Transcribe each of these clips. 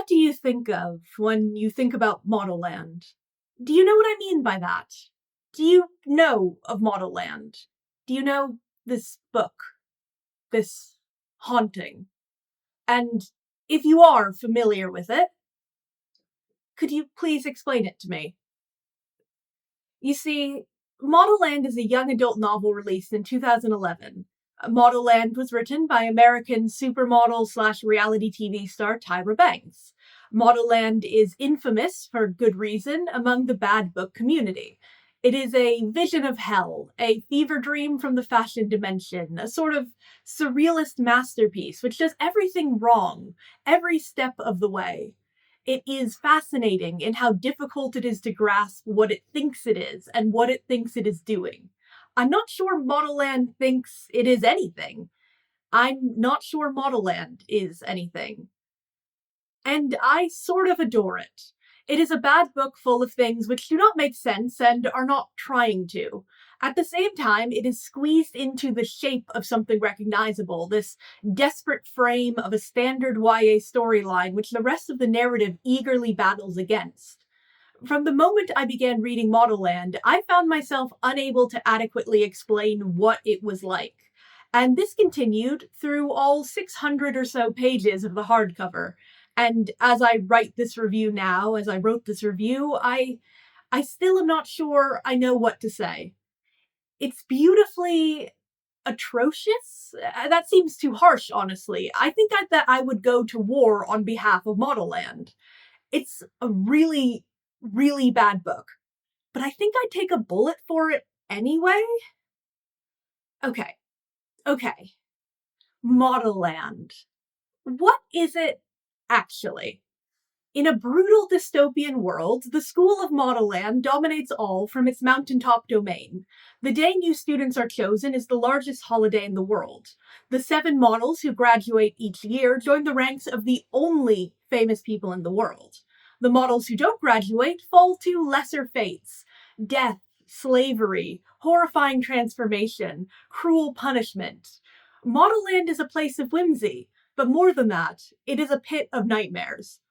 What do you think of when you think about Modelland? Do you know what I mean by that? Do you know of Modelland? Do you know this book, this haunting? And if you are familiar with it, could you please explain it to me? You see, Modelland is a young adult novel released in 2011. Modelland was written by American supermodel slash reality TV star Tyra Banks. Modelland is infamous, for good reason, among the bad book community. It is a vision of hell, a fever dream from the fashion dimension, a sort of surrealist masterpiece which does everything wrong, every step of the way. It is fascinating in how difficult it is to grasp what it thinks it is and what it thinks it is doing. I'm not sure Modelland thinks it is anything. I'm not sure Modelland is anything. And I sort of adore it. It is a bad book full of things which do not make sense and are not trying to. At the same time, it is squeezed into the shape of something recognizable, this desperate frame of a standard YA storyline which the rest of the narrative eagerly battles against. From the moment I began reading Modelland, I found myself unable to adequately explain what it was like. And this continued through all 600 or so pages of the hardcover. And as I write this review now, as I wrote this review, I still am not sure I know what to say. It's beautifully atrocious. That seems too harsh, honestly. I think that I would go to war on behalf of Modelland. It's a really, really bad book, but I think I'd take a bullet for it anyway. Okay, okay. Modelland. What is it actually? In a brutal dystopian world, the school of Modelland dominates all from its mountaintop domain. The day new students are chosen is the largest holiday in the world. The 7 models who graduate each year join the ranks of the only famous people in the world. The models who don't graduate fall to lesser fates: death, slavery, horrifying transformation, cruel punishment. Modelland is a place of whimsy, but more than that, it is a pit of nightmares.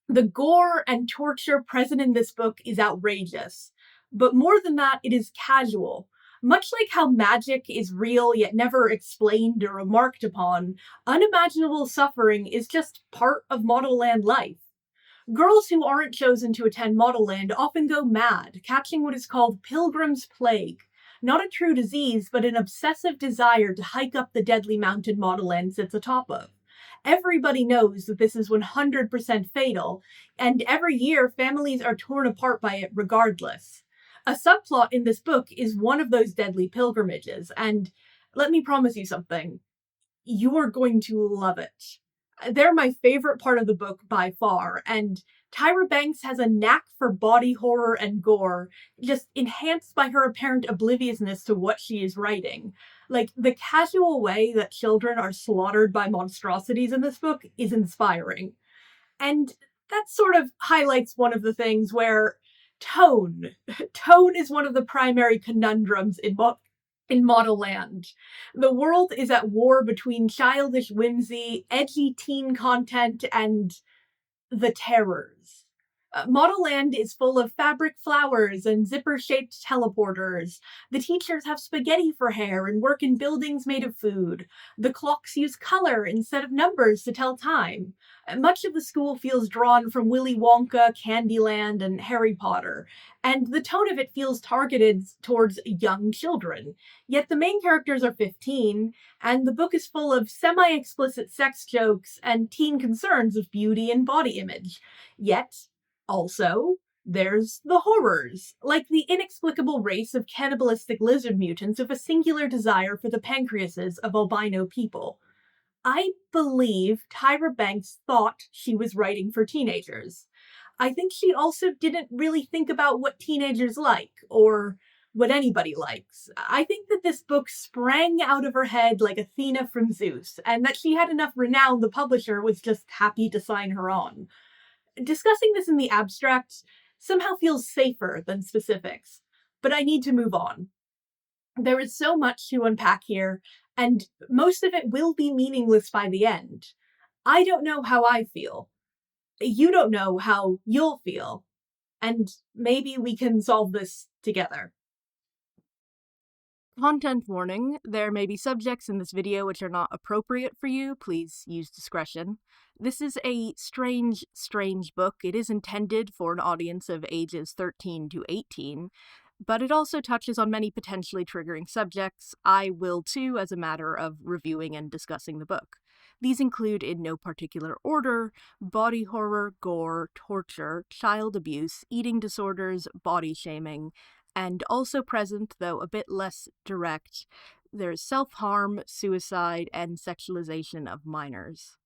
The gore and torture present in this book is outrageous, but more than that, it is casual. Much like how magic is real yet never explained or remarked upon, unimaginable suffering is just part of Modelland life. Girls who aren't chosen to attend Modelland often go mad, catching what is called Pilgrim's Plague. Not a true disease, but an obsessive desire to hike up the deadly mountain Modelland sits atop of. Everybody knows that this is 100% fatal, and every year families are torn apart by it regardless. A subplot in this book is one of those deadly pilgrimages, and let me promise you something. You are going to love it. They're my favorite part of the book by far, and Tyra Banks has a knack for body horror and gore, just enhanced by her apparent obliviousness to what she is writing. Like, the casual way that children are slaughtered by monstrosities in this book is inspiring. And that sort of highlights one of the things where tone is one of the primary conundrums in Modelland. The world is at war between childish whimsy, edgy teen content, and the terrors. Modelland is full of fabric flowers and zipper-shaped teleporters. The teachers have spaghetti for hair and work in buildings made of food. The clocks use color instead of numbers to tell time. Much of the school feels drawn from Willy Wonka, Candyland, and Harry Potter, and the tone of it feels targeted towards young children. Yet the main characters are 15, and the book is full of semi-explicit sex jokes and teen concerns of beauty and body image. Yet, also, there's the horrors, like the inexplicable race of cannibalistic lizard mutants with a singular desire for the pancreases of albino people. I believe Tyra Banks thought she was writing for teenagers. I think she also didn't really think about what teenagers like, or what anybody likes. I think that this book sprang out of her head like Athena from Zeus, and that she had enough renown the publisher was just happy to sign her on. Discussing this in the abstract somehow feels safer than specifics, but I need to move on. There is so much to unpack here, and most of it will be meaningless by the end. I don't know how I feel. You don't know how you'll feel, and maybe we can solve this together. Content warning, there may be subjects in this video which are not appropriate for you. Please use discretion. This is a strange book. It is intended for an audience of ages 13 to 18, but it also touches on many potentially triggering subjects. I will too, as a matter of reviewing and discussing the book. These include, in no particular order, body horror, gore, torture, child abuse, eating disorders, body shaming, and also present, though a bit less direct, there's self-harm, suicide, and sexualization of minors.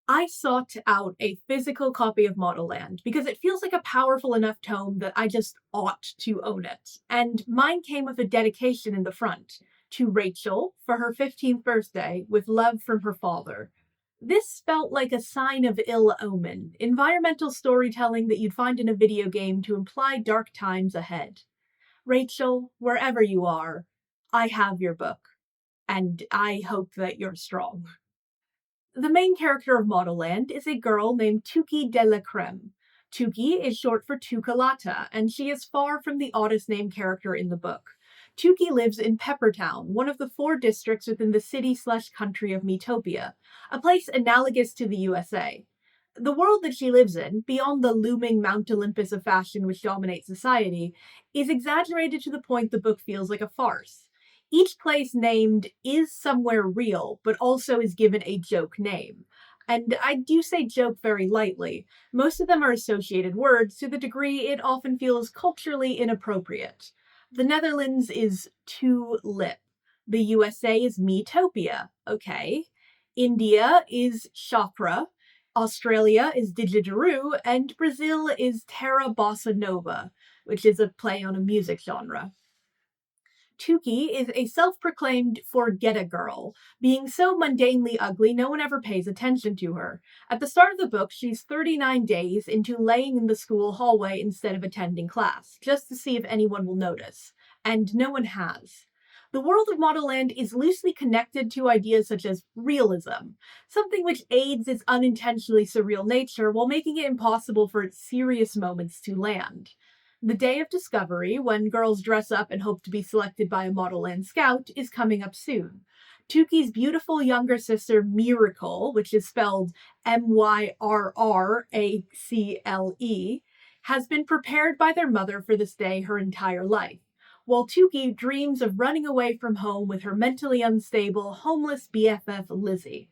I sought out a physical copy of Modelland because it feels like a powerful enough tome that I just ought to own it. And mine came with a dedication in the front to Rachel for her 15th birthday with love from her father. This felt like a sign of ill omen, environmental storytelling that you'd find in a video game to imply dark times ahead. Rachel, wherever you are, I have your book, and I hope that you're strong. The main character of Modelland is a girl named Tuki de la Creme. Tuki is short for Tukalata, and she is far from the oddest named character in the book. Tuki lives in Peppertown, one of the 4 districts within the city/country of Metopia, a place analogous to the USA. The world that she lives in, beyond the looming Mount Olympus of fashion which dominates society, is exaggerated to the point the book feels like a farce. Each place named is somewhere real, but also is given a joke name. And I do say joke very lightly. Most of them are associated words to the degree it often feels culturally inappropriate. The Netherlands is tulip. The USA is Metopia, okay. India is chakra. Australia is didgeridoo, and Brazil is terra bossa nova, which is a play on a music genre. Tuki is a self-proclaimed forget-a-girl, being so mundanely ugly no one ever pays attention to her. At the start of the book, she's 39 days into laying in the school hallway instead of attending class, just to see if anyone will notice. And no one has. The world of Modelland is loosely connected to ideas such as realism, something which aids its unintentionally surreal nature while making it impossible for its serious moments to land. The day of discovery, when girls dress up and hope to be selected by a Modelland scout, is coming up soon. Tuki's beautiful younger sister, Miracle, which is spelled Myrrracle, has been prepared by their mother for this day her entire life, while Tuki dreams of running away from home with her mentally unstable, homeless BFF Lizzy.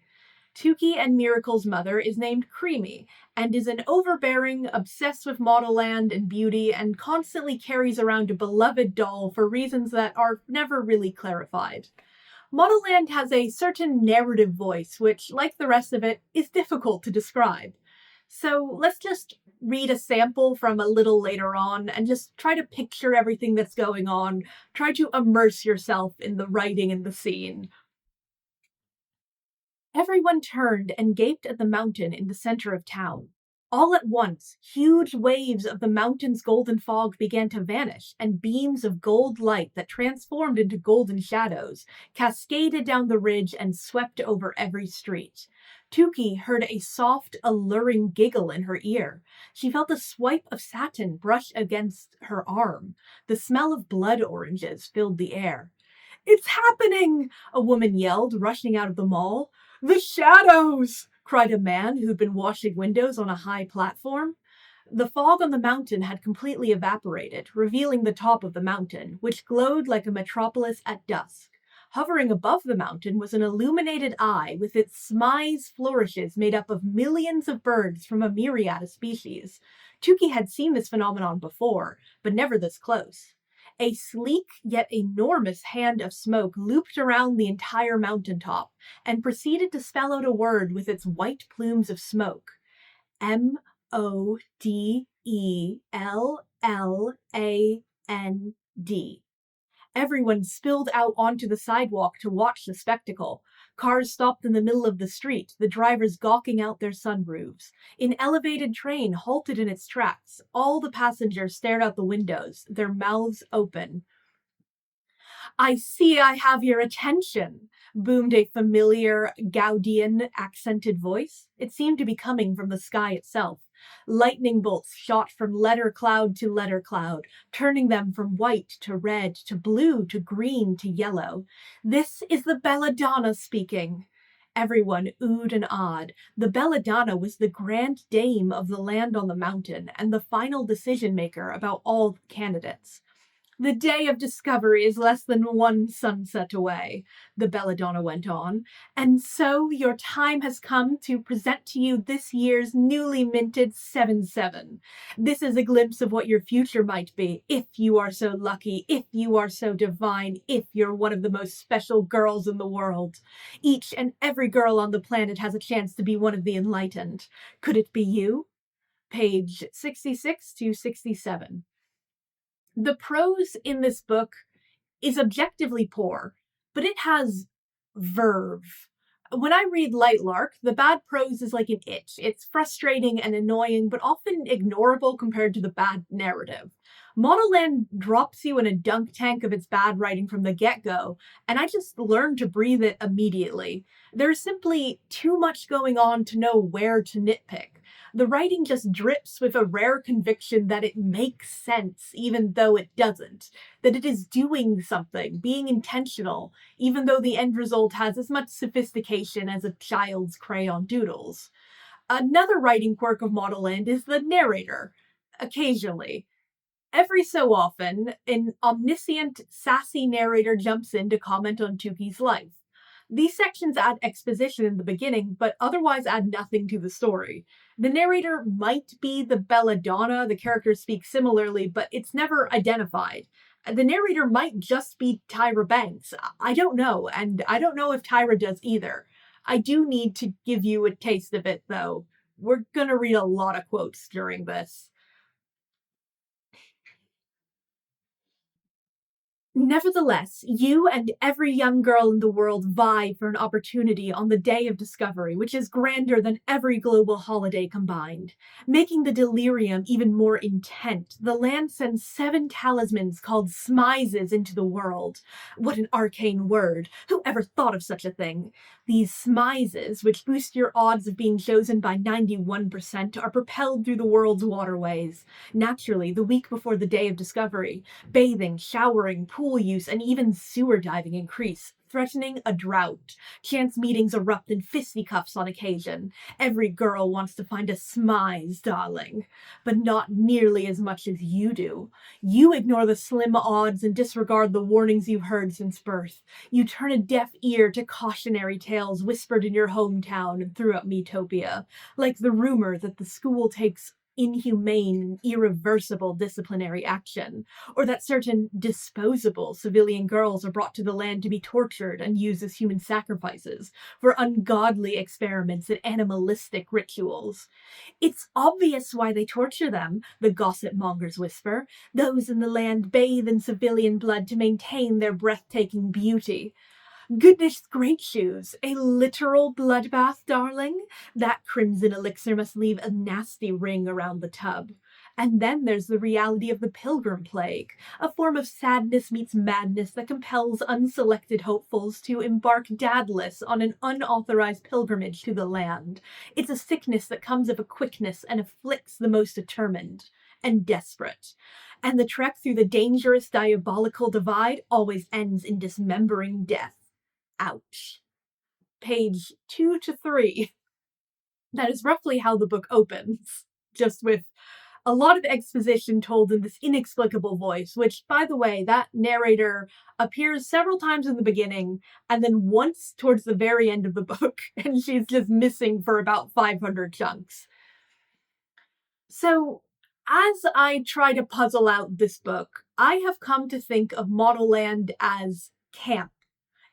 Tuki and Miracle's mother is named Creamy and is an overbearing, obsessed with Modelland and beauty, and constantly carries around a beloved doll for reasons that are never really clarified. Modelland has a certain narrative voice, which, like the rest of it, is difficult to describe. So let's just read a sample from a little later on and just try to picture everything that's going on. Try to immerse yourself in the writing and the scene. Everyone turned and gaped at the mountain in the center of town. All at once, huge waves of the mountain's golden fog began to vanish, and beams of gold light that transformed into golden shadows cascaded down the ridge and swept over every street. Tuki heard a soft, alluring giggle in her ear. She felt a swipe of satin brush against her arm. The smell of blood oranges filled the air. "It's happening!" a woman yelled, rushing out of the mall. "The shadows!" cried a man who'd been washing windows on a high platform. The fog on the mountain had completely evaporated, revealing the top of the mountain, which glowed like a metropolis at dusk. Hovering above the mountain was an illuminated eye with its smize flourishes made up of millions of birds from a myriad of species. Tuki had seen this phenomenon before, but never this close. A sleek yet enormous hand of smoke looped around the entire mountaintop and proceeded to spell out a word with its white plumes of smoke. Modelland. Everyone spilled out onto the sidewalk to watch the spectacle. Cars stopped in the middle of the street, the drivers gawking out their sunroofs. An elevated train halted in its tracks. All the passengers stared out the windows, their mouths open. "I see I have your attention," boomed a familiar Gaudian accented voice. It seemed to be coming from the sky itself. Lightning bolts shot from letter cloud to letter cloud, turning them from white to red to blue to green to yellow. This is the Belladonna speaking. Everyone oohed and awed. The Belladonna was the grand dame of the land on the mountain and the final decision maker about all candidates. The day of discovery is less than one sunset away, the Belladonna went on, and so your time has come to present to you this year's newly minted 7-7. This is a glimpse of what your future might be, if you are so lucky, if you are so divine, if you're one of the most special girls in the world. Each and every girl on the planet has a chance to be one of the enlightened. Could it be you? Page 66 to 67. The prose in this book is objectively poor, but it has verve. When I read Lightlark, the bad prose is like an itch. It's frustrating and annoying, but often ignorable compared to the bad narrative. Modelland drops you in a dunk tank of its bad writing from the get-go, and I just learned to breathe it immediately. There's simply too much going on to know where to nitpick. The writing just drips with a rare conviction that it makes sense, even though it doesn't. That it is doing something, being intentional, even though the end result has as much sophistication as a child's crayon doodles. Another writing quirk of Modelland is the narrator. Occasionally. Every so often, an omniscient, sassy narrator jumps in to comment on Tuki's life. These sections add exposition in the beginning, but otherwise add nothing to the story. The narrator might be the Belladonna, the characters speak similarly, but it's never identified. The narrator might just be Tyra Banks. I don't know, and I don't know if Tyra does either. I do need to give you a taste of it, though. We're gonna read a lot of quotes during this. Nevertheless, you and every young girl in the world vie for an opportunity on the day of discovery, which is grander than every global holiday combined. Making the delirium even more intent, the land sends 7 talismans called smizes into the world. What an arcane word! Who ever thought of such a thing? These smizes, which boost your odds of being chosen by 91%, are propelled through the world's waterways. Naturally, the week before the day of discovery, bathing, showering, pool use, and even sewer diving increase, threatening a drought. Chance meetings erupt in fisticuffs on occasion. Every girl wants to find a smize, darling, but not nearly as much as you do. You ignore the slim odds and disregard the warnings you've heard since birth. You turn a deaf ear to cautionary tales whispered in your hometown and throughout Metopia, like the rumor that the school takes inhumane and irreversible disciplinary action, or that certain disposable civilian girls are brought to the land to be tortured and used as human sacrifices for ungodly experiments and animalistic rituals. It's obvious why they torture them, the gossip mongers whisper. Those in the land bathe in civilian blood to maintain their breathtaking beauty. Goodness gracious, a literal bloodbath, darling? That crimson elixir must leave a nasty ring around the tub. And then there's the reality of the pilgrim plague, a form of sadness meets madness that compels unselected hopefuls to embark dadless on an unauthorized pilgrimage to the land. It's a sickness that comes of a quickness and afflicts the most determined and desperate. And the trek through the dangerous diabolical divide always ends in dismembering death. Ouch. Page 2 to 3. That is roughly how the book opens, just with a lot of exposition told in this inexplicable voice, which, by the way, that narrator appears several times in the beginning and then once towards the very end of the book, and she's just missing for about 500 chunks. So, as I try to puzzle out this book, I have come to think of Modelland as camp.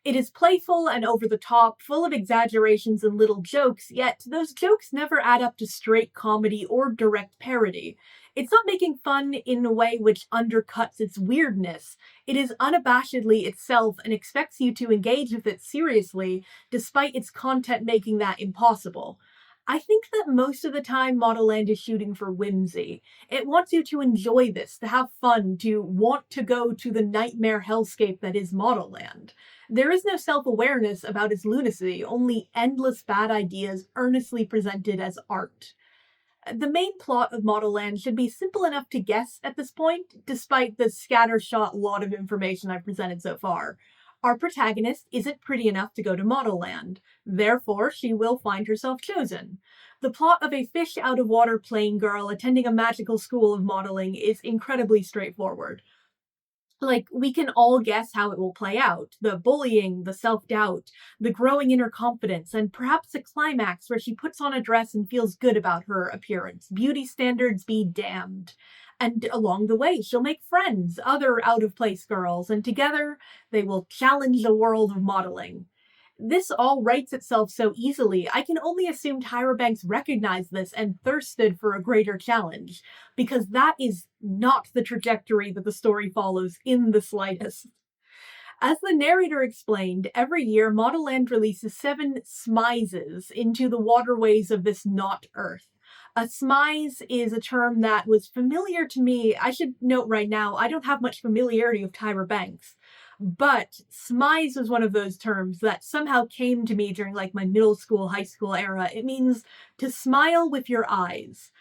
It is playful and over the top, full of exaggerations and little jokes, yet those jokes never add up to straight comedy or direct parody. It's not making fun in a way which undercuts its weirdness. It is unabashedly itself and expects you to engage with it seriously, despite its content making that impossible. I think that most of the time Modelland is shooting for whimsy. It wants you to enjoy this, to have fun, to want to go to the nightmare hellscape that is Modelland. There is no self-awareness about its lunacy, only endless bad ideas earnestly presented as art. The main plot of Modelland should be simple enough to guess at this point, despite the scattershot lot of information I've presented so far. Our protagonist isn't pretty enough to go to Modelland, therefore she will find herself chosen. The plot of a fish out of water plain girl attending a magical school of modeling is incredibly straightforward. Like, we can all guess how it will play out. The bullying, the self-doubt, the growing inner confidence, and perhaps a climax where she puts on a dress and feels good about her appearance. Beauty standards be damned. And along the way, she'll make friends, other out-of-place girls, and together they will challenge the world of modeling. This all writes itself so easily, I can only assume Tyra Banks recognized this and thirsted for a greater challenge, because that is not the trajectory that the story follows in the slightest. As the narrator explained, every year Modelland releases 7 smizes into the waterways of this not Earth. A smize is a term that was familiar to me. I should note right now, I don't have much familiarity with Tyra Banks. But smize was one of those terms that somehow came to me during like my middle school, high school era. It means to smile with your eyes.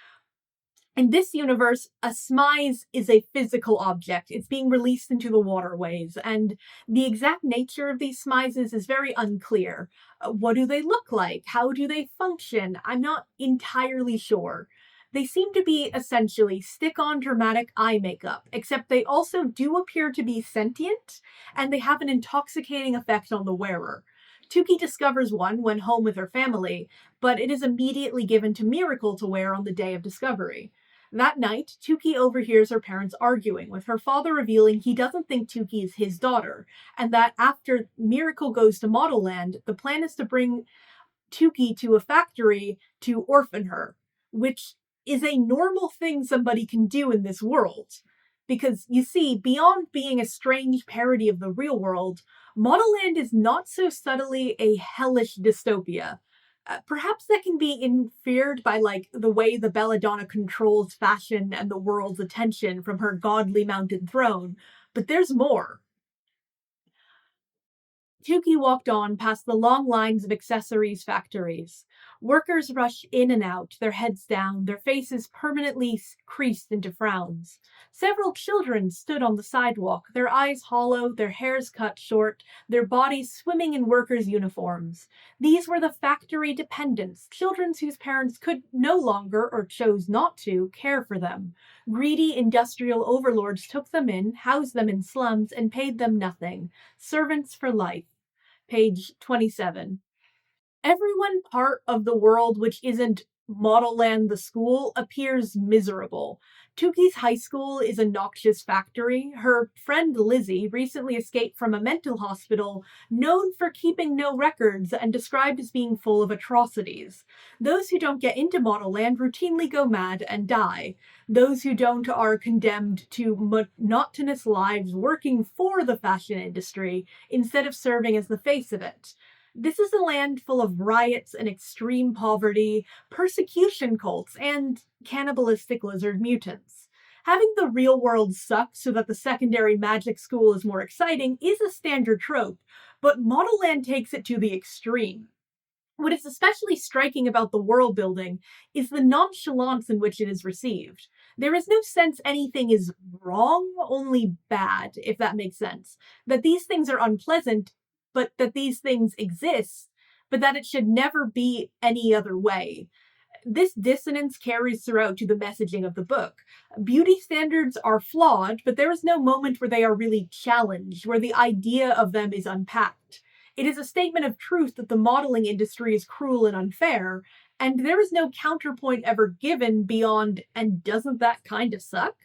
In this universe, a smize is a physical object. It's being released into the waterways, and the exact nature of these smizes is very unclear. What do they look like? How do they function? I'm not entirely sure. They seem to be essentially stick-on dramatic eye makeup, except they also do appear to be sentient, and they have an intoxicating effect on the wearer. Tuki discovers one when home with her family, but it is immediately given to Miracle to wear on the day of discovery. That night, Tuki overhears her parents arguing, with her father revealing he doesn't think Tuki is his daughter, and that after Miracle goes to Modelland, the plan is to bring Tuki to a factory to orphan her, which is a normal thing somebody can do in this world. Because, you see, beyond being a strange parody of the real world, Modelland is not so subtly a hellish dystopia. Perhaps that can be inferred by, like, the way the Belladonna controls fashion and the world's attention from her godly mounted throne, but there's more. Tuki walked on past the long lines of accessories factories. Workers rushed in and out, their heads down, their faces permanently creased into frowns. Several children stood on the sidewalk, their eyes hollow, their hairs cut short, their bodies swimming in workers' uniforms. These were the factory dependents, children whose parents could no longer, or chose not to, care for them. Greedy industrial overlords took them in, housed them in slums, and paid them nothing. Servants for life. Page 27. Everyone part of the world which isn't Modelland the school appears miserable. Tuki's high school is a noxious factory. Her friend Lizzy recently escaped from a mental hospital known for keeping no records and described as being full of atrocities. Those who don't get into Modelland routinely go mad and die. Those who don't are condemned to monotonous lives working for the fashion industry instead of serving as the face of it. This is a land full of riots and extreme poverty, persecution cults, and cannibalistic lizard mutants. Having the real world suck so that the secondary magic school is more exciting is a standard trope, but Modelland takes it to the extreme. What is especially striking about the world building is the nonchalance in which it is received. There is no sense anything is wrong, only bad, if that makes sense. That these things are unpleasant, but that these things exist, but that it should never be any other way. This dissonance carries throughout to the messaging of the book. Beauty standards are flawed, but there is no moment where they are really challenged, where the idea of them is unpacked. It is a statement of truth that the modeling industry is cruel and unfair, and there is no counterpoint ever given beyond, and doesn't that kind of suck?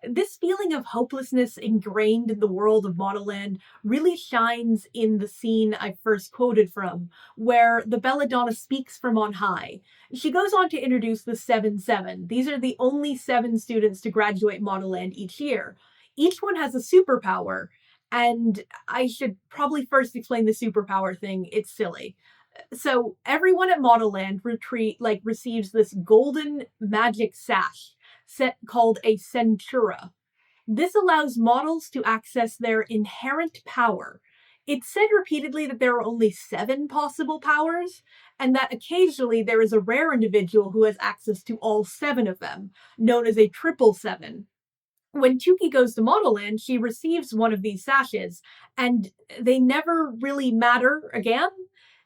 This feeling of hopelessness ingrained in the world of Modelland really shines in the scene I first quoted from, where the Belladonna speaks from on high. She goes on to introduce the 7-7. These are the only 7 students to graduate Modelland each year. Each one has a superpower, and I should probably first explain the superpower thing. It's silly. So everyone at Modelland receives this golden magic sash set called a Centura. This allows models to access their inherent power. It's said repeatedly that there are only 7 possible powers, and that occasionally there is a rare individual who has access to all 7 of them, known as a triple 7. When Tuki goes to Modelland, she receives one of these sashes, and they never really matter again.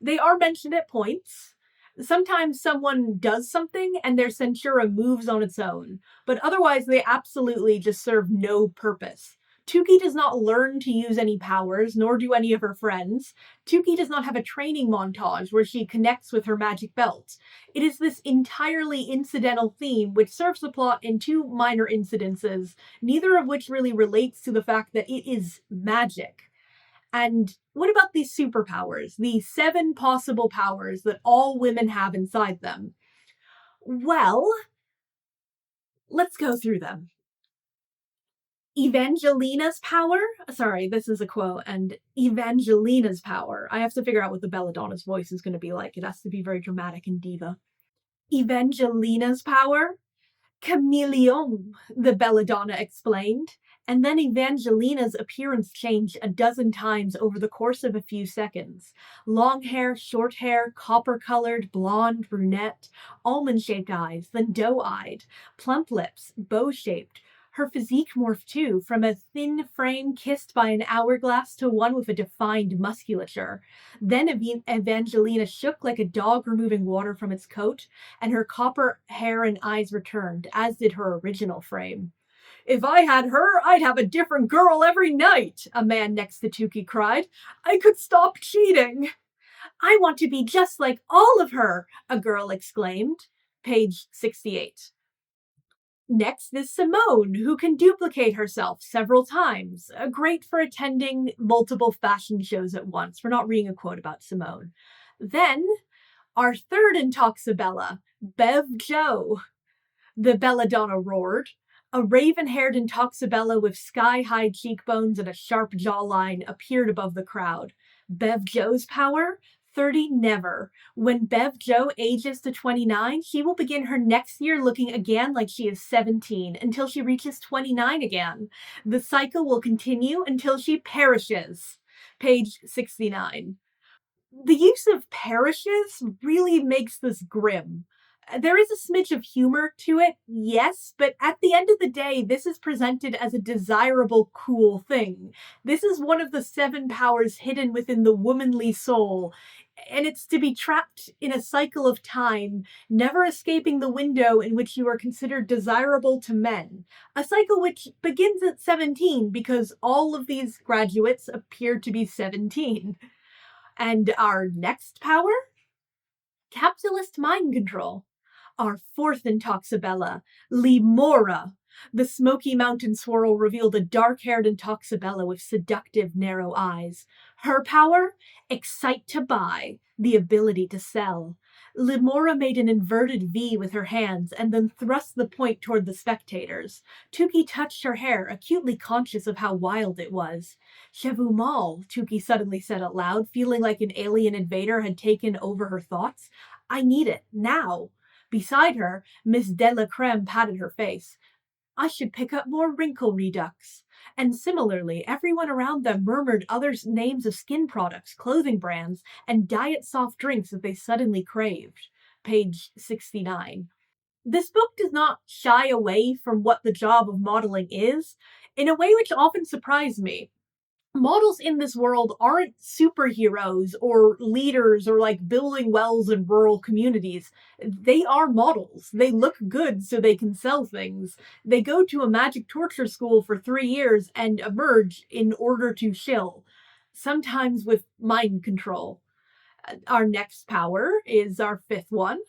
They are mentioned at points. Sometimes someone does something and their Centura moves on its own, but otherwise they absolutely just serve no purpose. Tuki does not learn to use any powers, nor do any of her friends. Tuki does not have a training montage where she connects with her magic belt. It is this entirely incidental theme which serves the plot in 2 minor incidences, neither of which really relates to the fact that it is magic. And what about these superpowers? The 7 possible powers that all women have inside them? Well, let's go through them. Evangelina's power? Sorry, this is a quote. And Evangelina's power. I have to figure out what the Belladonna's voice is going to be like. It has to be very dramatic and diva. Evangelina's power? Chameleon, the Belladonna explained, and then Evangelina's appearance changed a dozen times over the course of a few seconds. Long hair, short hair, copper-colored, blonde, brunette, almond-shaped eyes, then doe-eyed, plump lips, bow-shaped. Her physique morphed too, from a thin frame kissed by an hourglass to one with a defined musculature. Then Evangelina shook like a dog removing water from its coat, and her copper hair and eyes returned, as did her original frame. "If I had her, I'd have a different girl every night," a man next to Tuki cried. "I could stop cheating." "I want to be just like all of her," a girl exclaimed. Page 68. Next is Simone, who can duplicate herself several times. Great for attending multiple fashion shows at once. We're not reading a quote about Simone. Then, our third Intoxabella, Bev Joe. The Belladonna roared. A raven-haired Intoxabella with sky-high cheekbones and a sharp jawline appeared above the crowd. Bev Joe's power? 30 never. When Bev Joe ages to 29, she will begin her next year looking again like she is 17 until she reaches 29 again. The cycle will continue until she perishes. Page 69. The use of perishes really makes this grim. There is a smidge of humor to it, yes, but at the end of the day, this is presented as a desirable, cool thing. This is one of the 7 powers hidden within the womanly soul, and it's to be trapped in a cycle of time, never escaping the window in which you are considered desirable to men. A cycle which begins at 17 because all of these graduates appear to be 17. And our next power? Capitalist mind control. Our fourth Intoxabella, Limora. The Smoky Mountain swirl revealed a dark-haired Intoxabella with seductive, narrow eyes. Her power? Excite to buy, the ability to sell. Limora made an inverted V with her hands and then thrust the point toward the spectators. Tuki touched her hair, acutely conscious of how wild it was. "Chevu mal," Tuki suddenly said out loud, feeling like an alien invader had taken over her thoughts. "I need it, now." Beside her, Miss Delacreme patted her face. "I should pick up more wrinkle redux." And similarly, everyone around them murmured other names of skin products, clothing brands, and diet soft drinks that they suddenly craved. Page 69. This book does not shy away from what the job of modeling is, in a way which often surprised me. Models in this world aren't superheroes or leaders or like building wells in rural communities. They are models. They look good so they can sell things. They go to a magic torture school for 3 years and emerge in order to shill, sometimes with mind control. Our next power is our 5th one.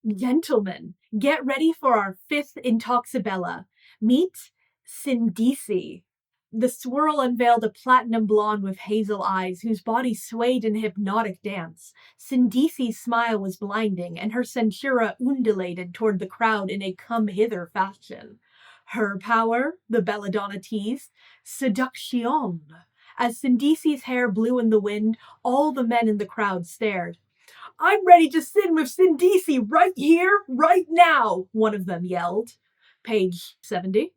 Gentlemen, get ready for our 5th Intoxabella. Meet Sindisi. The swirl unveiled a platinum blonde with hazel eyes whose body swayed in a hypnotic dance. Sindisi's smile was blinding, and her centura undulated toward the crowd in a come-hither fashion. Her power, the Belladonna teased, seduction. As Sindisi's hair blew in the wind, all the men in the crowd stared. "I'm ready to sin with Sindisi right here, right now," one of them yelled. Page 70.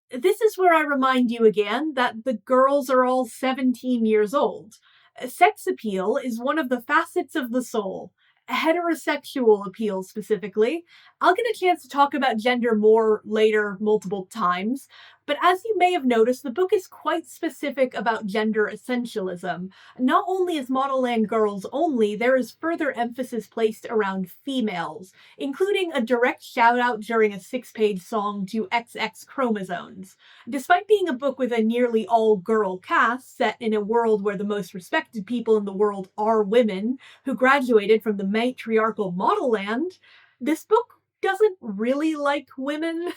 This is where I remind you again that the girls are all 17 years old. Sex appeal is one of the facets of the soul. Heterosexual appeal specifically. I'll get a chance to talk about gender more later, multiple times, but as you may have noticed, the book is quite specific about gender essentialism. Not only is Modelland girls only, there is further emphasis placed around females, including a direct shout out during a 6-page song to XX chromosomes. Despite being a book with a nearly all girl cast set in a world where the most respected people in the world are women who graduated from the matriarchal Modelland, this book doesn't really like women.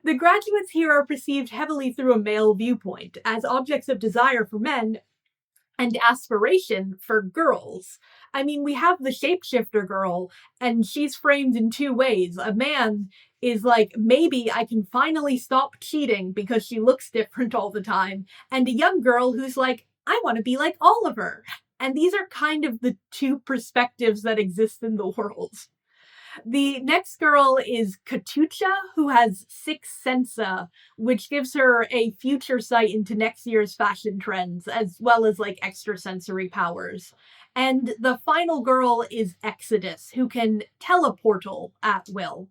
The graduates here are perceived heavily through a male viewpoint, as objects of desire for men and aspiration for girls. I mean, we have the shapeshifter girl, and she's framed in two ways. A man is like, maybe I can finally stop cheating because she looks different all the time. And a young girl who's like, I want to be like Oliver. And these are kind of the two perspectives that exist in the world. The next girl is Katucha, who has Six Sensa, which gives her a future sight into next year's fashion trends, as well as like extrasensory powers. And the final girl is Exodus, who can teleportal at will.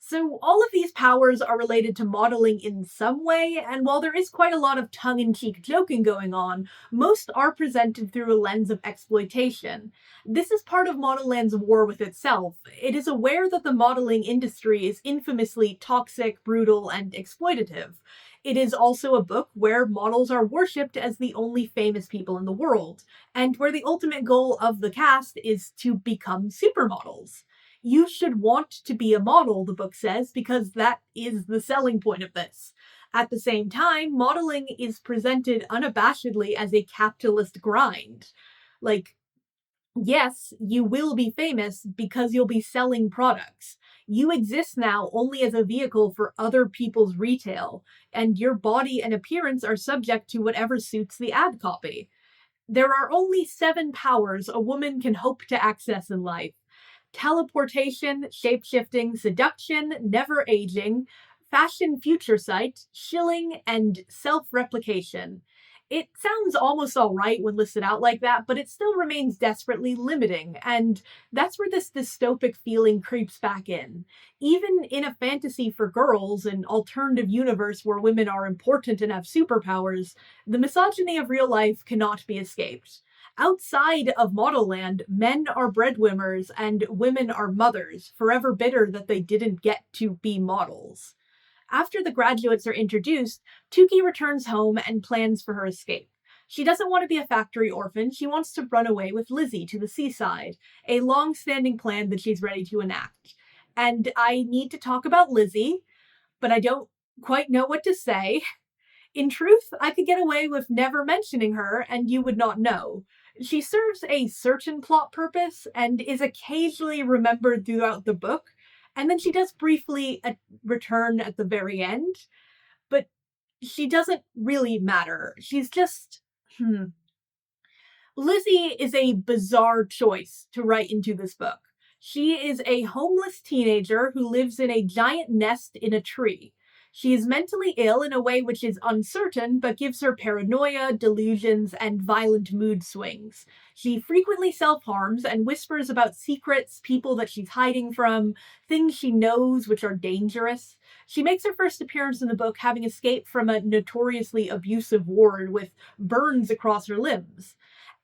So all of these powers are related to modeling in some way, and while there is quite a lot of tongue-in-cheek joking going on, most are presented through a lens of exploitation. This is part of Modelland's war with itself. It is aware that the modeling industry is infamously toxic, brutal, and exploitative. It is also a book where models are worshipped as the only famous people in the world, and where the ultimate goal of the cast is to become supermodels. You should want to be a model, the book says, because that is the selling point of this. At the same time, modeling is presented unabashedly as a capitalist grind. Like, yes, you will be famous because you'll be selling products. You exist now only as a vehicle for other people's retail, and your body and appearance are subject to whatever suits the ad copy. There are only 7 powers a woman can hope to access in life: teleportation, shapeshifting, seduction, never aging, fashion future sight, shilling, and self-replication. It sounds almost alright when listed out like that, but it still remains desperately limiting, and that's where this dystopic feeling creeps back in. Even in a fantasy for girls, an alternative universe where women are important and have superpowers, the misogyny of real life cannot be escaped. Outside of Modelland, men are breadwinners and women are mothers, forever bitter that they didn't get to be models. After the graduates are introduced, Tuki returns home and plans for her escape. She doesn't want to be a factory orphan, she wants to run away with Lizzy to the seaside, a long-standing plan that she's ready to enact. And I need to talk about Lizzy, but I don't quite know what to say. In truth, I could get away with never mentioning her and you would not know. She serves a certain plot purpose and is occasionally remembered throughout the book, and then she does briefly return at the very end, but she doesn't really matter. She's just, Lizzy is a bizarre choice to write into this book. She is a homeless teenager who lives in a giant nest in a tree. She is mentally ill in a way which is uncertain, but gives her paranoia, delusions, and violent mood swings. She frequently self-harms and whispers about secrets, people that she's hiding from, things she knows which are dangerous. She makes her first appearance in the book having escaped from a notoriously abusive ward with burns across her limbs.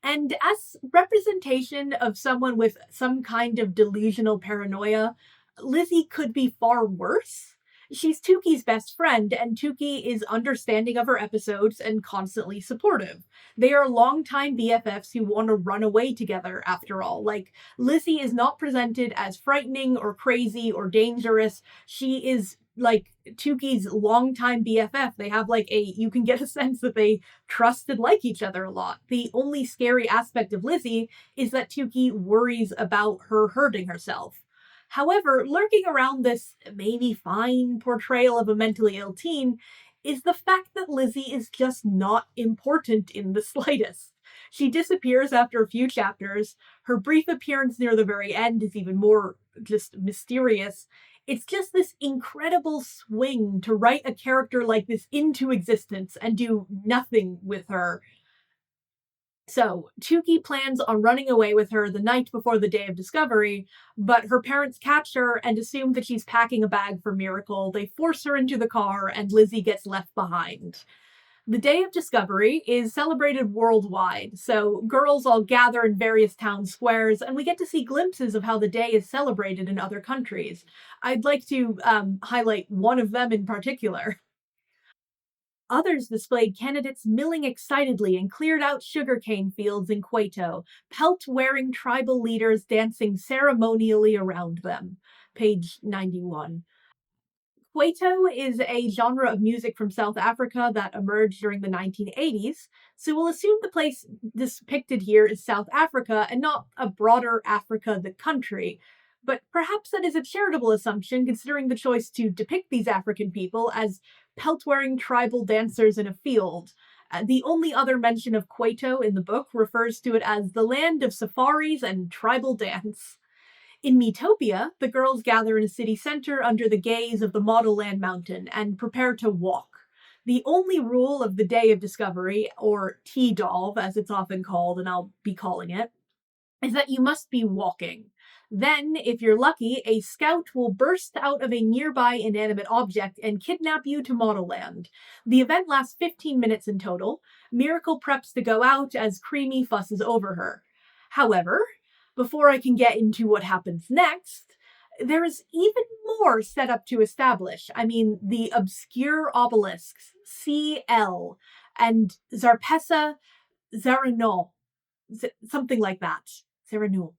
And as representation of someone with some kind of delusional paranoia, Lizzy could be far worse. She's Tuki's best friend, and Tuki is understanding of her episodes and constantly supportive. They are longtime BFFs who want to run away together, after all. Like, Lizzy is not presented as frightening or crazy or dangerous. She is, like, Tuki's longtime BFF. They have, like, you can get a sense that they trust and like each other a lot. The only scary aspect of Lizzy is that Tuki worries about her hurting herself. However, lurking around this maybe fine portrayal of a mentally ill teen is the fact that Lizzy is just not important in the slightest. She disappears after a few chapters. Her brief appearance near the very end is even more just mysterious. It's just this incredible swing to write a character like this into existence and do nothing with her. So, Tuki plans on running away with her the night before the day of discovery, but her parents catch her and assume that she's packing a bag for Miracle. They force her into the car, and Lizzy gets left behind. The Day of Discovery is celebrated worldwide, so girls all gather in various town squares, and we get to see glimpses of how the day is celebrated in other countries. I'd like to highlight one of them in particular. Others displayed candidates milling excitedly in cleared out sugarcane fields in Quito, pelt wearing tribal leaders dancing ceremonially around them. Page 91. Kwaito is a genre of music from South Africa that emerged during the 1980s, so we'll assume the place depicted here is South Africa and not a broader Africa, the country. But perhaps that is a charitable assumption considering the choice to depict these African people as pelt-wearing tribal dancers in a field. The only other mention of Kwaito in the book refers to it as the land of safaris and tribal dance. In Metopia, the girls gather in a city center under the gaze of the Modelland mountain and prepare to walk. The only rule of the Day of Discovery, or T-Dolv as it's often called, and I'll be calling it, is that you must be walking. Then, if you're lucky, a scout will burst out of a nearby inanimate object and kidnap you to Modelland. The event lasts 15 minutes in total. Miracle preps to go out as Creamy fusses over her. However, before I can get into what happens next, there is even more set up to establish. I mean, the obscure obelisks, CL, and Zarpessa Zaranol, something like that. Zaranul.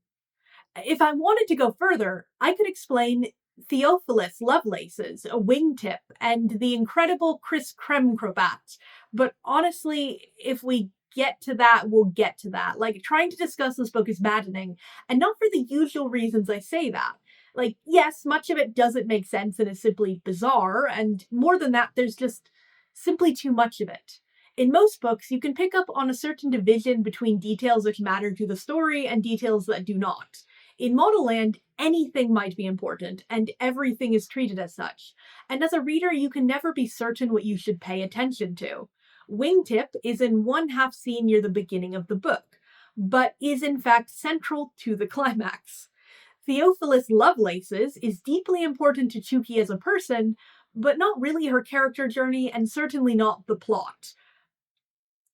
If I wanted to go further, I could explain Theophilus Lovelaces, a wingtip, and the incredible Chris Kremcrobat. But honestly, if we get to that, we'll get to that. Like, trying to discuss this book is maddening, and not for the usual reasons I say that. Like, yes, much of it doesn't make sense and is simply bizarre, and more than that, there's just simply too much of it. In most books, you can pick up on a certain division between details which matter to the story and details that do not. In Modelland, anything might be important, and everything is treated as such. And as a reader, you can never be certain what you should pay attention to. Wingtip is in one half scene near the beginning of the book, but is in fact central to the climax. Theophilus Lovelaces is deeply important to Tuki as a person, but not really her character journey, and certainly not the plot.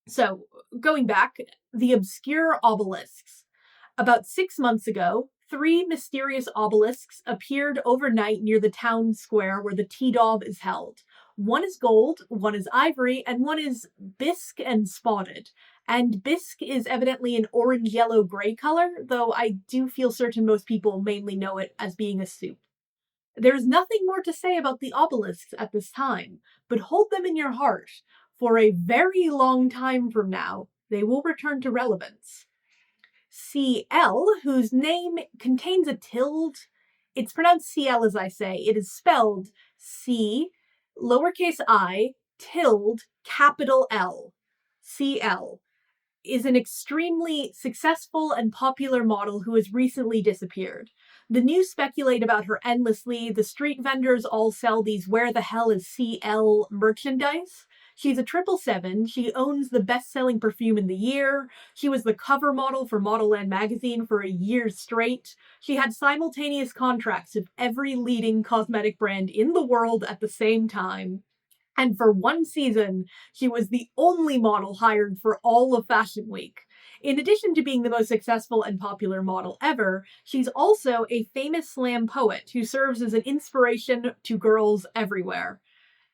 So, going back, the obscure obelisks. About 6 months ago, 3 mysterious obelisks appeared overnight near the town square where the T-Dolv is held. One is gold, one is ivory, and one is bisque and spotted. And bisque is evidently an orange-yellow-gray color, though I do feel certain most people mainly know it as being a soup. There's nothing more to say about the obelisks at this time, but hold them in your heart. For a very long time from now, they will return to relevance. CL, whose name contains a tilde. It's pronounced CL as I say. It is spelled C, lowercase I, tilde, capital L. CL is an extremely successful and popular model who has recently disappeared. The news speculate about her endlessly. The street vendors all sell these "where the hell is CL" merchandise. She's a 777. She owns the best-selling perfume in the year. She was the cover model for Modelland magazine for a year straight. She had simultaneous contracts with every leading cosmetic brand in the world at the same time. And for one season, she was the only model hired for all of Fashion Week. In addition to being the most successful and popular model ever, she's also a famous slam poet who serves as an inspiration to girls everywhere.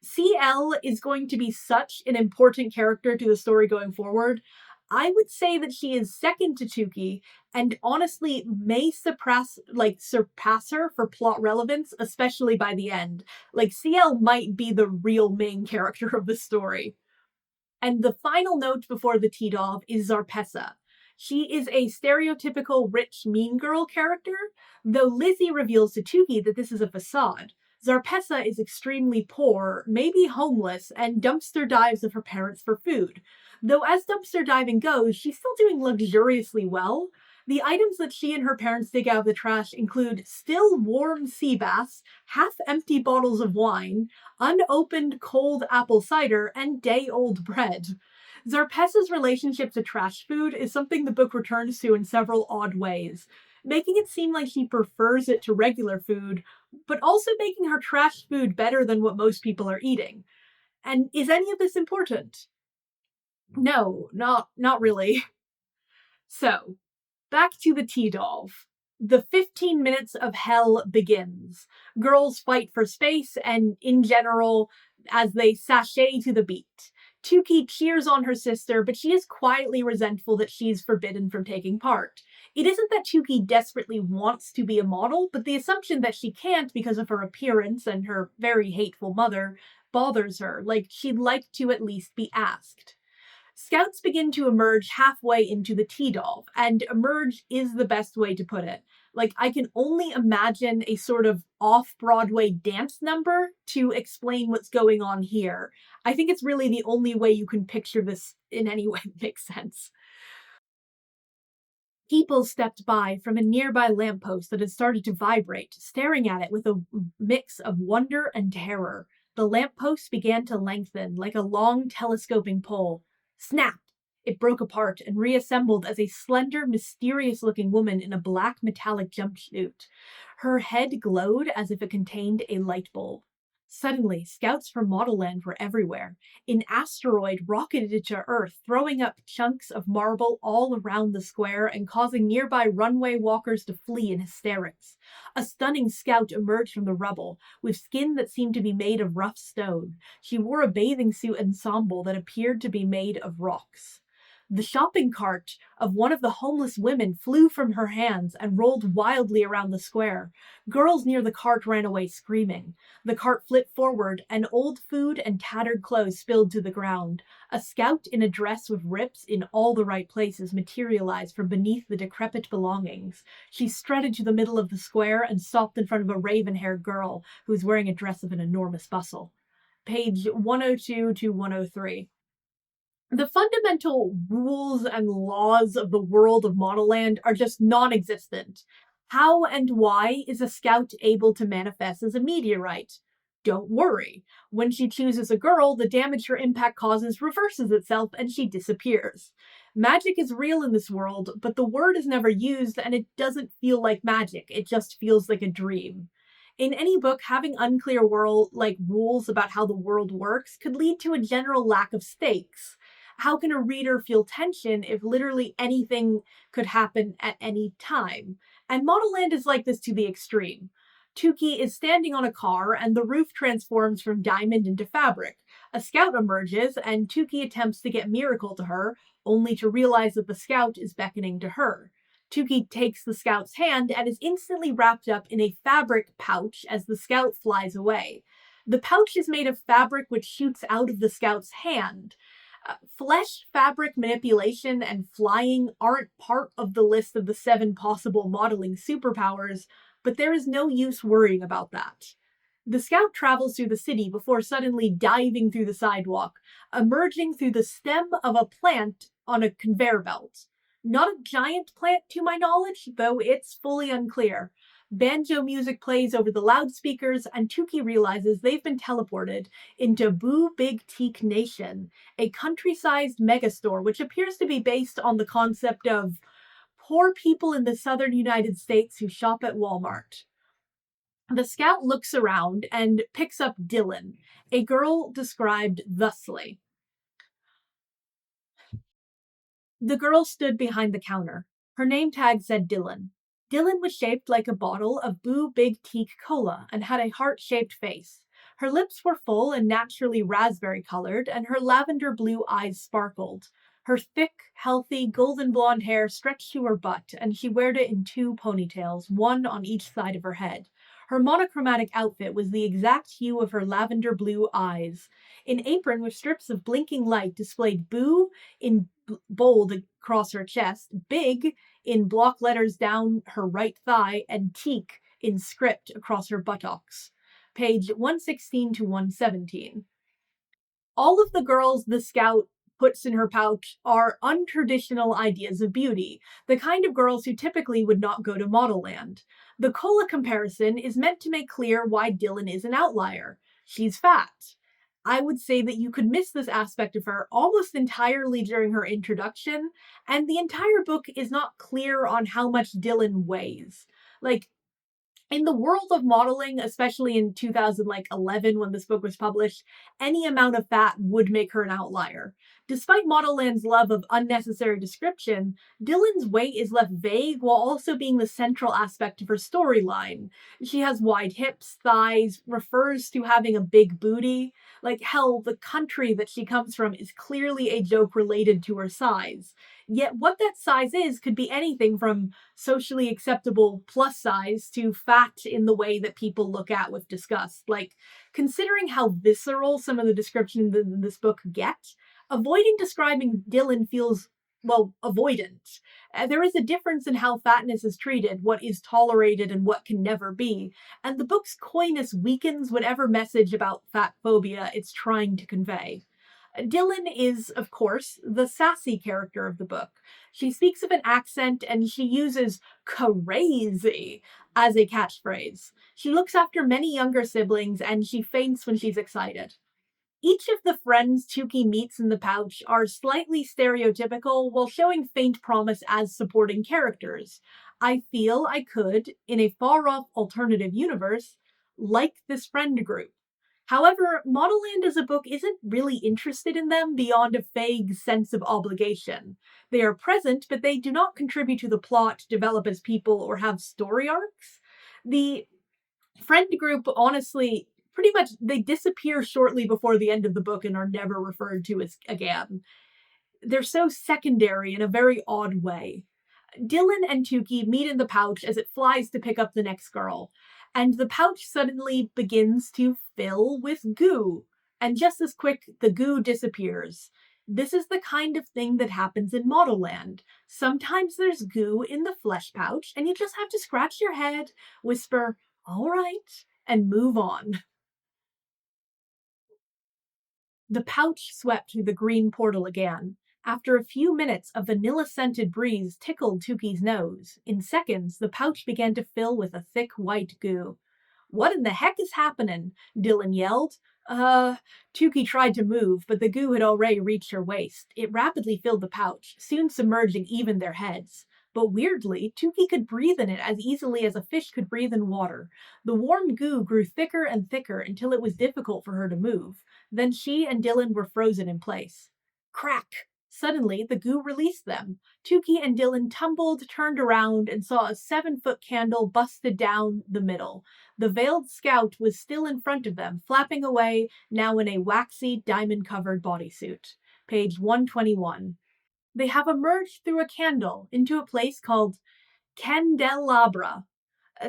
CL is going to be such an important character to the story going forward. I would say that she is second to Tuki, and honestly may surpass her for plot relevance, especially by the end. Like, CL might be the real main character of the story. And the final note before the T-Dolv is Zarpessa. She is a stereotypical rich mean girl character, though Lizzy reveals to Tuki that this is a facade. Zarpessa is extremely poor, maybe homeless, and dumpster dives of her parents for food. Though as dumpster diving goes, she's still doing luxuriously well. The items that she and her parents dig out of the trash include still warm sea bass, half-empty bottles of wine, unopened cold apple cider, and day-old bread. Zarpessa's relationship to trash food is something the book returns to in several odd ways, making it seem like she prefers it to regular food, but also making her trash food better than what most people are eating. And is any of this important? No, not really. So, back to the T-Dolph. The 15 minutes of hell begins. Girls fight for space and, in general, as they sashay to the beat. Tuki cheers on her sister, but she is quietly resentful that she's forbidden from taking part. It isn't that Tuki desperately wants to be a model, but the assumption that she can't because of her appearance and her very hateful mother bothers her, like she'd like to at least be asked. Scouts begin to emerge halfway into the T-Dolph, and emerge is the best way to put it. Like, I can only imagine a sort of off-Broadway dance number to explain what's going on here. I think it's really the only way you can picture this in any way that makes sense. People stepped by from a nearby lamppost that had started to vibrate, staring at it with a mix of wonder and terror. The lamppost began to lengthen like a long telescoping pole. Snap! It broke apart and reassembled as a slender, mysterious-looking woman in a black metallic jumpsuit. Her head glowed as if it contained a light bulb. Suddenly, scouts from Modelland were everywhere. An asteroid rocketed to Earth, throwing up chunks of marble all around the square and causing nearby runway walkers to flee in hysterics. A stunning scout emerged from the rubble, with skin that seemed to be made of rough stone. She wore a bathing suit ensemble that appeared to be made of rocks. The shopping cart of one of the homeless women flew from her hands and rolled wildly around the square. Girls near the cart ran away screaming. The cart flipped forward, and old food and tattered clothes spilled to the ground. A scout in a dress with rips in all the right places materialized from beneath the decrepit belongings. She strutted to the middle of the square and stopped in front of a raven-haired girl who was wearing a dress of an enormous bustle. Page 102 to 103. The fundamental rules and laws of the world of Modelland are just non-existent. How and why is a scout able to manifest as a meteorite? Don't worry. When she chooses a girl, the damage her impact causes reverses itself and she disappears. Magic is real in this world, but the word is never used and it doesn't feel like magic. It just feels like a dream. In any book, having unclear rules about how the world works could lead to a general lack of stakes. How can a reader feel tension if literally anything could happen at any time? And Modelland is like this to the extreme. Tuki is standing on a car and the roof transforms from diamond into fabric. A scout emerges and Tuki attempts to get Miracle to her, only to realize that the scout is beckoning to her. Tuki takes the scout's hand and is instantly wrapped up in a fabric pouch as the scout flies away. The pouch is made of fabric which shoots out of the scout's hand. Flesh, fabric manipulation, and flying aren't part of the list of the 7 possible modeling superpowers, but there is no use worrying about that. The scout travels through the city before suddenly diving through the sidewalk, emerging through the stem of a plant on a conveyor belt. Not a giant plant to my knowledge, though it's fully unclear. Banjo music plays over the loudspeakers, and Tuki realizes they've been teleported into Boo Big Teak Nation, a country-sized megastore which appears to be based on the concept of poor people in the southern United States who shop at Walmart. The scout looks around and picks up Dylan, a girl described thusly. The girl stood behind the counter. Her name tag said Dylan. Dylan was shaped like a bottle of Boo Big Teak Cola and had a heart-shaped face. Her lips were full and naturally raspberry-colored, and her lavender blue eyes sparkled. Her thick, healthy, golden blonde hair stretched to her butt, and she wore it in 2 ponytails, one on each side of her head. Her monochromatic outfit was the exact hue of her lavender blue eyes. An apron with strips of blinking light displayed Boo in bold across her chest, Big in block letters down her right thigh, and Teak in script across her buttocks. page 116 to 117. All of the girls the scout puts in her pouch are untraditional ideas of beauty, the kind of girls who typically would not go to Modelland. The cola comparison is meant to make clear why Dylan is an outlier. She's fat. I would say that you could miss this aspect of her almost entirely during her introduction, and the entire book is not clear on how much Dylan weighs. Like, in the world of modeling, especially in 2011 when this book was published, any amount of fat would make her an outlier. Despite Modelland's love of unnecessary description, Dylan's weight is left vague while also being the central aspect of her storyline. She has wide hips, thighs, refers to having a big booty. Like, hell, the country that she comes from is clearly a joke related to her size. Yet what that size is could be anything from socially acceptable plus size to fat in the way that people look at with disgust. Like, considering how visceral some of the descriptions in this book get, avoiding describing Dylan feels, well, avoidant. There is a difference in how fatness is treated, what is tolerated and what can never be, and the book's coyness weakens whatever message about fat phobia it's trying to convey. Dylan is, of course, the sassy character of the book. She speaks of an accent and she uses crazy as a catchphrase. She looks after many younger siblings and she faints when she's excited. Each of the friends Tuki meets in the pouch are slightly stereotypical while showing faint promise as supporting characters. I feel I could, in a far-off alternative universe, like this friend group. However, Modelland as a book isn't really interested in them beyond a vague sense of obligation. They are present, but they do not contribute to the plot, develop as people, or have story arcs. The friend group, honestly, pretty much they disappear shortly before the end of the book and are never referred to as again. They're so secondary in a very odd way. Dylan and Tuki meet in the pouch as it flies to pick up the next girl, and the pouch suddenly begins to fill with goo. And just as quick, the goo disappears. This is the kind of thing that happens in Modelland. Sometimes there's goo in the flesh pouch, and you just have to scratch your head, whisper, "All right," and move on. The pouch swept through the green portal again. After a few minutes, a vanilla-scented breeze tickled Tuki's nose. In seconds, the pouch began to fill with a thick white goo. "What in the heck is happening?" Dylan yelled. Tuki tried to move, but the goo had already reached her waist. It rapidly filled the pouch, soon submerging even their heads. But weirdly, Tuki could breathe in it as easily as a fish could breathe in water. The warm goo grew thicker and thicker until it was difficult for her to move. Then she and Dylan were frozen in place. Crack! Suddenly, the goo released them. Tuki and Dylan tumbled, turned around, and saw a 7-foot candle busted down the middle. The veiled scout was still in front of them, flapping away, now in a waxy, diamond-covered bodysuit. Page 121. They have emerged through a candle into a place called Candelabra.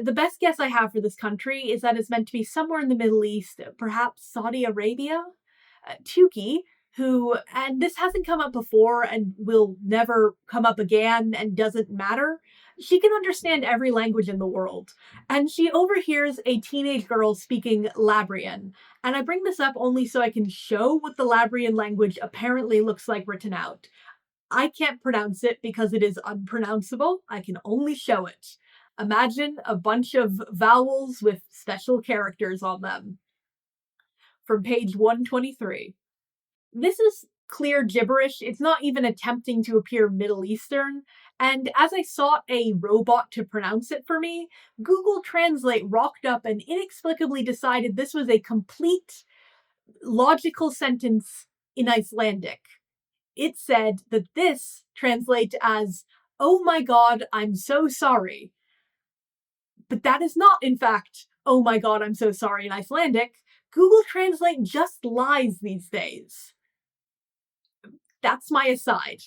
The best guess I have for this country is that it's meant to be somewhere in the Middle East, perhaps Saudi Arabia. Tuki, who, and this hasn't come up before and will never come up again and doesn't matter, she can understand every language in the world. And she overhears a teenage girl speaking Labrian. And I bring this up only so I can show what the Labrian language apparently looks like written out. I can't pronounce it because it is unpronounceable. I can only show it. Imagine a bunch of vowels with special characters on them. From page 123. This is clear gibberish. It's not even attempting to appear Middle Eastern. And as I sought a robot to pronounce it for me, Google Translate rocked up and inexplicably decided this was a complete logical sentence in Icelandic. It said that this translates as, "Oh my god, I'm so sorry." But that is not, in fact, "Oh my god, I'm so sorry" in Icelandic. Google Translate just lies these days. That's my aside.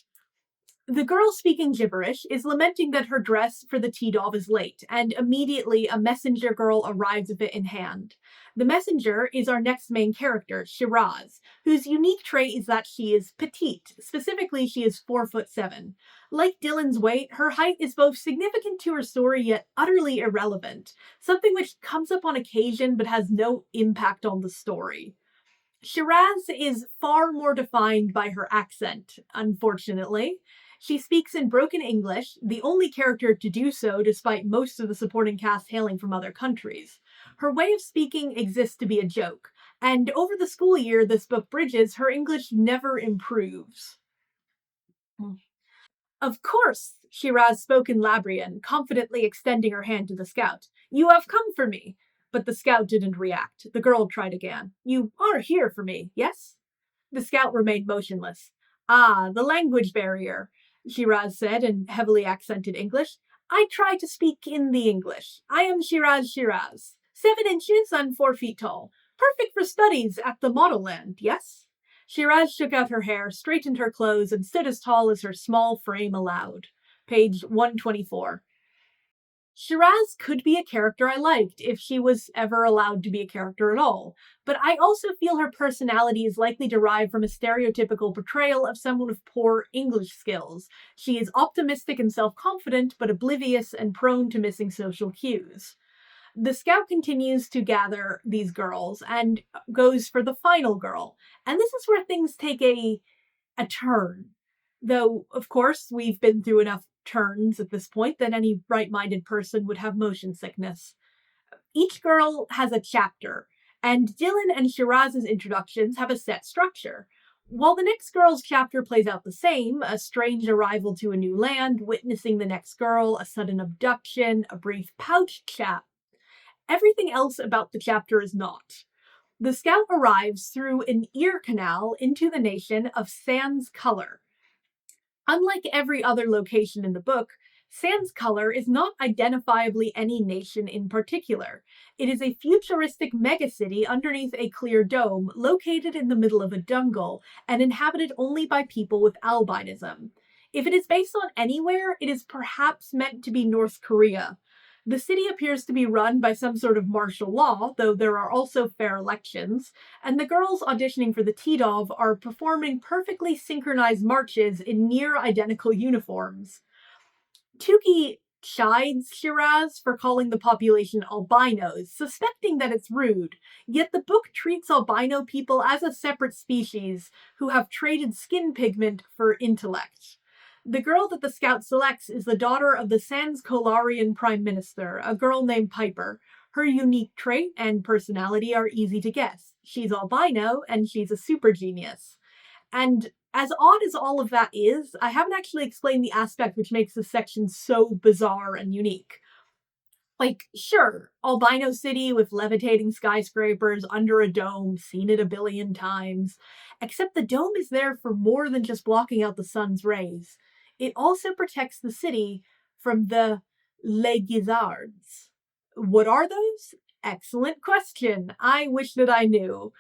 The girl speaking gibberish is lamenting that her dress for the tea-dove is late, and immediately a messenger girl arrives with it in hand. The messenger is our next main character, Shiraz, whose unique trait is that she is petite. Specifically, she is 4'7". Like Dylan's weight, her height is both significant to her story yet utterly irrelevant, something which comes up on occasion but has no impact on the story. Shiraz is far more defined by her accent, unfortunately. She speaks in broken English, the only character to do so despite most of the supporting cast hailing from other countries. Her way of speaking exists to be a joke, and over the school year this book bridges, her English never improves. Of course, Shiraz spoke in Labrian, confidently extending her hand to the scout. You have come for me. But the scout didn't react. The girl tried again. You are here for me, yes? The scout remained motionless. Ah, the language barrier, Shiraz said in heavily accented English. I try to speak in the English. I am Shiraz. 7 inches and 4 feet tall. Perfect for studies at the Modelland, yes? Shiraz shook out her hair, straightened her clothes, and stood as tall as her small frame allowed. Page 124. Shiraz could be a character I liked if she was ever allowed to be a character at all, but I also feel her personality is likely derived from a stereotypical portrayal of someone with poor English skills. She is optimistic and self-confident, but oblivious and prone to missing social cues. The scout continues to gather these girls and goes for the final girl, and this is where things take a turn. Though, of course, we've been through enough turns at this point that any right-minded person would have motion sickness. Each girl has a chapter, and Dylan and Shiraz's introductions have a set structure. While the next girl's chapter plays out the same, a strange arrival to a new land, witnessing the next girl, a sudden abduction, a brief pouch chat, everything else about the chapter is not. The scout arrives through an ear canal into the nation of Sans Color. Unlike every other location in the book, Sans Color is not identifiably any nation in particular. It is a futuristic megacity underneath a clear dome, located in the middle of a jungle, and inhabited only by people with albinism. If it is based on anywhere, it is perhaps meant to be North Korea. The city appears to be run by some sort of martial law, though there are also fair elections, and the girls auditioning for the T-Dove are performing perfectly synchronized marches in near-identical uniforms. Tuki chides Shiraz for calling the population albinos, suspecting that it's rude, yet the book treats albino people as a separate species who have traded skin pigment for intellect. The girl that the scout selects is the daughter of the Sans Colarian Prime Minister, a girl named Piper. Her unique trait and personality are easy to guess. She's albino, and she's a super genius. And as odd as all of that is, I haven't actually explained the aspect which makes this section so bizarre and unique. Like, sure, albino city with levitating skyscrapers under a dome, seen it a billion times. Except the dome is there for more than just blocking out the sun's rays. It also protects the city from the Les Guisards. What are those? Excellent question. I wish that I knew.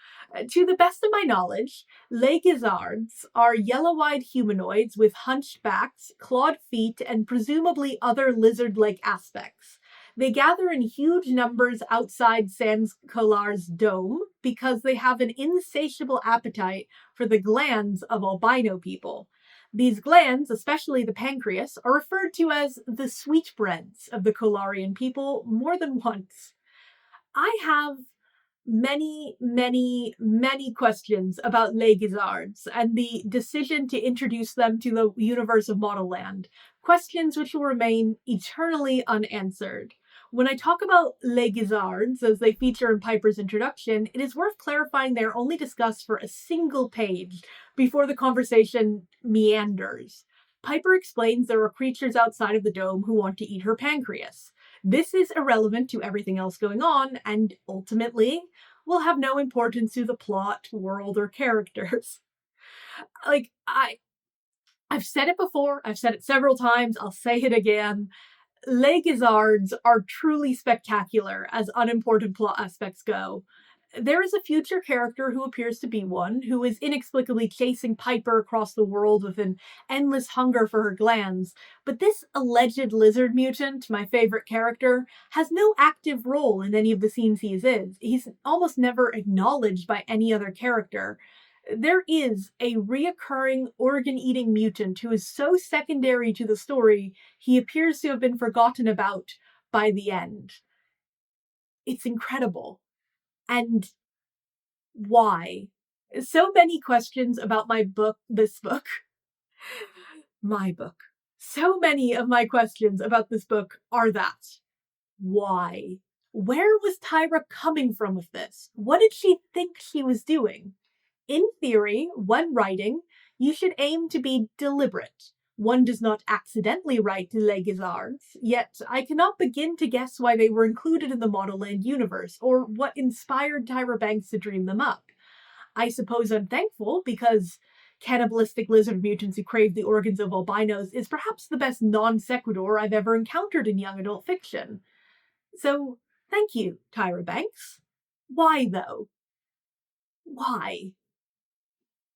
To the best of my knowledge, Les Guisards are yellow-eyed humanoids with hunched backs, clawed feet, and presumably other lizard-like aspects. They gather in huge numbers outside Sans Colar's dome because they have an insatiable appetite for the glands of albino people. These glands, especially the pancreas, are referred to as the sweetbreads of the Colarian people more than once. I have many questions about Les Guisards and the decision to introduce them to the universe of Modelland. Questions which will remain eternally unanswered. When I talk about Les Guisards, as they feature in Piper's introduction, it is worth clarifying they are only discussed for a single page before the conversation meanders. Piper explains there are creatures outside of the dome who want to eat her pancreas. This is irrelevant to everything else going on, and ultimately will have no importance to the plot, world, or characters. I've said it before, I've said it several times, I'll say it again. Les Guisards are truly spectacular as unimportant plot aspects go. There is a future character who appears to be one, who is inexplicably chasing Piper across the world with an endless hunger for her glands, but this alleged lizard mutant, my favorite character, has no active role in any of the scenes he is in. He's almost never acknowledged by any other character. There is a reoccurring organ-eating mutant who is so secondary to the story, he appears to have been forgotten about by the end. It's incredible. And why? So many questions about this book, my book. So many of my questions about this book are that. Why? Where was Tyra coming from with this? What did she think she was doing? In theory, when writing, you should aim to be deliberate. One does not accidentally write Les Guisards, yet I cannot begin to guess why they were included in the Modelland universe, or what inspired Tyra Banks to dream them up. I suppose I'm thankful, because cannibalistic lizard mutants who crave the organs of albinos is perhaps the best non sequitur I've ever encountered in young adult fiction. So, thank you, Tyra Banks. Why, though? Why?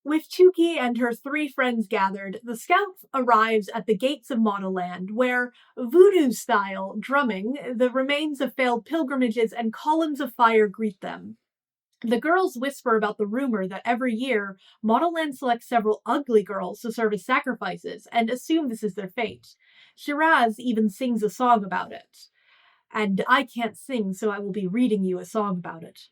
With Tuki and her 3 friends gathered, the scout arrives at the gates of Modelland, where, voodoo-style drumming, the remains of failed pilgrimages and columns of fire greet them. The girls whisper about the rumor that every year, Modelland selects several ugly girls to serve as sacrifices, and assume this is their fate. Shiraz even sings a song about it. And I can't sing, so I will be reading you a song about it.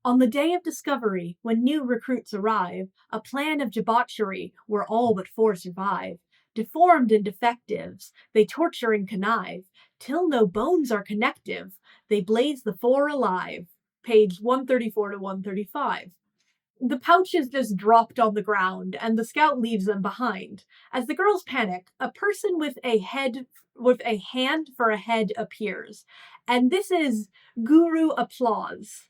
On the day of discovery, when new recruits arrive, a plan of debauchery where all but 4 survive. Deformed and defectives, they torture and connive, till no bones are connective, they blaze the 4 alive. Page 134 to 135. The pouches just dropped on the ground, and the scout leaves them behind. As the girls panic, a person with a hand for a head appears. And this is Guru Applause,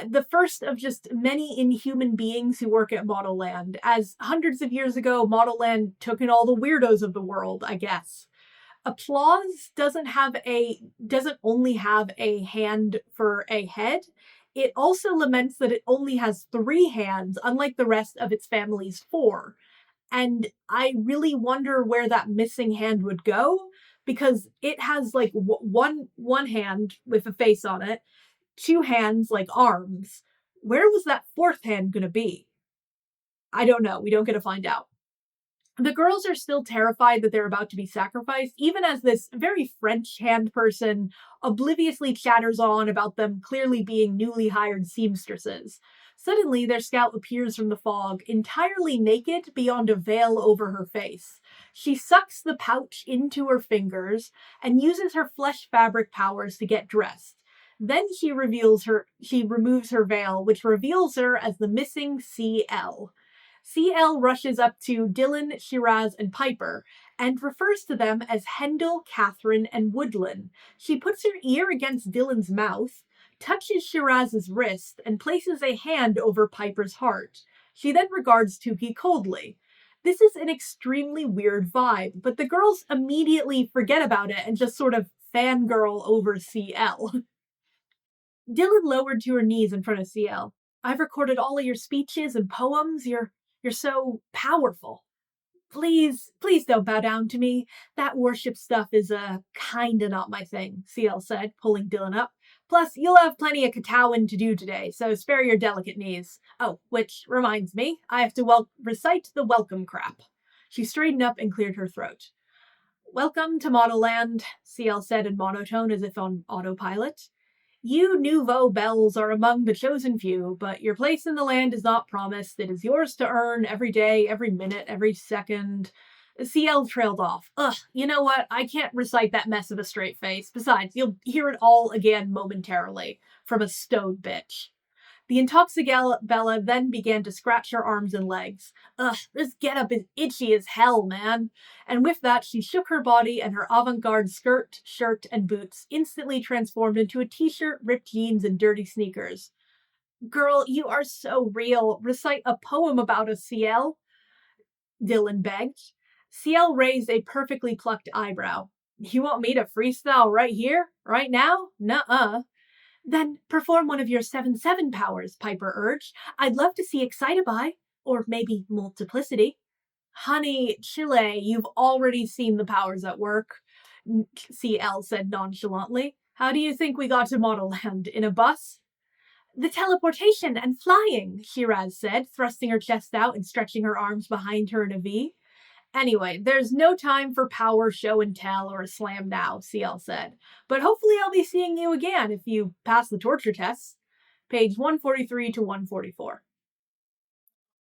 the first of just many inhuman beings who work at Modelland, as hundreds of years ago, Modelland took in all the weirdos of the world, I guess. Applause doesn't only have a hand for a head. It also laments that it only has 3 hands, unlike the rest of its family's 4. And I really wonder where that missing hand would go, because it has like one hand with a face on it, 2 hands like arms. Where was that 4th hand gonna be? I don't know. We don't get to find out. The girls are still terrified that they're about to be sacrificed, even as this very French hand person obliviously chatters on about them clearly being newly hired seamstresses. Suddenly, their scout appears from the fog, entirely naked beyond a veil over her face. She sucks the pouch into her fingers and uses her flesh fabric powers to get dressed. Then she removes her veil, which reveals her as the missing CL. CL rushes up to Dylan, Shiraz, and Piper, and refers to them as Hendel, Catherine, and Woodland. She puts her ear against Dylan's mouth, touches Shiraz's wrist, and places a hand over Piper's heart. She then regards Tuki coldly. This is an extremely weird vibe, but the girls immediately forget about it and just sort of fangirl over CL. Dylan lowered to her knees in front of CL. I've recorded all of your speeches and poems. You're so powerful. Please don't bow down to me. That worship stuff is kinda not my thing, CL said, pulling Dylan up. Plus, you'll have plenty of Catawin to do today, so spare your delicate knees. Oh, which reminds me, I have to recite the welcome crap. She straightened up and cleared her throat. Welcome to Modelland, CL said in monotone as if on autopilot. You nouveau belles are among the chosen few, but your place in the land is not promised. It is yours to earn every day, every minute, every second. CL trailed off. Ugh, you know what? I can't recite that mess of a straight face. Besides, you'll hear it all again momentarily from a stone bitch. The intoxicated Bella then began to scratch her arms and legs. Ugh, this getup is itchy as hell, man. And with that, she shook her body, and her avant-garde skirt, shirt, and boots instantly transformed into a t-shirt, ripped jeans, and dirty sneakers. Girl, you are so real. Recite a poem about us, CL, Dylan begged. CL raised a perfectly plucked eyebrow. You want me to freestyle right here? Right now? Nuh-uh. Then perform one of your 7-7 powers, Piper urged. I'd love to see Excitaby, or maybe Multiplicity. Honey, Chile, you've already seen the powers at work, CL said nonchalantly. How do you think we got to Modelland? In a bus? The teleportation and flying, Shiraz said, thrusting her chest out and stretching her arms behind her in a V. Anyway, there's no time for power show and tell or a slam now, CL said. But hopefully I'll be seeing you again if you pass the torture tests. Page 143 to 144.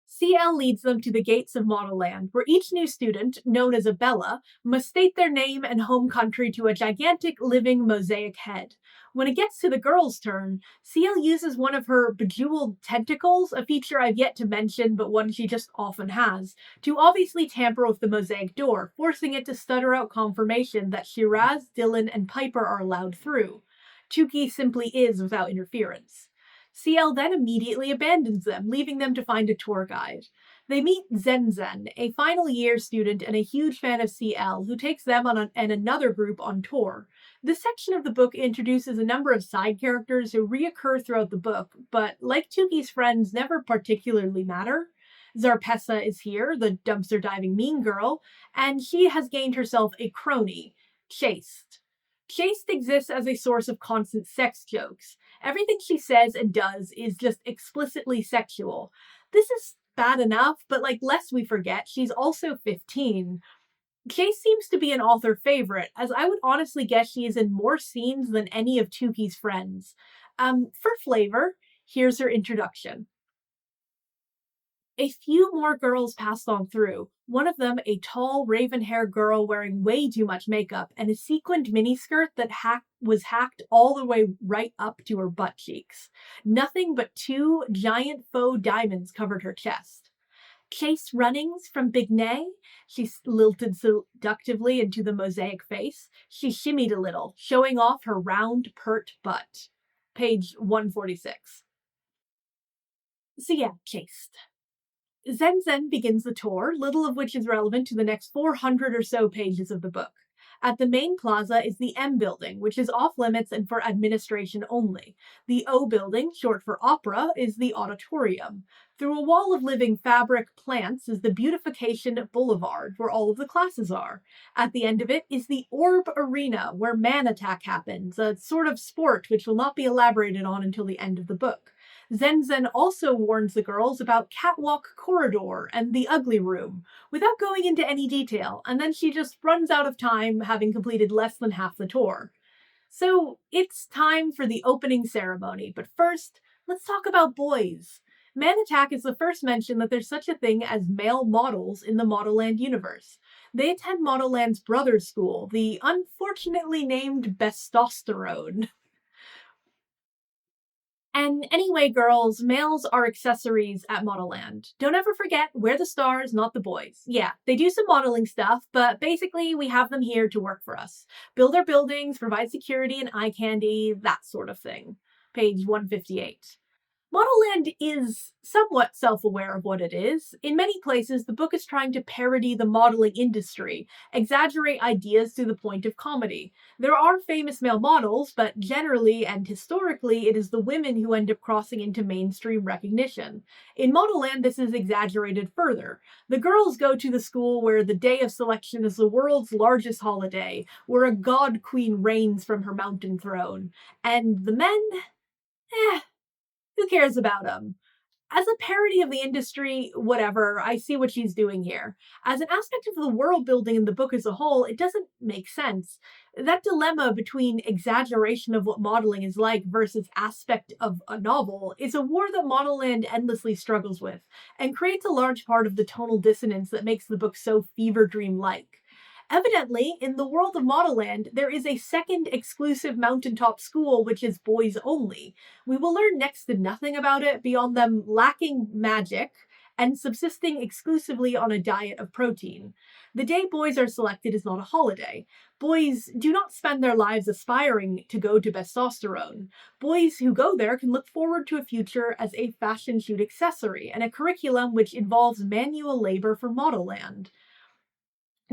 CL leads them to the gates of Modelland, where each new student, known as a Bella, must state their name and home country to a gigantic living mosaic head. When it gets to the girls' turn, CL uses one of her bejeweled tentacles, a feature I've yet to mention but one she just often has, to obviously tamper with the mosaic door, forcing it to stutter out confirmation that Shiraz, Dylan, and Piper are allowed through. Tuki simply is without interference. CL then immediately abandons them, leaving them to find a tour guide. They meet Zen Zen, a final year student and a huge fan of CL, who takes them and another group on tour. This section of the book introduces a number of side characters who reoccur throughout the book, but like Tuki's friends, never particularly matter. Zarpessa is here, the dumpster diving mean girl, and she has gained herself a crony, Chaste. Chaste exists as a source of constant sex jokes. Everything she says and does is just explicitly sexual. This is bad enough, but lest we forget, she's also 15. Chase seems to be an author favorite, as I would honestly guess she is in more scenes than any of Tuki's friends. For flavor, here's her introduction. A few more girls passed on through, one of them a tall, raven-haired girl wearing way too much makeup and a sequined miniskirt that was hacked all the way right up to her butt cheeks. Nothing but 2 giant faux diamonds covered her chest. Chase Runnings from Big Nay? She lilted seductively into the mosaic face. She shimmied a little, showing off her round, pert butt. Page 146. So yeah, Chaste. Zen Zen begins the tour, little of which is relevant to the next 400 or so pages of the book. At the main plaza is the M building, which is off limits and for administration only. The O building, short for opera, is the auditorium. Through a wall of living fabric plants is the Beautification Boulevard, where all of the classes are. At the end of it is the Orb Arena, where Man Attack happens, a sort of sport which will not be elaborated on until the end of the book. Zen Zen also warns the girls about Catwalk Corridor and the Ugly Room, without going into any detail, and then she just runs out of time, having completed less than half the tour. So it's time for the opening ceremony, but first, let's talk about boys. Man Attack is the first mention that there's such a thing as male models in the Modelland universe. They attend Modelland's brother school, the unfortunately named Bestosterone. And anyway, girls, males are accessories at Modelland. Don't ever forget, we're the stars, not the boys. Yeah, they do some modeling stuff, but basically we have them here to work for us. Build our buildings, provide security and eye candy, that sort of thing. Page 158. Modelland is somewhat self-aware of what it is. In many places, the book is trying to parody the modeling industry, exaggerate ideas to the point of comedy. There are famous male models, but generally and historically, it is the women who end up crossing into mainstream recognition. In Modelland, this is exaggerated further. The girls go to the school where the day of selection is the world's largest holiday, where a god queen reigns from her mountain throne. And the men? Who cares about them? As a parody of the industry, whatever, I see what she's doing here. As an aspect of the world building in the book as a whole, it doesn't make sense. That dilemma between exaggeration of what modeling is like versus aspect of a novel is a war that Modelland endlessly struggles with, and creates a large part of the tonal dissonance that makes the book so fever dream-like. Evidently, in the world of Modelland, there is a second exclusive mountaintop school which is boys only. We will learn next to nothing about it beyond them lacking magic and subsisting exclusively on a diet of protein. The day boys are selected is not a holiday. Boys do not spend their lives aspiring to go to Bestosterone. Boys who go there can look forward to a future as a fashion shoot accessory and a curriculum which involves manual labor for Modelland.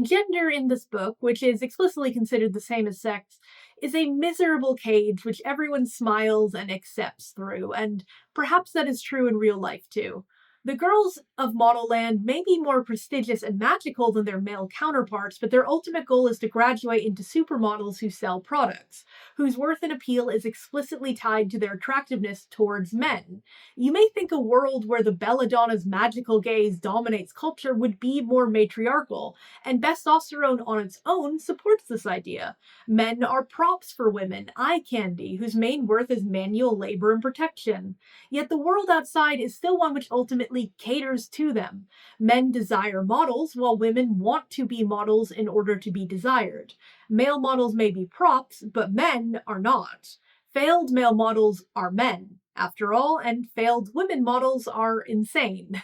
Gender in this book, which is explicitly considered the same as sex, is a miserable cage which everyone smiles and accepts through, and perhaps that is true in real life too. The girls of Modelland may be more prestigious and magical than their male counterparts, but their ultimate goal is to graduate into supermodels who sell products, whose worth and appeal is explicitly tied to their attractiveness towards men. You may think a world where the Belladonna's magical gaze dominates culture would be more matriarchal, and testosterone on its own supports this idea. Men are props for women, eye candy, whose main worth is manual labor and protection. Yet the world outside is still one which ultimately caters to them. Men desire models, while women want to be models in order to be desired. Male models may be props, but men are not. Failed male models are men, after all, and failed women models are insane.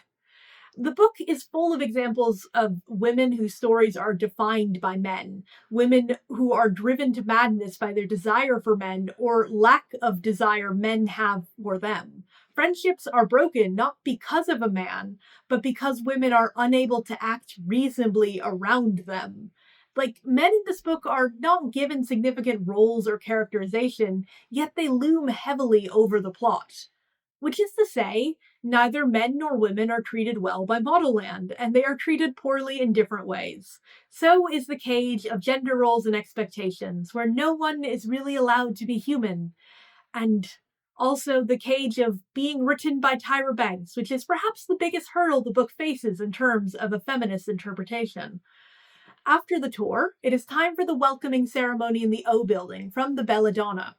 The book is full of examples of women whose stories are defined by men, women who are driven to madness by their desire for men or lack of desire men have for them. Friendships are broken not because of a man, but because women are unable to act reasonably around them. Like, men in this book are not given significant roles or characterization, yet they loom heavily over the plot. Which is to say, neither men nor women are treated well by Modelland, and they are treated poorly in different ways. So is the cage of gender roles and expectations, where no one is really allowed to be human. And also the cage of being written by Tyra Banks, which is perhaps the biggest hurdle the book faces in terms of a feminist interpretation. After the tour, it is time for the welcoming ceremony in the O building from the Belladonna.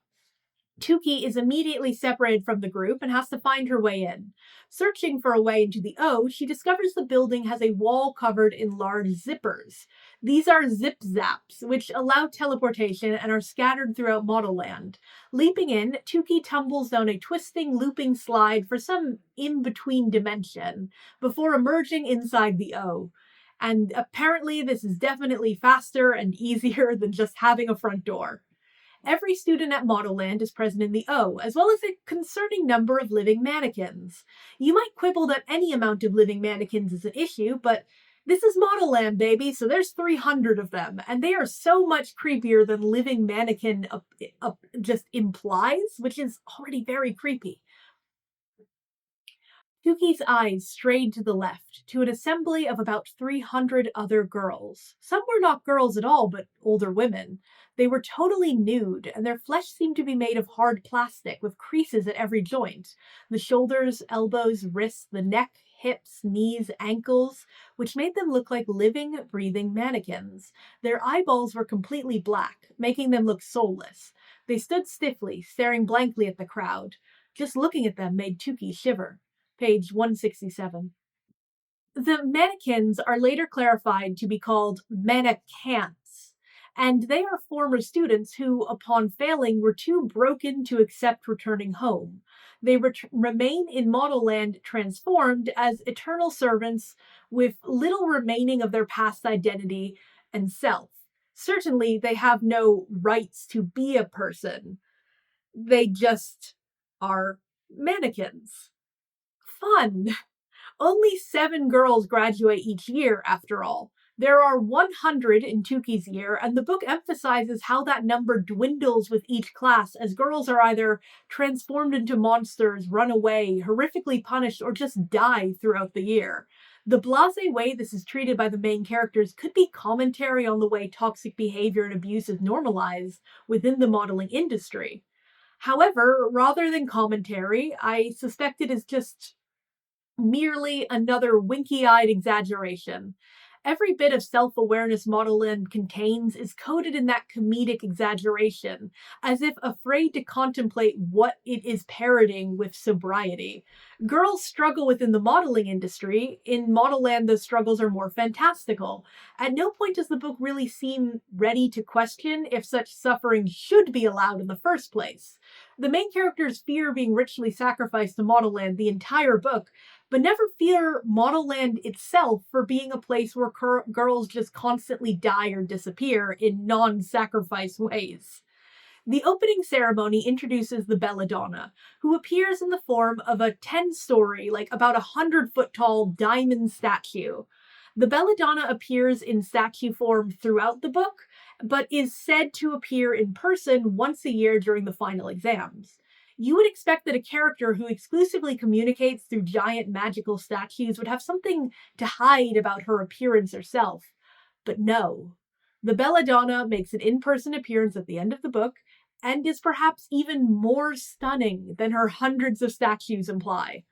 Tuki is immediately separated from the group and has to find her way in. Searching for a way into the O, she discovers the building has a wall covered in large zippers. These are zip zaps, which allow teleportation and are scattered throughout Modelland. Leaping in, Tuki tumbles down a twisting, looping slide for some in-between dimension before emerging inside the O. And apparently this is definitely faster and easier than just having a front door. Every student at Modelland is present in the O, as well as a concerning number of living mannequins. You might quibble that any amount of living mannequins is an issue, but this is Modelland, baby, so there's 300 of them, and they are so much creepier than living mannequin just implies, which is already very creepy. Tuki's eyes strayed to the left, to an assembly of about 300 other girls. Some were not girls at all, but older women. They were totally nude, and their flesh seemed to be made of hard plastic, with creases at every joint. The shoulders, elbows, wrists, the neck, hips, knees, ankles, which made them look like living, breathing mannequins. Their eyeballs were completely black, making them look soulless. They stood stiffly, staring blankly at the crowd. Just looking at them made Tuki shiver. Page 167. The mannequins are later clarified to be called mannequins, and they are former students who, upon failing, were too broken to accept returning home. They remain in Modelland transformed as eternal servants with little remaining of their past identity and self. Certainly, they have no rights to be a person. They just are mannequins. Fun! Only 7 girls graduate each year, after all. There are 100 in Tuki's year, and the book emphasizes how that number dwindles with each class as girls are either transformed into monsters, run away, horrifically punished, or just die throughout the year. The blasé way this is treated by the main characters could be commentary on the way toxic behavior and abuse is normalized within the modeling industry. However, rather than commentary, I suspect it is just merely another winky-eyed exaggeration. Every bit of self-awareness Modelland contains is coded in that comedic exaggeration, as if afraid to contemplate what it is parroting with sobriety. Girls struggle within the modeling industry. In Modelland, those struggles are more fantastical. At no point does the book really seem ready to question if such suffering should be allowed in the first place. The main characters fear being ritually sacrificed to Modelland the entire book, but never fear Modelland itself for being a place where girls just constantly die or disappear in non-sacrifice ways. The opening ceremony introduces the Belladonna, who appears in the form of a 10-story, like about 100-foot tall diamond statue. The Belladonna appears in statue form throughout the book, but is said to appear in person once a year during the final exams. You would expect that a character who exclusively communicates through giant magical statues would have something to hide about her appearance herself. But no. The Belladonna makes an in-person appearance at the end of the book, and is perhaps even more stunning than her hundreds of statues imply.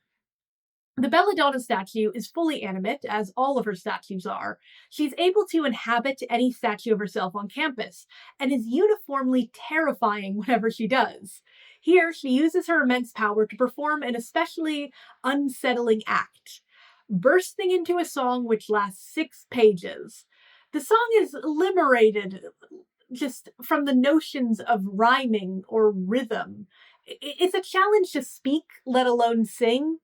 The Belladonna statue is fully animate, as all of her statues are. She's able to inhabit any statue of herself on campus, and is uniformly terrifying whenever she does. Here, she uses her immense power to perform an especially unsettling act, bursting into a song which lasts 6 pages. The song is liberated just from the notions of rhyming or rhythm. It's a challenge to speak, let alone sing,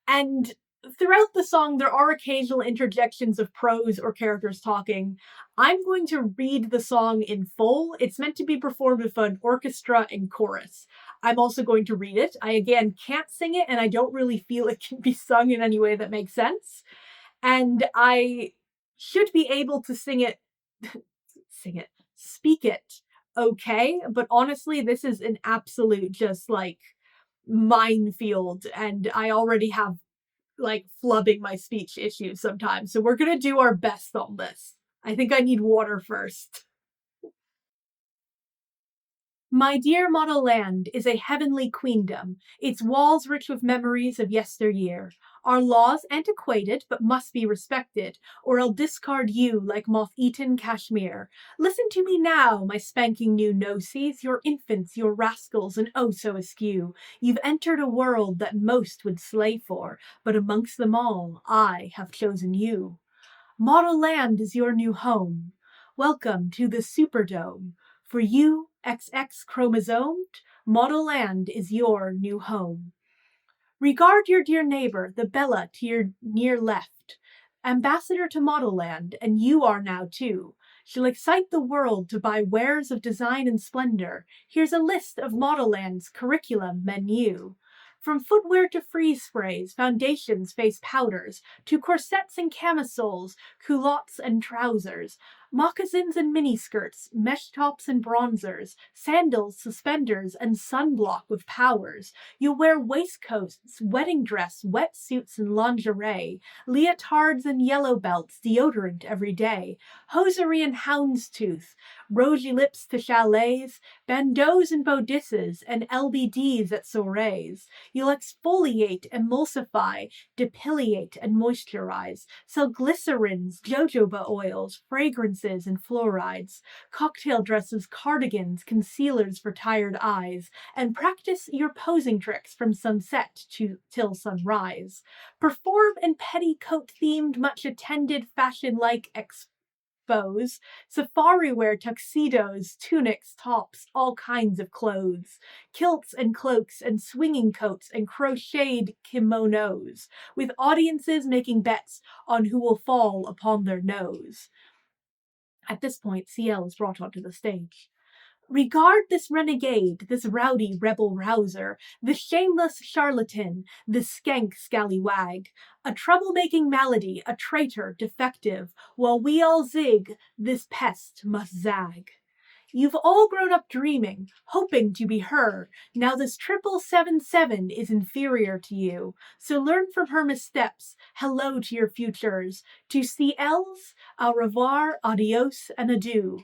and throughout the song, there are occasional interjections of prose or characters talking. I'm going to read the song in full. It's meant to be performed with an orchestra and chorus. I'm also going to read it. I, again, can't sing it, and I don't really feel it can be sung in any way that makes sense. And I should be able to speak it okay, but honestly, this is an absolute just like minefield, and I already have like flubbing my speech issues sometimes. So we're gonna do our best on this. I think I need water first. My dear Modelland is a heavenly queendom, its walls rich with memories of yesteryear. Our laws antiquated, but must be respected, or I'll discard you like moth-eaten cashmere. Listen to me now, my spanking new no-sees, your infants, your rascals, and oh so askew. You've entered a world that most would slay for, but amongst them all, I have chosen you. Modelland is your new home. Welcome to the Superdome. For you, XX chromosomed, Modelland is your new home. Regard your dear neighbor, the Bella to your near left, ambassador to Modelland, and you are now too. She'll excite the world to buy wares of design and splendor. Here's a list of Modelland's curriculum menu. From footwear to freeze sprays, foundations, face powders, to corsets and camisoles, culottes and trousers, moccasins and miniskirts, mesh tops and bronzers, sandals, suspenders, and sunblock with powers. You'll wear waistcoats, wedding dress, wetsuits, and lingerie, leotards and yellow belts, deodorant every day, hosiery and houndstooth, rosy lips to chalets, bandeaus and bodisses, and LBDs at soirees. You'll exfoliate, emulsify, depilate, and moisturize, sell glycerins, jojoba oils, fragrances, and fluorides, cocktail dresses, cardigans, concealers for tired eyes, and practice your posing tricks from sunset till sunrise. Perform in petticoat-themed, much-attended fashion-like expos, safari wear, tuxedos, tunics, tops, all kinds of clothes, kilts and cloaks and swinging coats and crocheted kimonos, with audiences making bets on who will fall upon their nose. At this point, CL is brought onto the stage. Regard this renegade, this rowdy rebel rouser, this shameless charlatan, this skank scallywag, a troublemaking malady, a traitor, defective, while we all zig, this pest must zag. You've all grown up dreaming, hoping to be her. Now this 777 is inferior to you. So learn from her missteps. Hello to your futures. To CLs, au revoir, adios, and adieu.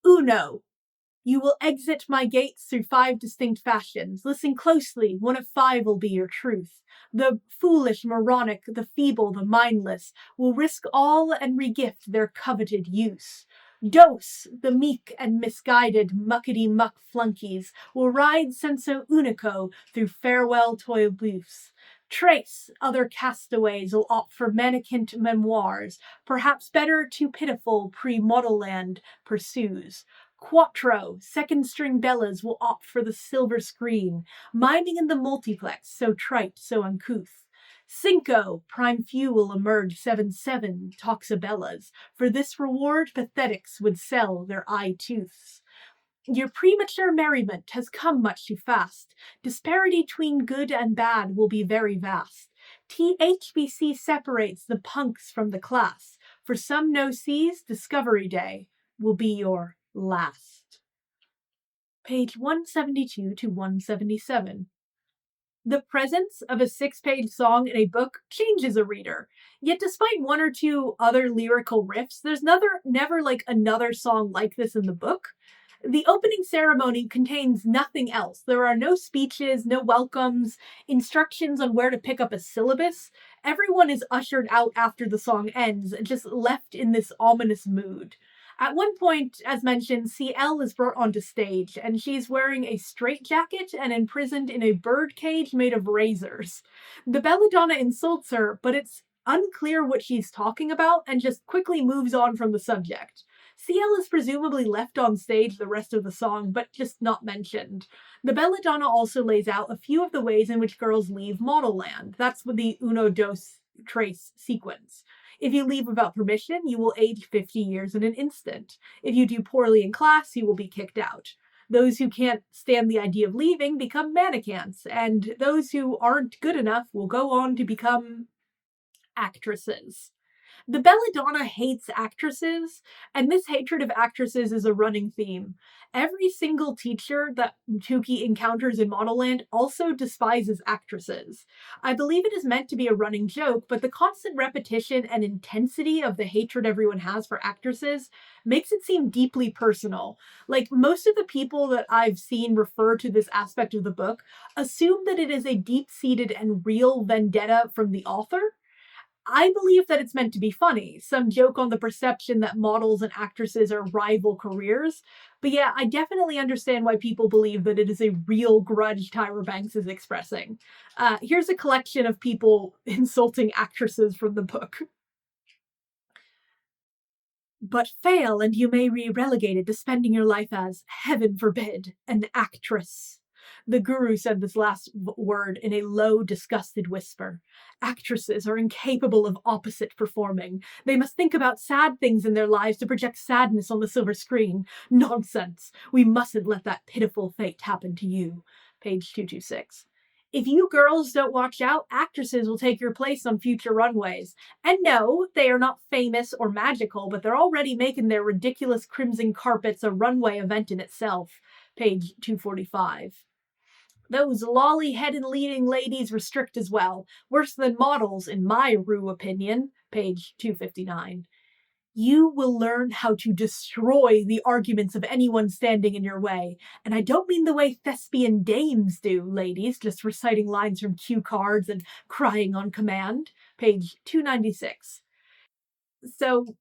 Uno. You will exit my gates through 5 distinct fashions. Listen closely, one of 5 will be your truth. The foolish, moronic, the feeble, the mindless will risk all and regift their coveted use. Dos, the meek and misguided muckety-muck flunkies, will ride senso unico through farewell toil booths. Trace, other castaways will opt for mannequin memoirs, perhaps better to pitiful pre-Modelland pursues. Quattro, second-string bellas will opt for the silver screen, miming in the multiplex, so trite, so uncouth. Cinco, prime few will emerge 7-7 toxabellas. For this reward, pathetics would sell their eye tooths. Your premature merriment has come much too fast. Disparity between good and bad will be very vast. THBC separates the punks from the class. For some no-sees, Discovery Day. will be your last. Page 172 to 177. The presence of a 6-page song in a book changes a reader. Yet despite one or two other lyrical riffs, there's never like another song like this in the book. The opening ceremony contains nothing else. There are no speeches, no welcomes, instructions on where to pick up a syllabus. Everyone is ushered out after the song ends, just left in this ominous mood. At one point, as mentioned, CL is brought onto stage, and she's wearing a straitjacket and imprisoned in a bird cage made of razors. The Belladonna insults her, but it's unclear what she's talking about and just quickly moves on from the subject. CL is presumably left on stage the rest of the song, but just not mentioned. The Belladonna also lays out a few of the ways in which girls leave Modelland. That's with the Uno Dos Tres sequence. If you leave without permission, you will age 50 years in an instant. If you do poorly in class, you will be kicked out. Those who can't stand the idea of leaving become mannequins, and those who aren't good enough will go on to become actresses. The Belladonna hates actresses, and this hatred of actresses is a running theme. Every single teacher that Tuki encounters in Modelland also despises actresses. I believe it is meant to be a running joke, but the constant repetition and intensity of the hatred everyone has for actresses makes it seem deeply personal. Like, most of the people that I've seen refer to this aspect of the book assume that it is a deep-seated and real vendetta from the author. I believe that it's meant to be funny, some joke on the perception that models and actresses are rival careers. But yeah, I definitely understand why people believe that it is a real grudge Tyra Banks is expressing. Here's a collection of people insulting actresses from the book. But fail, and you may be relegated to spending your life as, heaven forbid, an actress. The guru said this last word in a low, disgusted whisper. Actresses are incapable of opposite performing. They must think about sad things in their lives to project sadness on the silver screen. Nonsense. We mustn't let that pitiful fate happen to you. Page 226. If you girls don't watch out, actresses will take your place on future runways. And no, they are not famous or magical, but they're already making their ridiculous crimson carpets a runway event in itself. Page 245. Those lolly-headed leading ladies restrict as well. Worse than models, in my rue opinion. Page 259. You will learn how to destroy the arguments of anyone standing in your way. And I don't mean the way thespian dames do, ladies, just reciting lines from cue cards and crying on command. Page 296. So,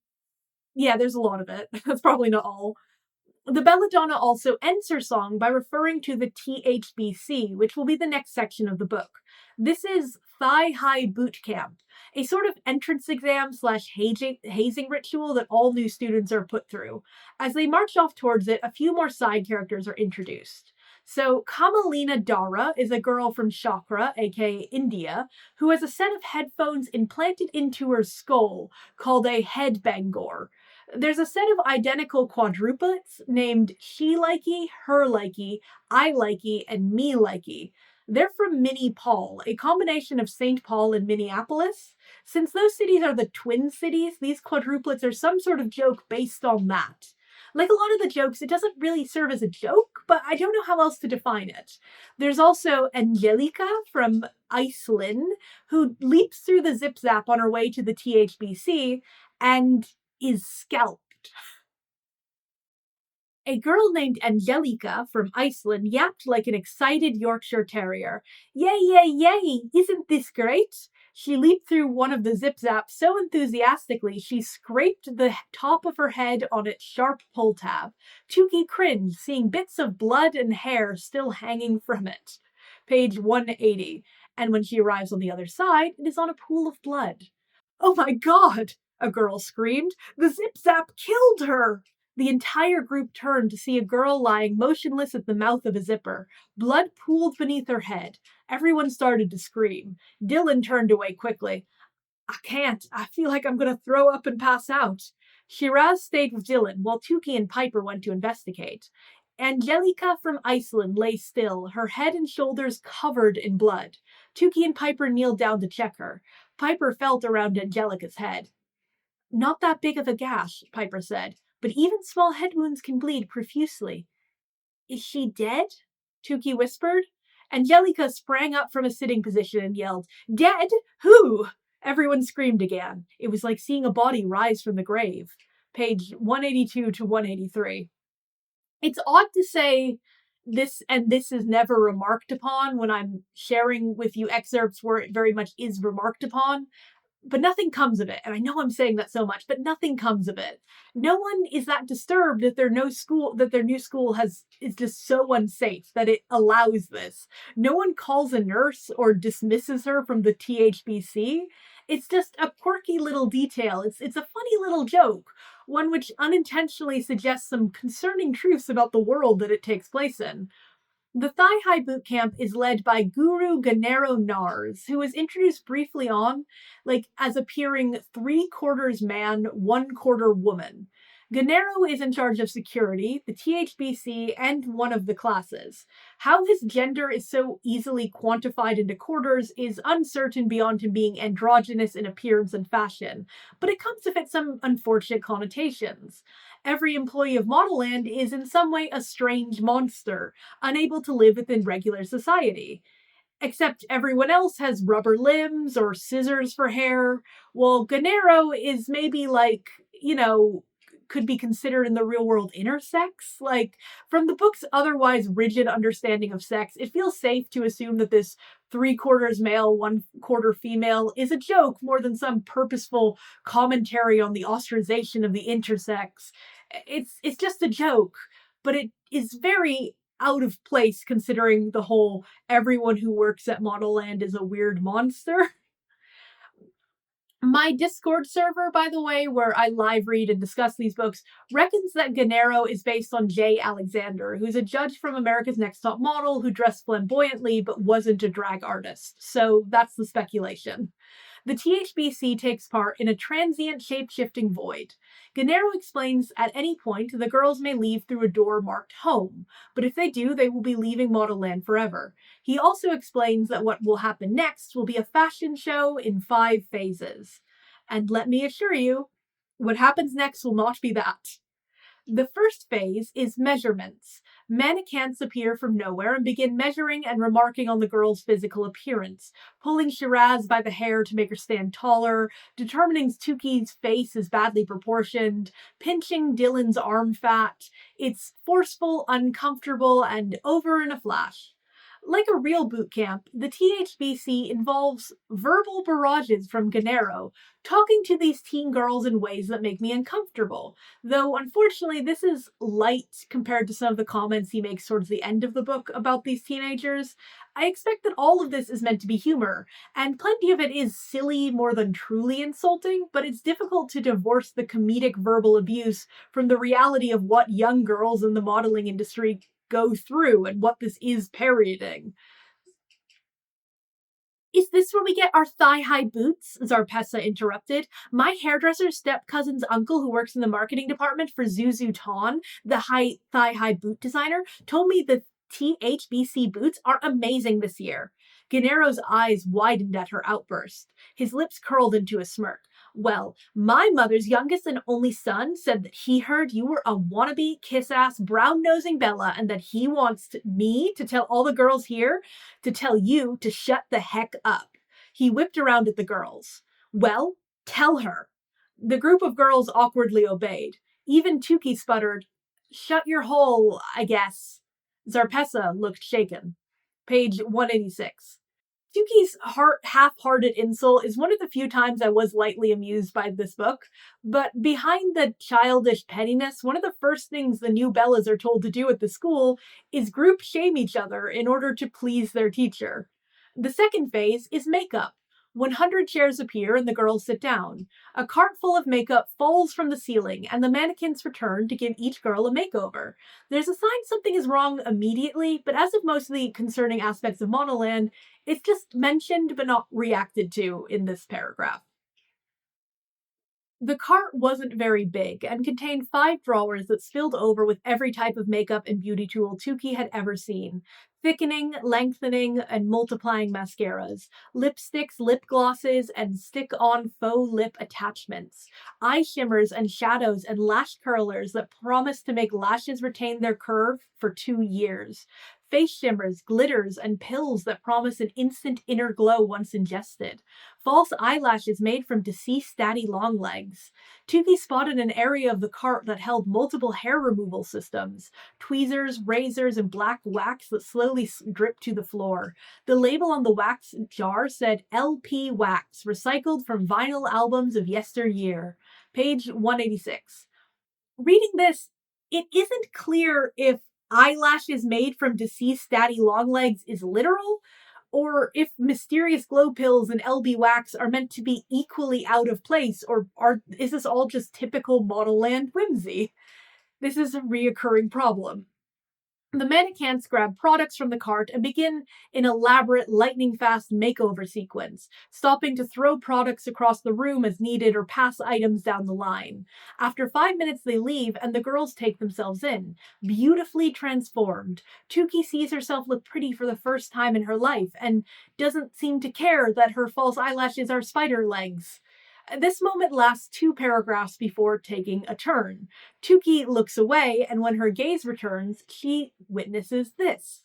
yeah, there's a lot of it. That's probably not all. The Belladonna also ends her song by referring to the THBC, which will be the next section of the book. This is Thigh High Boot Camp, a sort of entrance exam / hazing ritual that all new students are put through. As they march off towards it, a few more side characters are introduced. So, Kamalina Dara is a girl from Chakra, aka India, who has a set of headphones implanted into her skull called a head bangor. There's a set of identical quadruplets named she likey, her likey, I likey, and me likey. They're from Mini Paul, a combination of St. Paul and Minneapolis. Since those cities are the twin cities, these quadruplets are some sort of joke based on that. Like a lot of the jokes, it doesn't really serve as a joke, but I don't know how else to define it. There's also Angelica from Iceland, who leaps through the zip zap on her way to the THBC, and is scalped. A girl named Angelica from Iceland yapped like an excited Yorkshire Terrier. Yay, yay, yay! Isn't this great? She leaped through one of the zip-zaps so enthusiastically she scraped the top of her head on its sharp pull tab. Tuki cringed, seeing bits of blood and hair still hanging from it. Page 180. And when she arrives on the other side, it is on a pool of blood. Oh my god! A girl screamed. The zip-zap killed her! The entire group turned to see a girl lying motionless at the mouth of a zipper. Blood pooled beneath her head. Everyone started to scream. Dylan turned away quickly. I can't. I feel like I'm going to throw up and pass out. Shiraz stayed with Dylan, while Tuki and Piper went to investigate. Angelica from Iceland lay still, her head and shoulders covered in blood. Tuki and Piper kneeled down to check her. Piper felt around Angelica's head. Not that big of a gash, Piper said. but even small head wounds can bleed profusely. Is she dead? Tuki whispered. Angelica sprang up from a sitting position and yelled, Dead? Who? Everyone screamed again. It was like seeing a body rise from the grave. Page 182 to 183. It's odd to say this and this is never remarked upon when I'm sharing with you excerpts where it very much is remarked upon, but nothing comes of it. And I know I'm saying that so much, but nothing comes of it. No one is that disturbed that their new school is just so unsafe that it allows this. No one calls a nurse or dismisses her from the THBC. It's just a quirky little detail. It's a funny little joke, one which unintentionally suggests some concerning truths about the world that it takes place in. The thigh-high boot camp is led by Guru Ganero Nars, who is introduced briefly on, as appearing 3/4 man, 1/4 woman. Ganero is in charge of security, the THBC, and one of the classes. How his gender is so easily quantified into quarters is uncertain beyond him being androgynous in appearance and fashion, but it comes with some unfortunate connotations. Every employee of Modelland is in some way a strange monster, unable to live within regular society. Except everyone else has rubber limbs or scissors for hair, while Ganero is maybe could be considered in the real world intersex. From the book's otherwise rigid understanding of sex, it feels safe to assume that this 3/4 male, 1/4 female is a joke more than some purposeful commentary on the ostracization of the intersex. It's just a joke, but it is very out of place considering the whole everyone who works at Modelland is a weird monster. My Discord server, by the way, where I live read and discuss these books, reckons that Ganero is based on Jay Alexander, who's a judge from America's Next Top Model who dressed flamboyantly but wasn't a drag artist. So that's the speculation. The THBC takes part in a transient shape-shifting void. Ganero explains at any point the girls may leave through a door marked home, but if they do, they will be leaving Modelland forever. He also explains that what will happen next will be a fashion show in 5 phases. And let me assure you, what happens next will not be that. The first phase is measurements. Mannequins appear from nowhere and begin measuring and remarking on the girl's physical appearance, pulling Shiraz by the hair to make her stand taller, determining Tuki's face is badly proportioned, pinching Dylan's arm fat. It's forceful, uncomfortable, and over in a flash. Like a real boot camp, the THBC involves verbal barrages from Ganero, talking to these teen girls in ways that make me uncomfortable. Though, unfortunately, this is light compared to some of the comments he makes towards the end of the book about these teenagers. I expect that all of this is meant to be humor, and plenty of it is silly more than truly insulting, but it's difficult to divorce the comedic verbal abuse from the reality of what young girls in the modeling industry go through and what this is parodying. Is this where we get our thigh-high boots? Zarpessa interrupted. My hairdresser's step-cousin's uncle who works in the marketing department for Zuzu Ton, the thigh-high boot designer, told me the THBC boots are amazing this year. Ganero's eyes widened at her outburst. His lips curled into a smirk. Well, my mother's youngest and only son said that he heard you were a wannabe, kiss-ass, brown-nosing Bella and that he wants me to tell all the girls here to tell you to shut the heck up. He whipped around at the girls. Well, tell her. The group of girls awkwardly obeyed. Even Tuki sputtered, Shut your hole, I guess. Zarpessa looked shaken. Page 186. Tuki's half-hearted insult is one of the few times I was lightly amused by this book, but behind the childish pettiness, one of the first things the new Bellas are told to do at the school is group shame each other in order to please their teacher. The second phase is makeup. 100 chairs appear and the girls sit down. A cart full of makeup falls from the ceiling and the mannequins return to give each girl a makeover. There's a sign something is wrong immediately, but as of most of the concerning aspects of Monoland, it's just mentioned but not reacted to in this paragraph. The cart wasn't very big and contained 5 drawers that spilled over with every type of makeup and beauty tool Tuki had ever seen. Thickening, lengthening, and multiplying mascaras, lipsticks, lip glosses, and stick-on faux lip attachments, eye shimmers and shadows and lash curlers that promised to make lashes retain their curve for 2 years, face shimmers, glitters, and pills that promise an instant inner glow once ingested, false eyelashes made from deceased daddy longlegs. Tuki spotted an area of the cart that held multiple hair removal systems, tweezers, razors, and black wax that slowly dripped to the floor. The label on the wax jar said LP Wax, recycled from vinyl albums of yesteryear. Page 186. Reading this, it isn't clear if eyelashes made from deceased daddy longlegs is literal, or if mysterious glow pills and LB wax are meant to be equally out of place, or is this all just typical Modelland whimsy? This is a reoccurring problem. The mannequins grab products from the cart and begin an elaborate lightning-fast makeover sequence, stopping to throw products across the room as needed or pass items down the line. After 5 minutes they leave and the girls take themselves in, beautifully transformed. Tuki sees herself look pretty for the first time in her life and doesn't seem to care that her false eyelashes are spider legs. This moment lasts 2 paragraphs before taking a turn. Tuki looks away, and when her gaze returns, she witnesses this.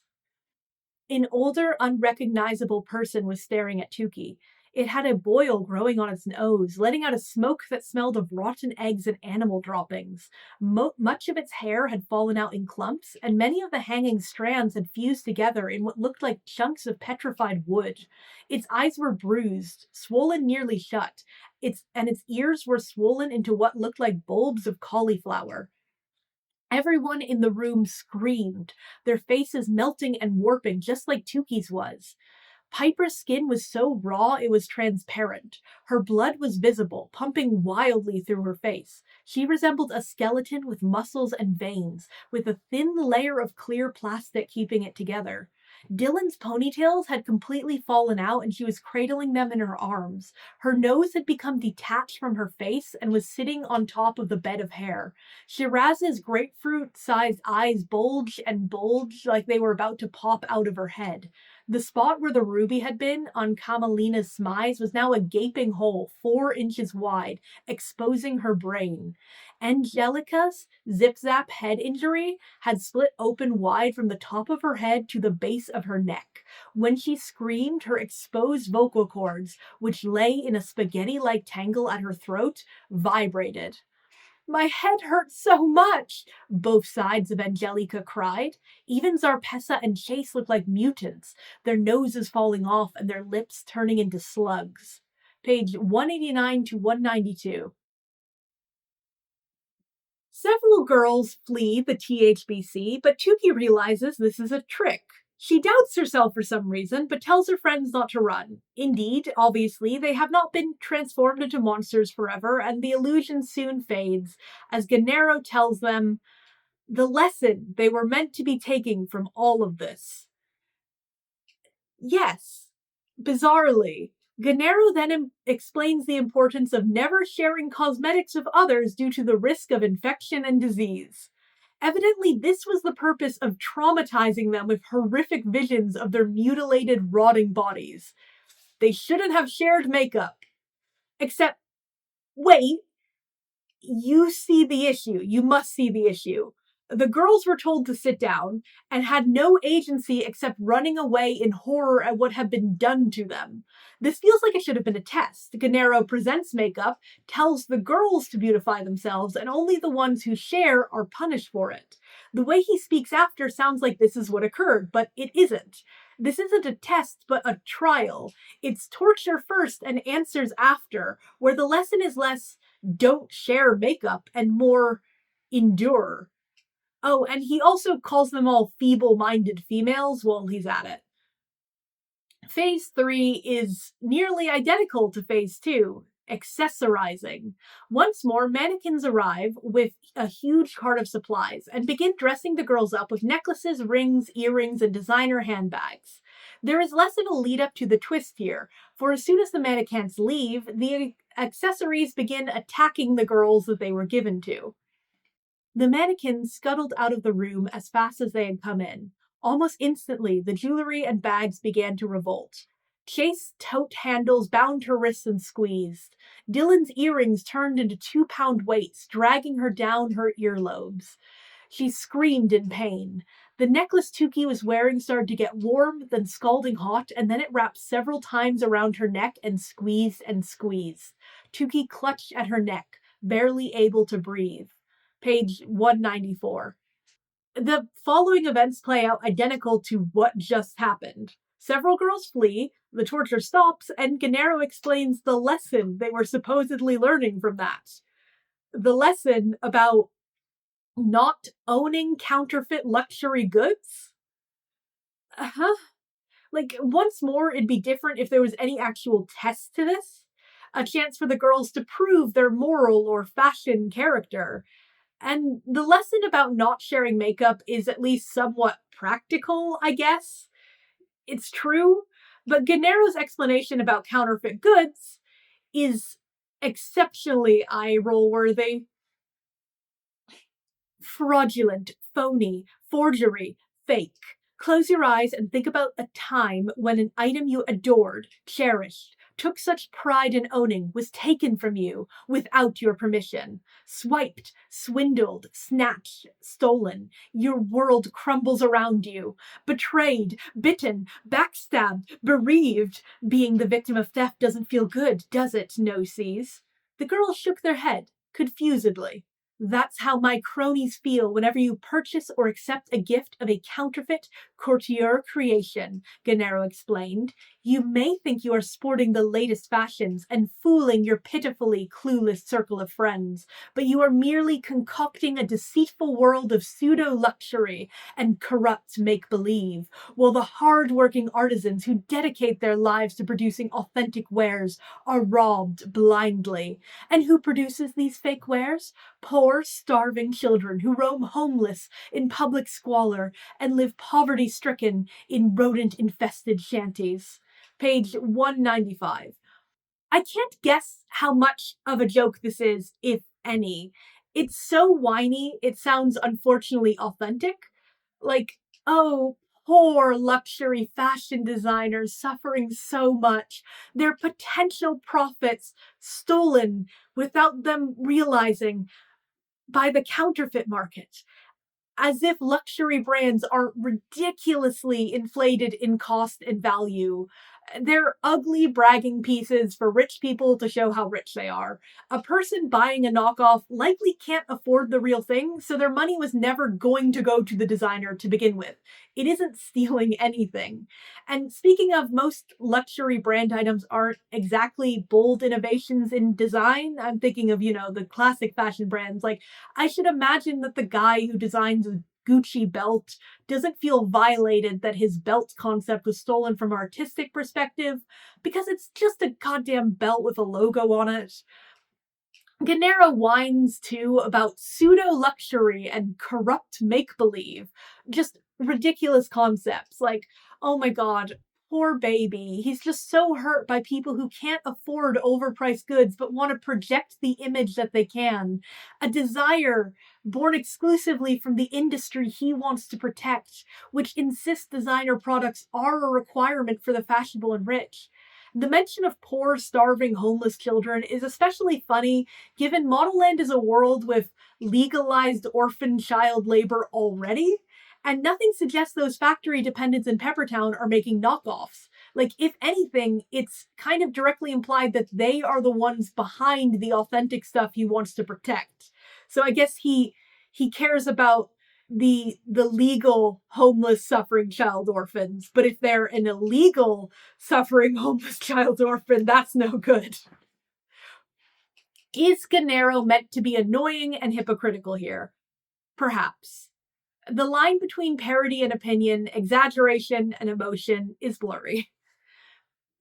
An older, unrecognizable person was staring at Tuki. It had a boil growing on its nose, letting out a smoke that smelled of rotten eggs and animal droppings. Much of its hair had fallen out in clumps, and many of the hanging strands had fused together in what looked like chunks of petrified wood. Its eyes were bruised, swollen nearly shut, its ears were swollen into what looked like bulbs of cauliflower. Everyone in the room screamed, their faces melting and warping just like Tuki's was. Piper's skin was so raw it was transparent. Her blood was visible, pumping wildly through her face. She resembled a skeleton with muscles and veins, with a thin layer of clear plastic keeping it together. Dylan's ponytails had completely fallen out and she was cradling them in her arms. Her nose had become detached from her face and was sitting on top of the bed of hair. Shiraz's grapefruit-sized eyes bulged like they were about to pop out of her head. The spot where the ruby had been on Kamalina's smise was now a gaping hole 4 inches wide, exposing her brain. Angelica's zip-zap head injury had split open wide from the top of her head to the base of her neck. When she screamed, her exposed vocal cords, which lay in a spaghetti-like tangle at her throat, vibrated. "My head hurts so much," both sides of Angelica cried. Even Zarpessa and Chase looked like mutants, their noses falling off and their lips turning into slugs. Page 189 to 192. Several girls flee the THBC, but Tuki realizes this is a trick. She doubts herself for some reason, but tells her friends not to run. Indeed, obviously, they have not been transformed into monsters forever, and the illusion soon fades, as Gennaro tells them the lesson they were meant to be taking from all of this. Yes, bizarrely, Gennaro then explains the importance of never sharing cosmetics with others due to the risk of infection and disease. Evidently, this was the purpose of traumatizing them with horrific visions of their mutilated, rotting bodies. They shouldn't have shared makeup. Except, wait, you see the issue. You must see the issue. The girls were told to sit down and had no agency except running away in horror at what had been done to them. This feels like it should have been a test. Gennaro presents makeup, tells the girls to beautify themselves, and only the ones who share are punished for it. The way he speaks after sounds like this is what occurred, but it isn't. This isn't a test, but a trial. It's torture first and answers after, where the lesson is less don't share makeup and more endure. Oh, and he also calls them all feeble-minded females while he's at it. Phase 3 is nearly identical to Phase 2, accessorizing. Once more, mannequins arrive with a huge cart of supplies and begin dressing the girls up with necklaces, rings, earrings, and designer handbags. There is less of a lead-up to the twist here, for as soon as the mannequins leave, the accessories begin attacking the girls that they were given to. The mannequins scuttled out of the room as fast as they had come in. Almost instantly, the jewelry and bags began to revolt. Chase's tote handles bound her wrists and squeezed. Dylan's earrings turned into 2-pound weights, dragging her down her earlobes. She screamed in pain. The necklace Tuki was wearing started to get warm, then scalding hot, and then it wrapped several times around her neck and squeezed and squeezed. Tuki clutched at her neck, barely able to breathe. Page 194. The following events play out identical to what just happened. Several girls flee, the torture stops, and Gennaro explains the lesson they were supposedly learning from that. The lesson about not owning counterfeit luxury goods? Uh-huh. Like, once more, it'd be different if there was any actual test to this. A chance for the girls to prove their moral or fashion character. And the lesson about not sharing makeup is at least somewhat practical, I guess. It's true, but Gennaro's explanation about counterfeit goods is exceptionally eye-roll worthy. Fraudulent, phony, forgery, fake. Close your eyes and think about a time when an item you adored, cherished, took such pride in owning was taken from you without your permission. Swiped, swindled, snatched, stolen. Your world crumbles around you. Betrayed, bitten, backstabbed, bereaved. Being the victim of theft doesn't feel good, does it, no-sees? The girls shook their head, confusedly. That's how my cronies feel whenever you purchase or accept a gift of a counterfeit courtier creation, Gennaro explained. You may think you are sporting the latest fashions and fooling your pitifully clueless circle of friends, but you are merely concocting a deceitful world of pseudo-luxury and corrupt make-believe, while the hard-working artisans who dedicate their lives to producing authentic wares are robbed blindly. And who produces these fake wares? Poor, starving children who roam homeless in public squalor and live poverty-stricken in rodent-infested shanties. Page 195. I can't guess how much of a joke this is, if any. It's so whiny, it sounds unfortunately authentic. Like, oh, poor luxury fashion designers suffering so much. Their potential profits stolen without them realizing by the counterfeit market, as if luxury brands aren't ridiculously inflated in cost and value. They're ugly bragging pieces for rich people to show how rich they are. A person buying a knockoff likely can't afford the real thing, so their money was never going to go to the designer to begin with. It isn't stealing anything. And speaking of, most luxury brand items aren't exactly bold innovations in design. I'm thinking of, the classic fashion brands. Like, I should imagine that the guy who designs a Gucci belt doesn't feel violated that his belt concept was stolen from an artistic perspective, because it's just a goddamn belt with a logo on it. Gennaro whines, too, about pseudo-luxury and corrupt make-believe. Just ridiculous concepts, like, oh my god, poor baby. He's just so hurt by people who can't afford overpriced goods but want to project the image that they can. A desire born exclusively from the industry he wants to protect, which insists designer products are a requirement for the fashionable and rich. The mention of poor, starving, homeless children is especially funny given Modelland is a world with legalized orphan child labor already, and nothing suggests those factory dependents in Peppertown are making knockoffs. Like, if anything, it's kind of directly implied that they are the ones behind the authentic stuff he wants to protect. So I guess he cares about the legal homeless suffering child orphans, but if they're an illegal suffering homeless child orphan, that's no good. Is Gennaro meant to be annoying and hypocritical here? Perhaps. The line between parody and opinion, exaggeration and emotion is blurry.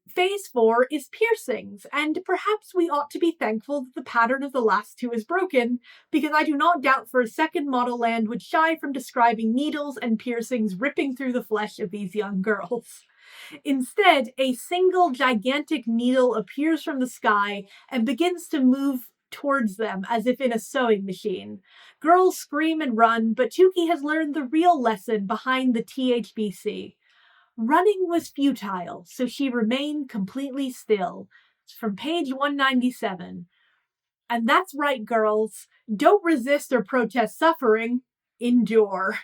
Phase 4 is piercings, and perhaps we ought to be thankful that the pattern of the last two is broken, because I do not doubt for a second Modelland would shy from describing needles and piercings ripping through the flesh of these young girls. Instead, a single gigantic needle appears from the sky and begins to move towards them as if in a sewing machine. Girls scream and run, but Tuki has learned the real lesson behind the THBC. Running was futile, so she remained completely still. It's from page 197. And that's right, girls. Don't resist or protest suffering. Endure.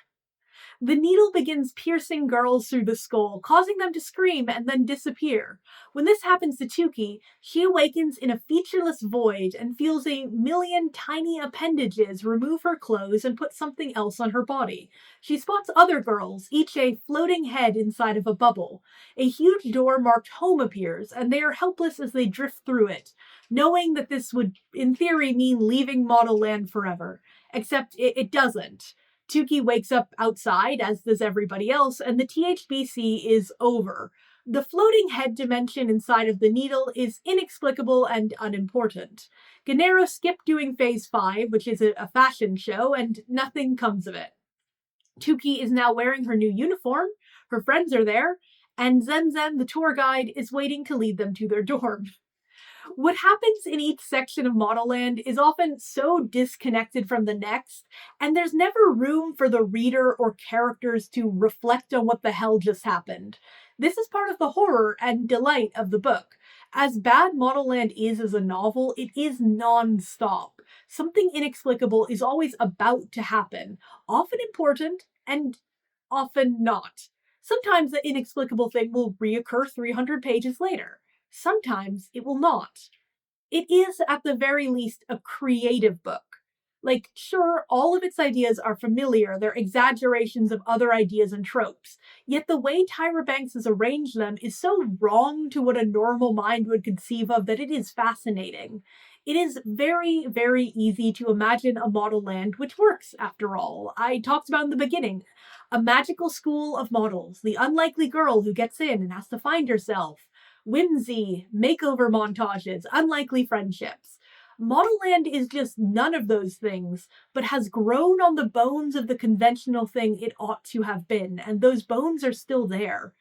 The needle begins piercing girls through the skull, causing them to scream and then disappear. When this happens to Tuki, she awakens in a featureless void and feels a million tiny appendages remove her clothes and put something else on her body. She spots other girls, each a floating head inside of a bubble. A huge door marked home appears, and they are helpless as they drift through it, knowing that this would, in theory, mean leaving Modelland forever. Except it doesn't. Tuki wakes up outside, as does everybody else, and the THBC is over. The floating head dimension inside of the needle is inexplicable and unimportant. Gennaro skipped doing Phase 5, which is a fashion show, and nothing comes of it. Tuki is now wearing her new uniform, her friends are there, and Zen Zen, the tour guide, is waiting to lead them to their dorm. What happens in each section of Modelland is often so disconnected from the next, and there's never room for the reader or characters to reflect on what the hell just happened. This is part of the horror and delight of the book. As bad Modelland is as a novel, it is non-stop. Something inexplicable is always about to happen, often important and often not. Sometimes the inexplicable thing will reoccur 300 pages later. Sometimes it will not. It is, at the very least, a creative book. Like, sure, all of its ideas are familiar, they're exaggerations of other ideas and tropes, yet the way Tyra Banks has arranged them is so wrong to what a normal mind would conceive of that it is fascinating. It is very, very easy to imagine a Modelland which works, after all. I talked about in the beginning. A magical school of models, the unlikely girl who gets in and has to find herself, whimsy, makeover montages, unlikely friendships. Modelland is just none of those things, but has grown on the bones of the conventional thing it ought to have been, and those bones are still there.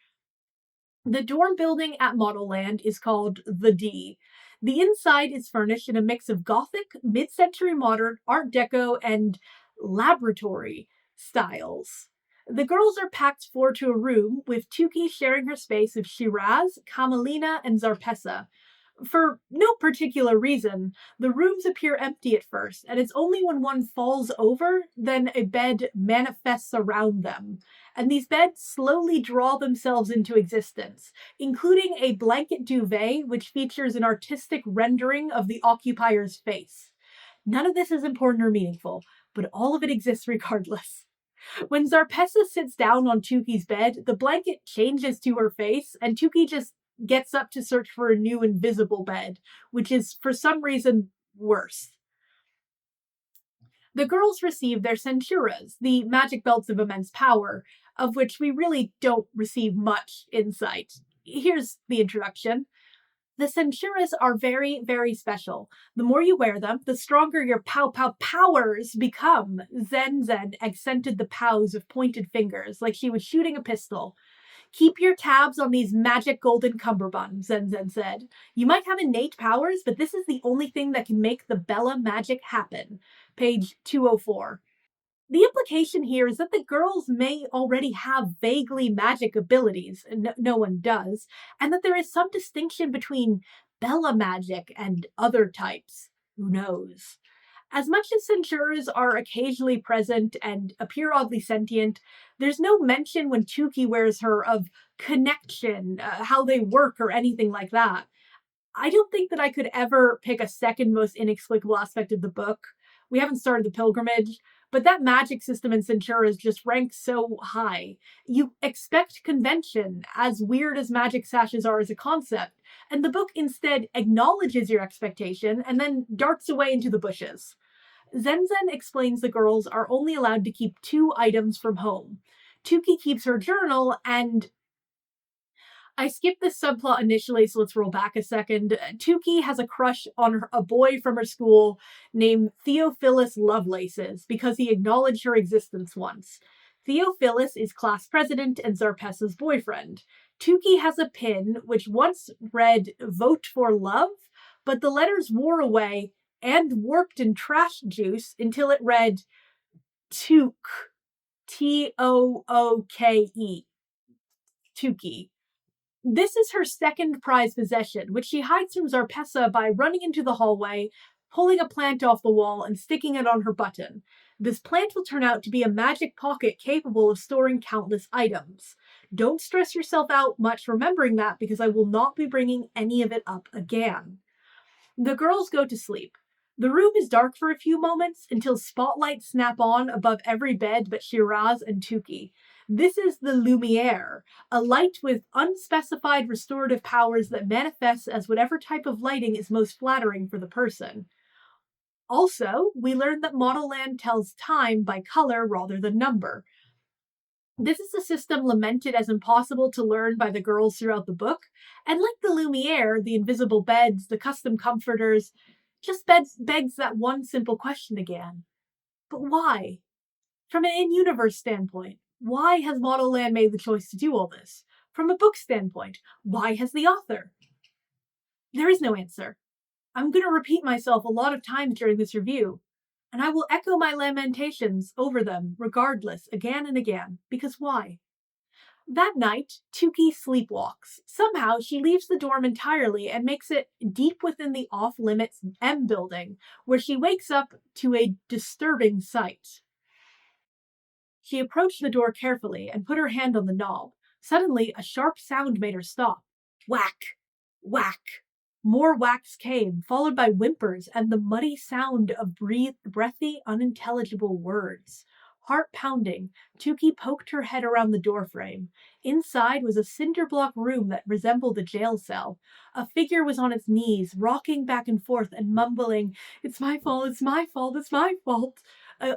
The dorm building at Modelland is called the D. The inside is furnished in a mix of Gothic, mid-century modern, Art Deco, and laboratory styles. The girls are packed four to a room, with Tuki sharing her space with Shiraz, Kamalina, and Zarpessa. For no particular reason, the rooms appear empty at first, and it's only when one falls over then a bed manifests around them. And these beds slowly draw themselves into existence, including a blanket duvet which features an artistic rendering of the occupier's face. None of this is important or meaningful, but all of it exists regardless. When Zarpessa sits down on Tuki's bed, the blanket changes to her face, and Tuki just gets up to search for a new invisible bed, which is, for some reason, worse. The girls receive their censuras, the magic belts of immense power, of which we really don't receive much insight. Here's the introduction. The censuras are very, very special. The more you wear them, the stronger your powers become. Zen Zen accented the pows of pointed fingers, like she was shooting a pistol. Keep your tabs on these magic golden cummerbunds, Zen Zen said. You might have innate powers, but this is the only thing that can make the Bella magic happen. Page 204. The implication here is that the girls may already have vaguely magic abilities, no one does, and that there is some distinction between Bella magic and other types. Who knows? As much as censuras are occasionally present and appear oddly sentient, there's no mention when Tuki wears her of connection, how they work, or anything like that. I don't think that I could ever pick a second most inexplicable aspect of the book. We haven't started the pilgrimage, but that magic system in Centuras just ranks so high. You expect convention, as weird as magic sashes are as a concept, and the book instead acknowledges your expectation and then darts away into the bushes. Zen Zen explains the girls are only allowed to keep 2 items from home. Tuki keeps her journal, and I skipped this subplot initially, so let's roll back a second. Tuki has a crush on a boy from her school named Theophilus Lovelaces because he acknowledged her existence once. Theophilus is class president and Zarpessa's boyfriend. Tuki has a pin which once read "Vote for Love," but the letters wore away and warped in trash juice until it read Took. Tooke. Tuki. This is her second prized possession, which she hides from Zarpessa by running into the hallway, pulling a plant off the wall, and sticking it on her button. This plant will turn out to be a magic pocket capable of storing countless items. Don't stress yourself out much remembering that because I will not be bringing any of it up again. The girls go to sleep. The room is dark for a few moments until spotlights snap on above every bed but Shiraz and Tuki. This is the Lumiere, a light with unspecified restorative powers that manifests as whatever type of lighting is most flattering for the person. Also, we learn that Modelland tells time by color rather than number. This is a system lamented as impossible to learn by the girls throughout the book, and like the Lumiere, the invisible beds, the custom comforters, just begs that one simple question again. But why? From an in-universe standpoint, why has Modelland made the choice to do all this? From a book standpoint, why has the author? There is no answer. I'm going to repeat myself a lot of times during this review, and I will echo my lamentations over them regardless, again and again, because why? That night, Tuki sleepwalks. Somehow, she leaves the dorm entirely and makes it deep within the off-limits M building, where she wakes up to a disturbing sight. She approached the door carefully and put her hand on the knob. Suddenly, a sharp sound made her stop. Whack! Whack! More whacks came, followed by whimpers and the muddy sound of breathy, unintelligible words. Heart pounding, Tuki poked her head around the doorframe. Inside was a cinder block room that resembled a jail cell. A figure was on its knees, rocking back and forth and mumbling, "It's my fault, it's my fault, it's my fault,"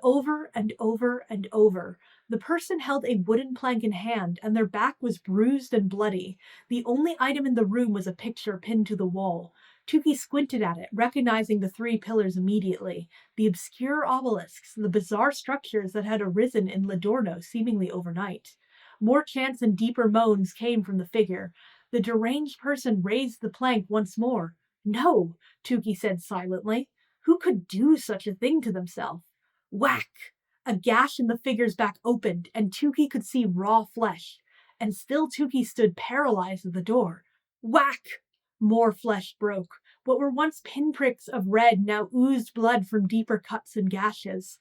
over and over and over. The person held a wooden plank in hand, and their back was bruised and bloody. The only item in the room was a picture pinned to the wall. Tuki squinted at it, recognizing the three pillars immediately. The obscure obelisks, the bizarre structures that had arisen in Ladorno seemingly overnight. More chants and deeper moans came from the figure. The deranged person raised the plank once more. "No," Tuki said silently. Who could do such a thing to themselves? Whack! A gash in the figure's back opened, and Tuki could see raw flesh. And still Tuki stood paralyzed at the door. Whack! More flesh broke. What were once pinpricks of red now oozed blood from deeper cuts and gashes.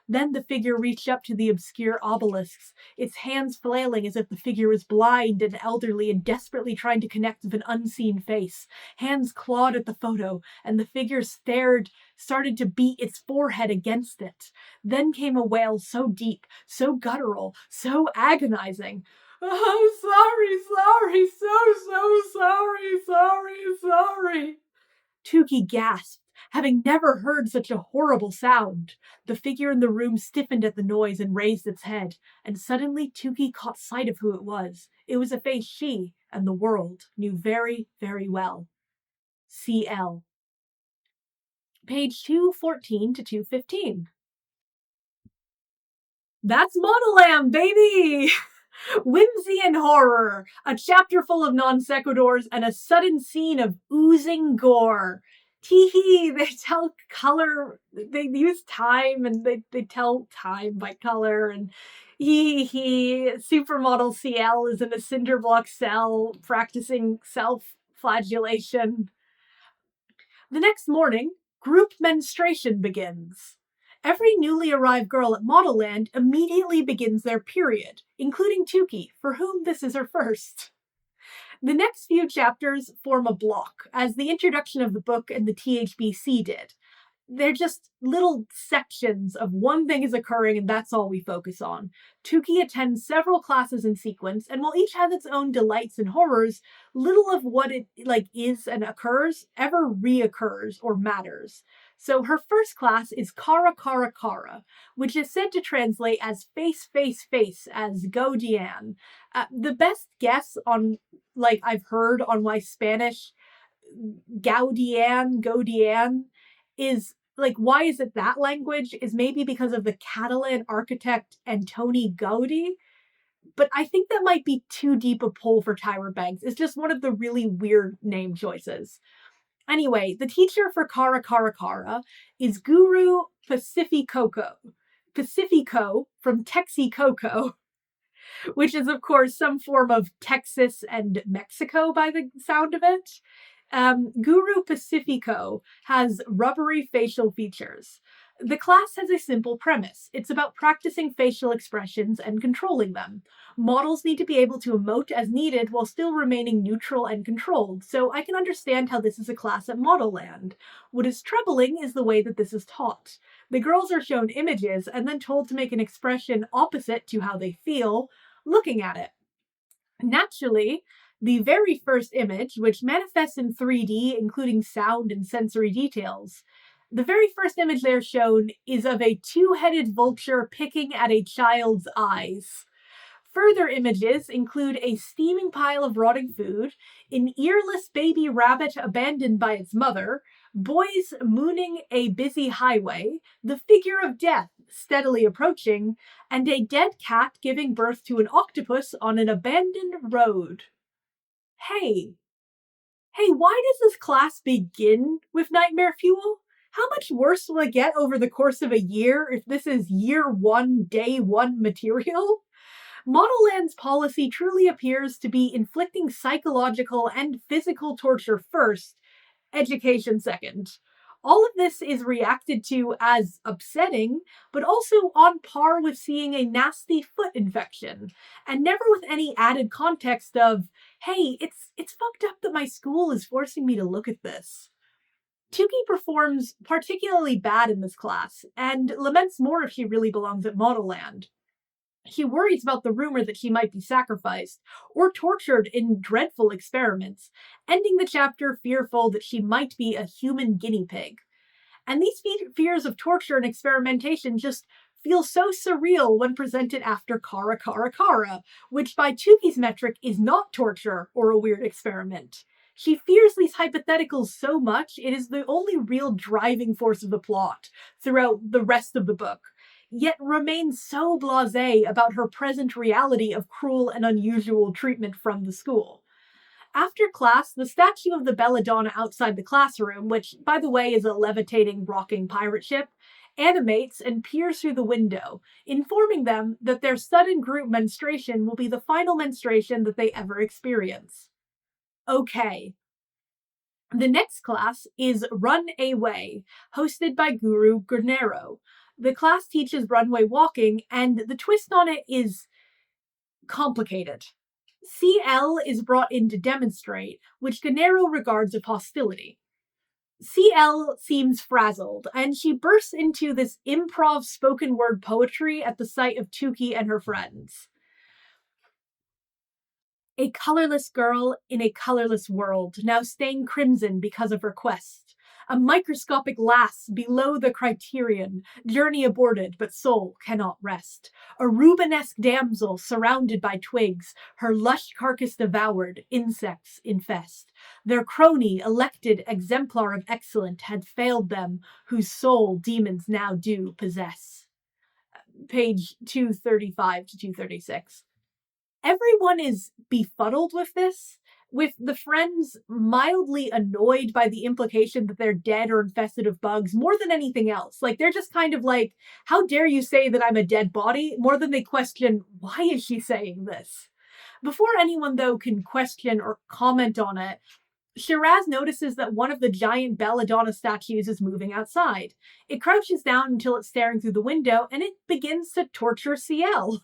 Then the figure reached up to the obscure obelisks, its hands flailing as if the figure was blind and elderly and desperately trying to connect with an unseen face. Hands clawed at the photo, and the figure started to beat its forehead against it. Then came a wail so deep, so guttural, so agonizing. "I'm sorry, so sorry. Tuki gasped, having never heard such a horrible sound. The figure in the room stiffened at the noise and raised its head, and suddenly Tuki caught sight of who it was. It was a face she, and the world, knew very, very well. CL. Page 214 to 215. That's Modelland, baby! Whimsy and horror, a chapter full of non sequiturs, and a sudden scene of oozing gore. Teehee, they tell color, they use time, and they tell time by color, and he supermodel CL is in a cinder block cell practicing self-flagellation. The next morning, group menstruation begins. Every newly arrived girl at Modelland immediately begins their period, including Tuki, for whom this is her first. The next few chapters form a block, as the introduction of the book and the THBC did. They're just little sections of one thing is occurring, and that's all we focus on. Tuki attends several classes in sequence, and while each has its own delights and horrors, little of what it is and occurs ever reoccurs or matters. So her first class is Kara Kara Kara, which is said to translate as face, face, face, as Go Diane. The best guess on like I've heard on my Spanish Gaudian, is like, why is it that language? Is maybe because of the Catalan architect Antoni Gaudi. But I think that might be too deep a pull for Tyra Banks. It's just one of the really weird name choices. Anyway, the teacher for Cara Cara Cara is Guru Pacifico from Texcoco, which is, of course, some form of Texas and Mexico by the sound of it. Guru Pacifico has rubbery facial features. The class has a simple premise. It's about practicing facial expressions and controlling them. Models need to be able to emote as needed while still remaining neutral and controlled, so I can understand how this is a class at Modelland. What is troubling is the way that this is taught. The girls are shown images and then told to make an expression opposite to how they feel looking at it. Naturally, the very first image, which manifests in 3D, including sound and sensory details, the very first image they're shown is of a two-headed vulture picking at a child's eyes. Further images include a steaming pile of rotting food, an earless baby rabbit abandoned by its mother, boys mooning a busy highway, the figure of death steadily approaching, and a dead cat giving birth to an octopus on an abandoned road. Hey, why does this class begin with nightmare fuel? How much worse will it get over the course of a year if this is year one, day one material? Modelland's policy truly appears to be inflicting psychological and physical torture first, education second. All of this is reacted to as upsetting, but also on par with seeing a nasty foot infection, and never with any added context of, hey, it's fucked up that my school is forcing me to look at this. Tuki performs particularly bad in this class, and laments more if she really belongs at Modelland. He worries about the rumor that she might be sacrificed or tortured in dreadful experiments, ending the chapter fearful that she might be a human guinea pig. And these fears of torture and experimentation just feel so surreal when presented after Cara Cara Cara, which by Tuki's metric is not torture or a weird experiment. She fears these hypotheticals so much, it is the only real driving force of the plot throughout the rest of the book, yet remains so blasé about her present reality of cruel and unusual treatment from the school. After class, the statue of the Belladonna outside the classroom, which, by the way, is a levitating, rocking pirate ship, animates and peers through the window, informing them that their sudden group menstruation will be the final menstruation that they ever experience. Okay. The next class is Run Away, hosted by Guru Gurnero. The class teaches runway walking, and the twist on it is complicated. CL is brought in to demonstrate, which Gurnero regards with hostility. CL seems frazzled, and she bursts into this improv spoken word poetry at the sight of Tuki and her friends. A colorless girl in a colorless world, now stained crimson because of her quest. A microscopic lass below the criterion, journey aborted, but soul cannot rest. A Rubenesque damsel surrounded by twigs, her lush carcass devoured, insects infest. Their crony, elected exemplar of excellent, had failed them, whose soul demons now do possess. Page 235 to 236. Everyone is befuddled with this, with the friends mildly annoyed by the implication that they're dead or infested of bugs more than anything else. Like, they're just kind of like, how dare you say that I'm a dead body? More than they question, why is she saying this? Before anyone, though, can question or comment on it, Shiraz notices that one of the giant Belladonna statues is moving outside. It crouches down until it's staring through the window, and it begins to torture CL.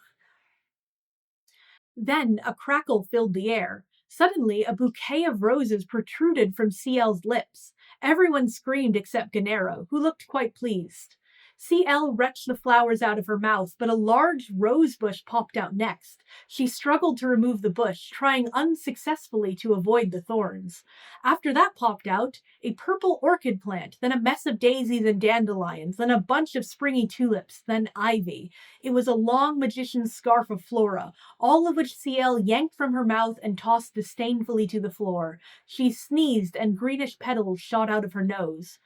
Then a crackle filled the air. Suddenly, a bouquet of roses protruded from CL's lips. Everyone screamed except Gennaro, who looked quite pleased. CL wrenched the flowers out of her mouth, but a large rose bush popped out next. She struggled to remove the bush, trying unsuccessfully to avoid the thorns. After that popped out, a purple orchid plant, then a mess of daisies and dandelions, then a bunch of springy tulips, then ivy. It was a long magician's scarf of flora, all of which CL yanked from her mouth and tossed disdainfully to the floor. She sneezed, and greenish petals shot out of her nose.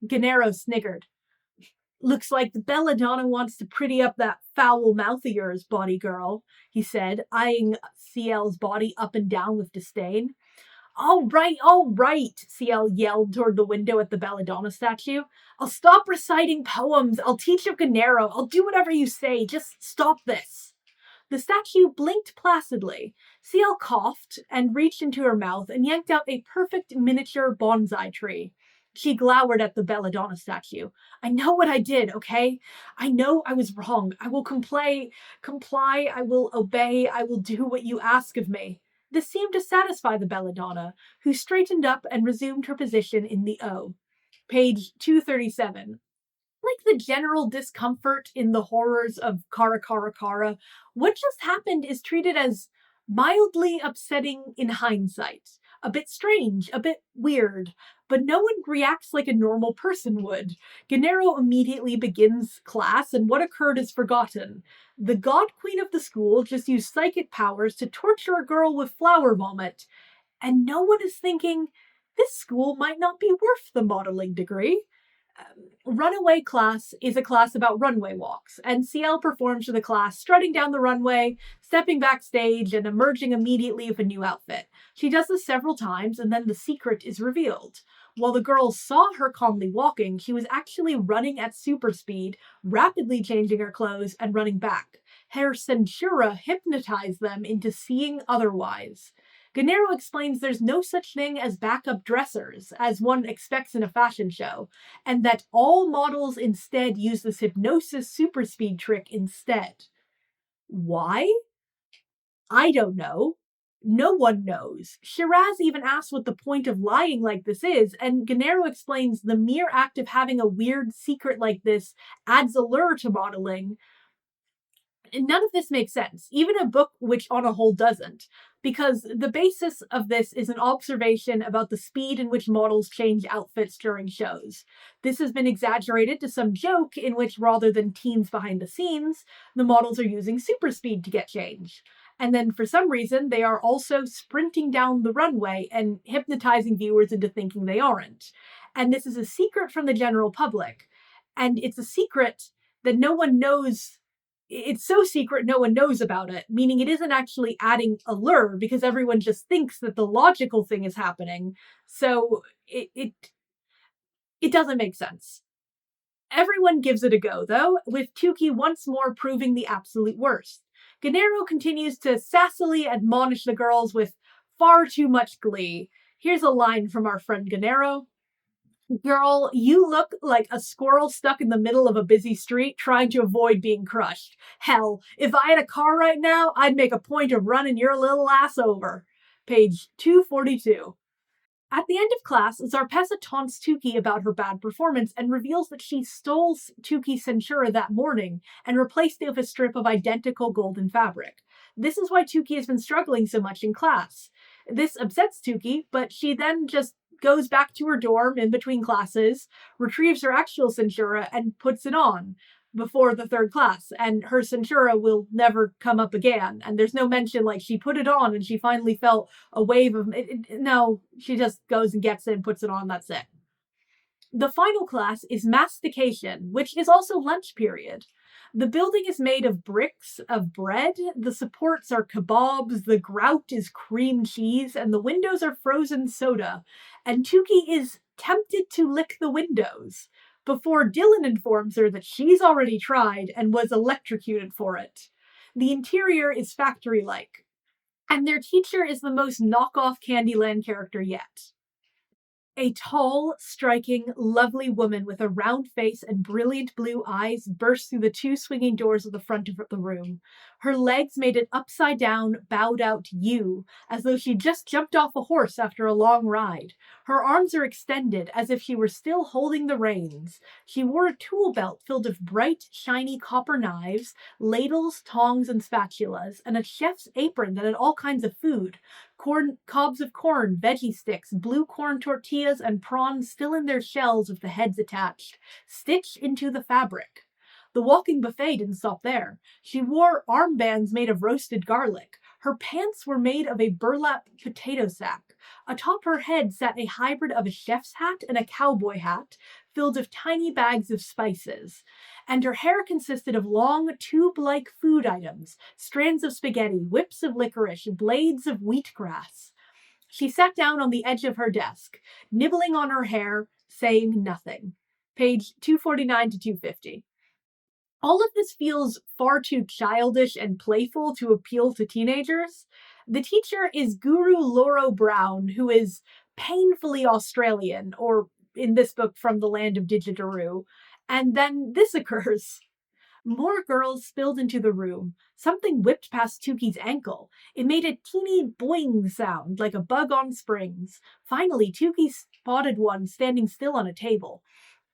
Gennaro sniggered. "Looks like the Belladonna wants to pretty up that foul mouth of yours, body girl," he said, eyeing CL's body up and down with disdain. All right, CL yelled toward the window at the Belladonna statue. "I'll stop reciting poems, I'll teach you Gennaro, I'll do whatever you say, just stop this." The statue blinked placidly. CL coughed and reached into her mouth and yanked out a perfect miniature bonsai tree. She glowered at the Belladonna statue. "I know what I did, okay? I know I was wrong. I will comply, I will obey, I will do what you ask of me." This seemed to satisfy the Belladonna, who straightened up and resumed her position in the O. Page 237. Like the general discomfort in the horrors of Kara Kara Kara, what just happened is treated as mildly upsetting in hindsight. A bit strange, a bit weird, but no one reacts like a normal person would. Gennaro immediately begins class, and what occurred is forgotten. The god queen of the school just used psychic powers to torture a girl with flower vomit, and no one is thinking, this school might not be worth the modeling degree. Runaway class is a class about runway walks, and CL performs for the class, strutting down the runway, stepping backstage, and emerging immediately with a new outfit. She does this several times, and then the secret is revealed. While the girls saw her calmly walking, she was actually running at super speed, rapidly changing her clothes and running back. Her censura hypnotized them into seeing otherwise. Gennaro explains there's no such thing as backup dressers, as one expects in a fashion show, and that all models instead use this hypnosis superspeed trick instead. Why? I don't know. No one knows. Shiraz even asks what the point of lying like this is, and Gennaro explains the mere act of having a weird secret like this adds allure to modeling. None of this makes sense, even a book which on a whole doesn't, because the basis of this is an observation about the speed in which models change outfits during shows. This has been exaggerated to some joke in which, rather than teens behind the scenes, the models are using super speed to get change. And then for some reason, they are also sprinting down the runway and hypnotizing viewers into thinking they aren't. And this is a secret from the general public. And it's a secret that no one knows. It's so secret no one knows about it, meaning it isn't actually adding allure because everyone just thinks that the logical thing is happening. So it doesn't make sense. Everyone gives it a go, though, with Tuki once more proving the absolute worst. Gennaro continues to sassily admonish the girls with far too much glee. Here's a line from our friend Gennaro. "Girl, you look like a squirrel stuck in the middle of a busy street trying to avoid being crushed. Hell, if I had a car right now, I'd make a point of running your little ass over." Page 242. At the end of class, Zarpessa taunts Tuki about her bad performance and reveals that she stole Tuki's censura that morning and replaced it with a strip of identical golden fabric. This is why Tuki has been struggling so much in class. This upsets Tuki, but she then just goes back to her dorm in between classes, retrieves her actual censura, and puts it on before the third class, and her censura will never come up again. And there's no mention like she put it on and she finally felt a wave of no, she just goes and gets it and puts it on, that's it. The final class is mastication, which is also lunch period. The building is made of bricks of bread, the supports are kebabs, the grout is cream cheese, and the windows are frozen soda. And Tuki is tempted to lick the windows before Dylan informs her that she's already tried and was electrocuted for it. The interior is factory-like, and their teacher is the most knockoff Candyland character yet. A tall, striking, lovely woman with a round face and brilliant blue eyes bursts through the two swinging doors of the front of the room. Her legs made an upside-down, bowed-out U, as though she just jumped off a horse after a long ride. Her arms are extended, as if she were still holding the reins. She wore a tool belt filled with bright, shiny copper knives, ladles, tongs, and spatulas, and a chef's apron that had all kinds of food. Cobs of corn, veggie sticks, blue corn tortillas, and prawns still in their shells with the heads attached, stitched into the fabric. The walking buffet didn't stop there. She wore armbands made of roasted garlic. Her pants were made of a burlap potato sack. Atop her head sat a hybrid of a chef's hat and a cowboy hat, filled with tiny bags of spices. And her hair consisted of long, tube-like food items, strands of spaghetti, whips of licorice, blades of wheatgrass. She sat down on the edge of her desk, nibbling on her hair, saying nothing. Page 249 to 250. All of this feels far too childish and playful to appeal to teenagers. The teacher is Guru Lauro Brown, who is painfully Australian, or in this book, from the land of Didgeridoo. And then this occurs. More girls spilled into the room. Something whipped past Tuki's ankle. It made a teeny boing sound, like a bug on springs. Finally, Tuki spotted one standing still on a table.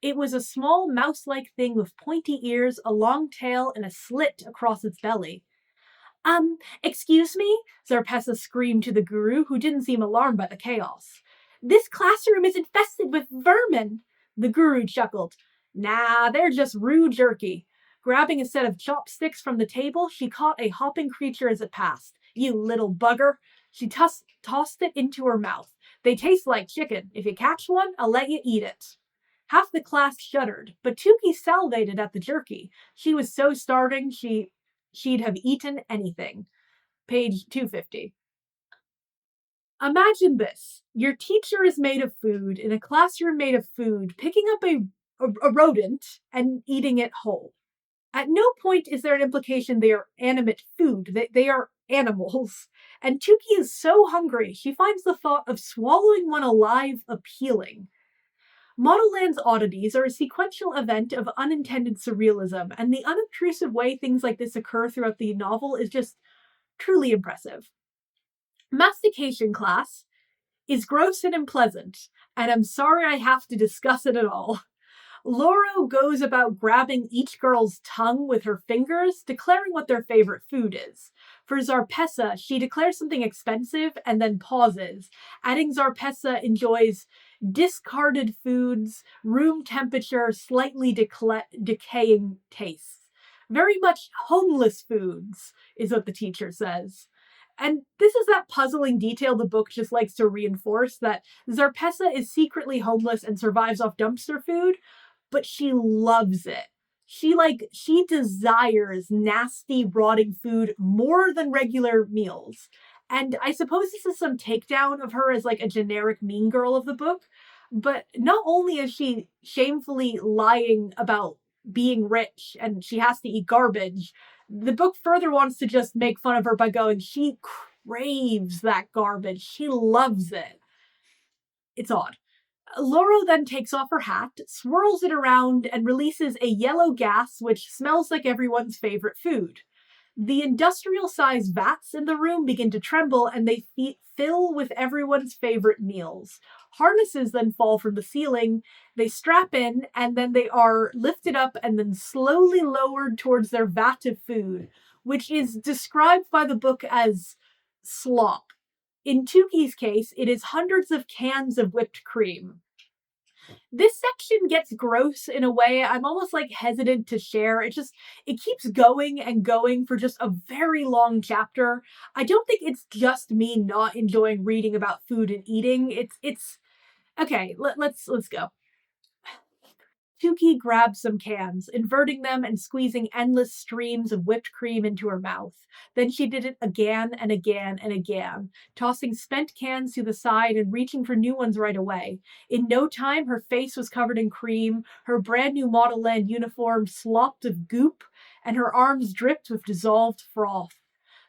It was a small mouse-like thing with pointy ears, a long tail, and a slit across its belly. Excuse me? Zarpessa screamed to the guru, who didn't seem alarmed by the chaos. This classroom is infested with vermin. The guru chuckled. Nah, they're just rude jerky. Grabbing a set of chopsticks from the table, she caught a hopping creature as it passed. You little bugger. She tossed it into her mouth. They taste like chicken. If you catch one, I'll let you eat it. Half the class shuddered, but Tuki salivated at the jerky. She was so starving she'd have eaten anything. Page 250. Imagine this. Your teacher is made of food, in a classroom made of food, picking up a rodent and eating it whole. At no point is there an implication they are animate food. They are animals. And Tuki is so hungry, she finds the thought of swallowing one alive appealing. Modelland's oddities are a sequential event of unintended surrealism, and the unobtrusive way things like this occur throughout the novel is just truly impressive. Mastication class is gross and unpleasant, and I'm sorry I have to discuss it at all. Lauro goes about grabbing each girl's tongue with her fingers, declaring what their favorite food is. For Zarpessa, she declares something expensive and then pauses, adding Zarpessa enjoys discarded foods, room temperature, slightly decaying tastes. Very much homeless foods, is what the teacher says. And this is that puzzling detail the book just likes to reinforce, that Zarpessa is secretly homeless and survives off dumpster food, but she loves it. She desires nasty, rotting food more than regular meals. And I suppose this is some takedown of her as like a generic mean girl of the book, but not only is she shamefully lying about being rich and she has to eat garbage, the book further wants to just make fun of her by going, she craves that garbage. She loves it. It's odd. Lauro then takes off her hat, swirls it around, and releases a yellow gas which smells like everyone's favorite food. The industrial-sized vats in the room begin to tremble, and they fill with everyone's favorite meals. Harnesses then fall from the ceiling, they strap in, and then they are lifted up and then slowly lowered towards their vat of food, which is described by the book as slop. In Tuki's case, it is hundreds of cans of whipped cream. This section gets gross in a way I'm almost like hesitant to share. It keeps going and going for just a very long chapter. I don't think it's just me not enjoying reading about food and eating. It's okay. Let's go. Tuki grabs some cans, inverting them and squeezing endless streams of whipped cream into her mouth. Then she did it again and again and again, tossing spent cans to the side and reaching for new ones right away. In no time, her face was covered in cream, her brand new Modelland uniform slopped of goop, and her arms dripped with dissolved froth.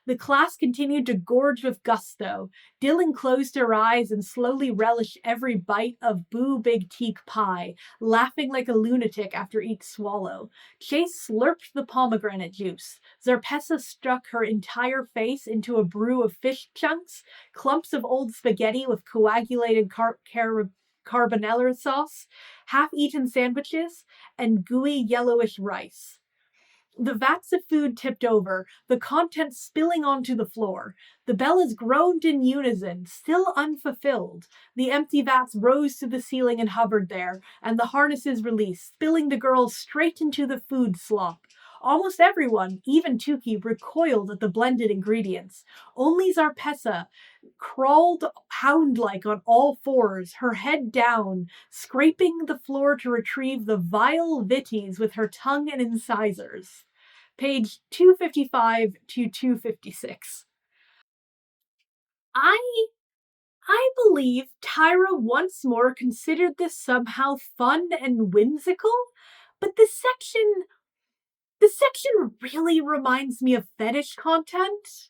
The class continued to gorge with gusto. Dylan closed her eyes and slowly relished every bite of Boo Big Teak pie, laughing like a lunatic after each swallow. Chase slurped the pomegranate juice. Zarpessa struck her entire face into a brew of fish chunks, clumps of old spaghetti with coagulated carbonara sauce, half-eaten sandwiches, and gooey yellowish rice. The vats of food tipped over, the contents spilling onto the floor. The Bellas groaned in unison, still unfulfilled. The empty vats rose to the ceiling and hovered there, and the harnesses released, spilling the girls straight into the food slop. Almost everyone, even Tuki, recoiled at the blended ingredients. Only Zarpessa crawled hound-like on all fours, her head down, scraping the floor to retrieve the vile vitties with her tongue and incisors. Page 255 to 256. I believe Tyra once more considered this somehow fun and whimsical, but this section really reminds me of fetish content.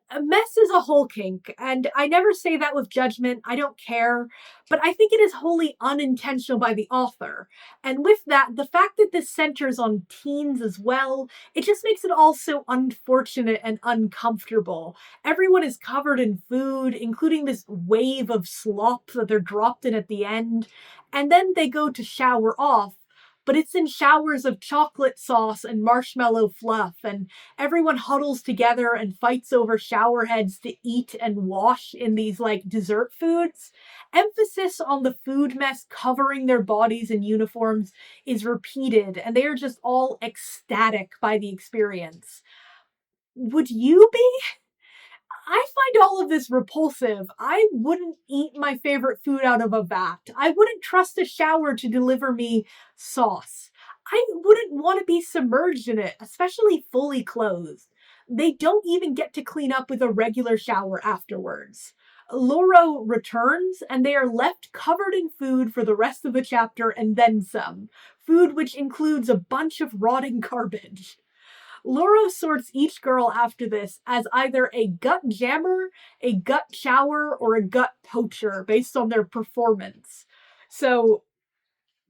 A mess is a whole kink, and I never say that with judgment, I don't care, but I think it is wholly unintentional by the author. And with that, the fact that this centers on teens as well, it just makes it all so unfortunate and uncomfortable. Everyone is covered in food, including this wave of slop that they're dropped in at the end, and then they go to shower off, but it's in showers of chocolate sauce and marshmallow fluff, and everyone huddles together and fights over shower heads to eat and wash in these like dessert foods. Emphasis on the food mess covering their bodies in uniforms is repeated, and they are just all ecstatic by the experience. Would you be? I find all of this repulsive. I wouldn't eat my favorite food out of a vat. I wouldn't trust a shower to deliver me sauce. I wouldn't want to be submerged in it, especially fully clothed. They don't even get to clean up with a regular shower afterwards. Loro returns, and they are left covered in food for the rest of the chapter and then some. Food which includes a bunch of rotting garbage. Loro sorts each girl after this as either a gut jammer, a gut shower, or a gut poacher based on their performance. So,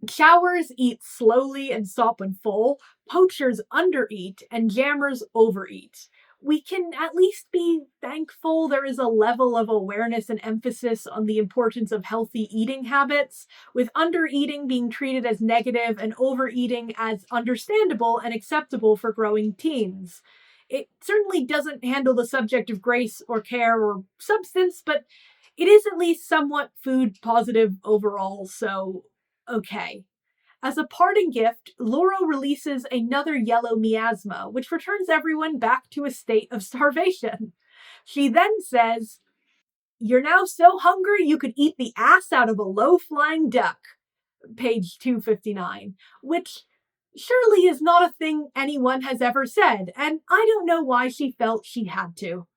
showers eat slowly and stop when full, poachers undereat, and jammers overeat. We can at least be thankful there is a level of awareness and emphasis on the importance of healthy eating habits, with undereating being treated as negative and overeating as understandable and acceptable for growing teens. It certainly doesn't handle the subject of grace or care or substance, but it is at least somewhat food positive overall, so okay. As a parting gift, Loro releases another yellow miasma, which returns everyone back to a state of starvation. She then says, "You're now so hungry you could eat the ass out of a low-flying duck." Page 259, which surely is not a thing anyone has ever said, and I don't know why she felt she had to.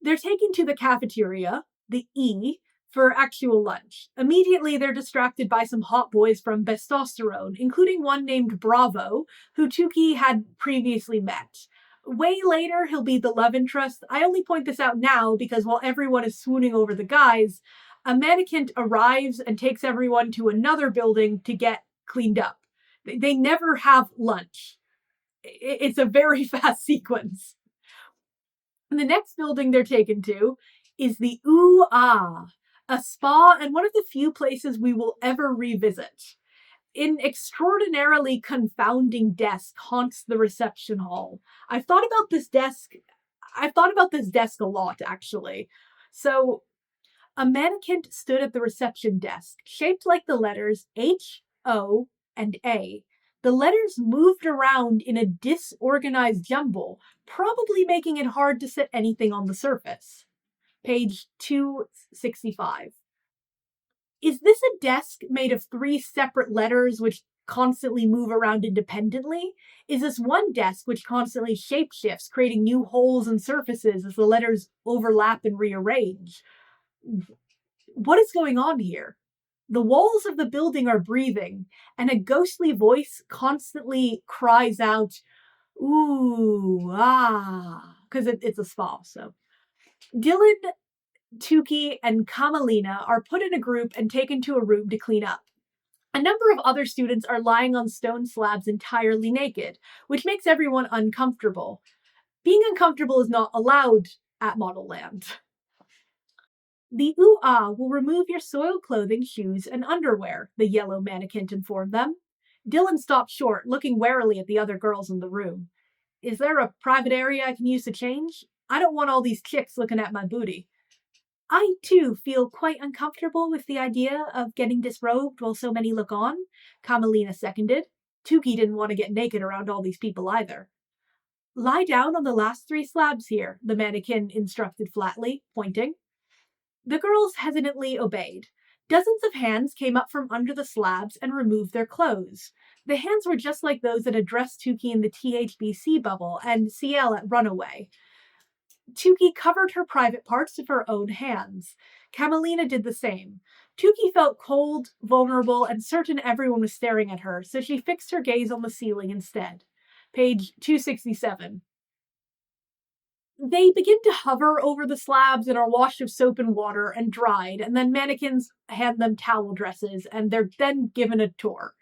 They're taken to the cafeteria, the E, for actual lunch. Immediately, they're distracted by some hot boys from Bestosterone, including one named Bravo, who Tuki had previously met. Way later, he'll be the love interest. I only point this out now because while everyone is swooning over the guys, a mannequin arrives and takes everyone to another building to get cleaned up. They never have lunch. It's a very fast sequence. The next building they're taken to is the Ooh Ah, a spa and one of the few places we will ever revisit. An extraordinarily confounding desk haunts the reception hall. I've thought about this desk a lot, actually. So, a mannequin stood at the reception desk, shaped like the letters H, O, and A. The letters moved around in a disorganized jumble, probably making it hard to set anything on the surface. Page 265. Is this a desk made of 3 separate letters which constantly move around independently? Is this one desk which constantly shapeshifts, creating new holes and surfaces as the letters overlap and rearrange? What is going on here? The walls of the building are breathing, and a ghostly voice constantly cries out, "Ooh, ah." because it's a spa, so. Dylan, Tuki, and Kamalina are put in a group and taken to a room to clean up. A number of other students are lying on stone slabs entirely naked, which makes everyone uncomfortable. Being uncomfortable is not allowed at Modelland. The ooh-ah will remove your soiled clothing, shoes, and underwear, the yellow mannequin informed them. Dylan stopped short, looking warily at the other girls in the room. Is there a private area I can use to change? I don't want all these chicks looking at my booty. I, too, feel quite uncomfortable with the idea of getting disrobed while so many look on, Kamalina seconded. Tuki didn't want to get naked around all these people either. Lie down on the last 3 slabs here, the mannequin instructed flatly, pointing. The girls hesitantly obeyed. Dozens of hands came up from under the slabs and removed their clothes. The hands were just like those that had dressed Tuki in the THBC bubble and CL at Runaway. Tuki covered her private parts with her own hands. Kamalina did the same. Tuki felt cold, vulnerable, and certain everyone was staring at her, so she fixed her gaze on the ceiling instead. Page 267. They begin to hover over the slabs and are washed with soap and water and dried, and then mannequins hand them towel dresses, and they're then given a tour.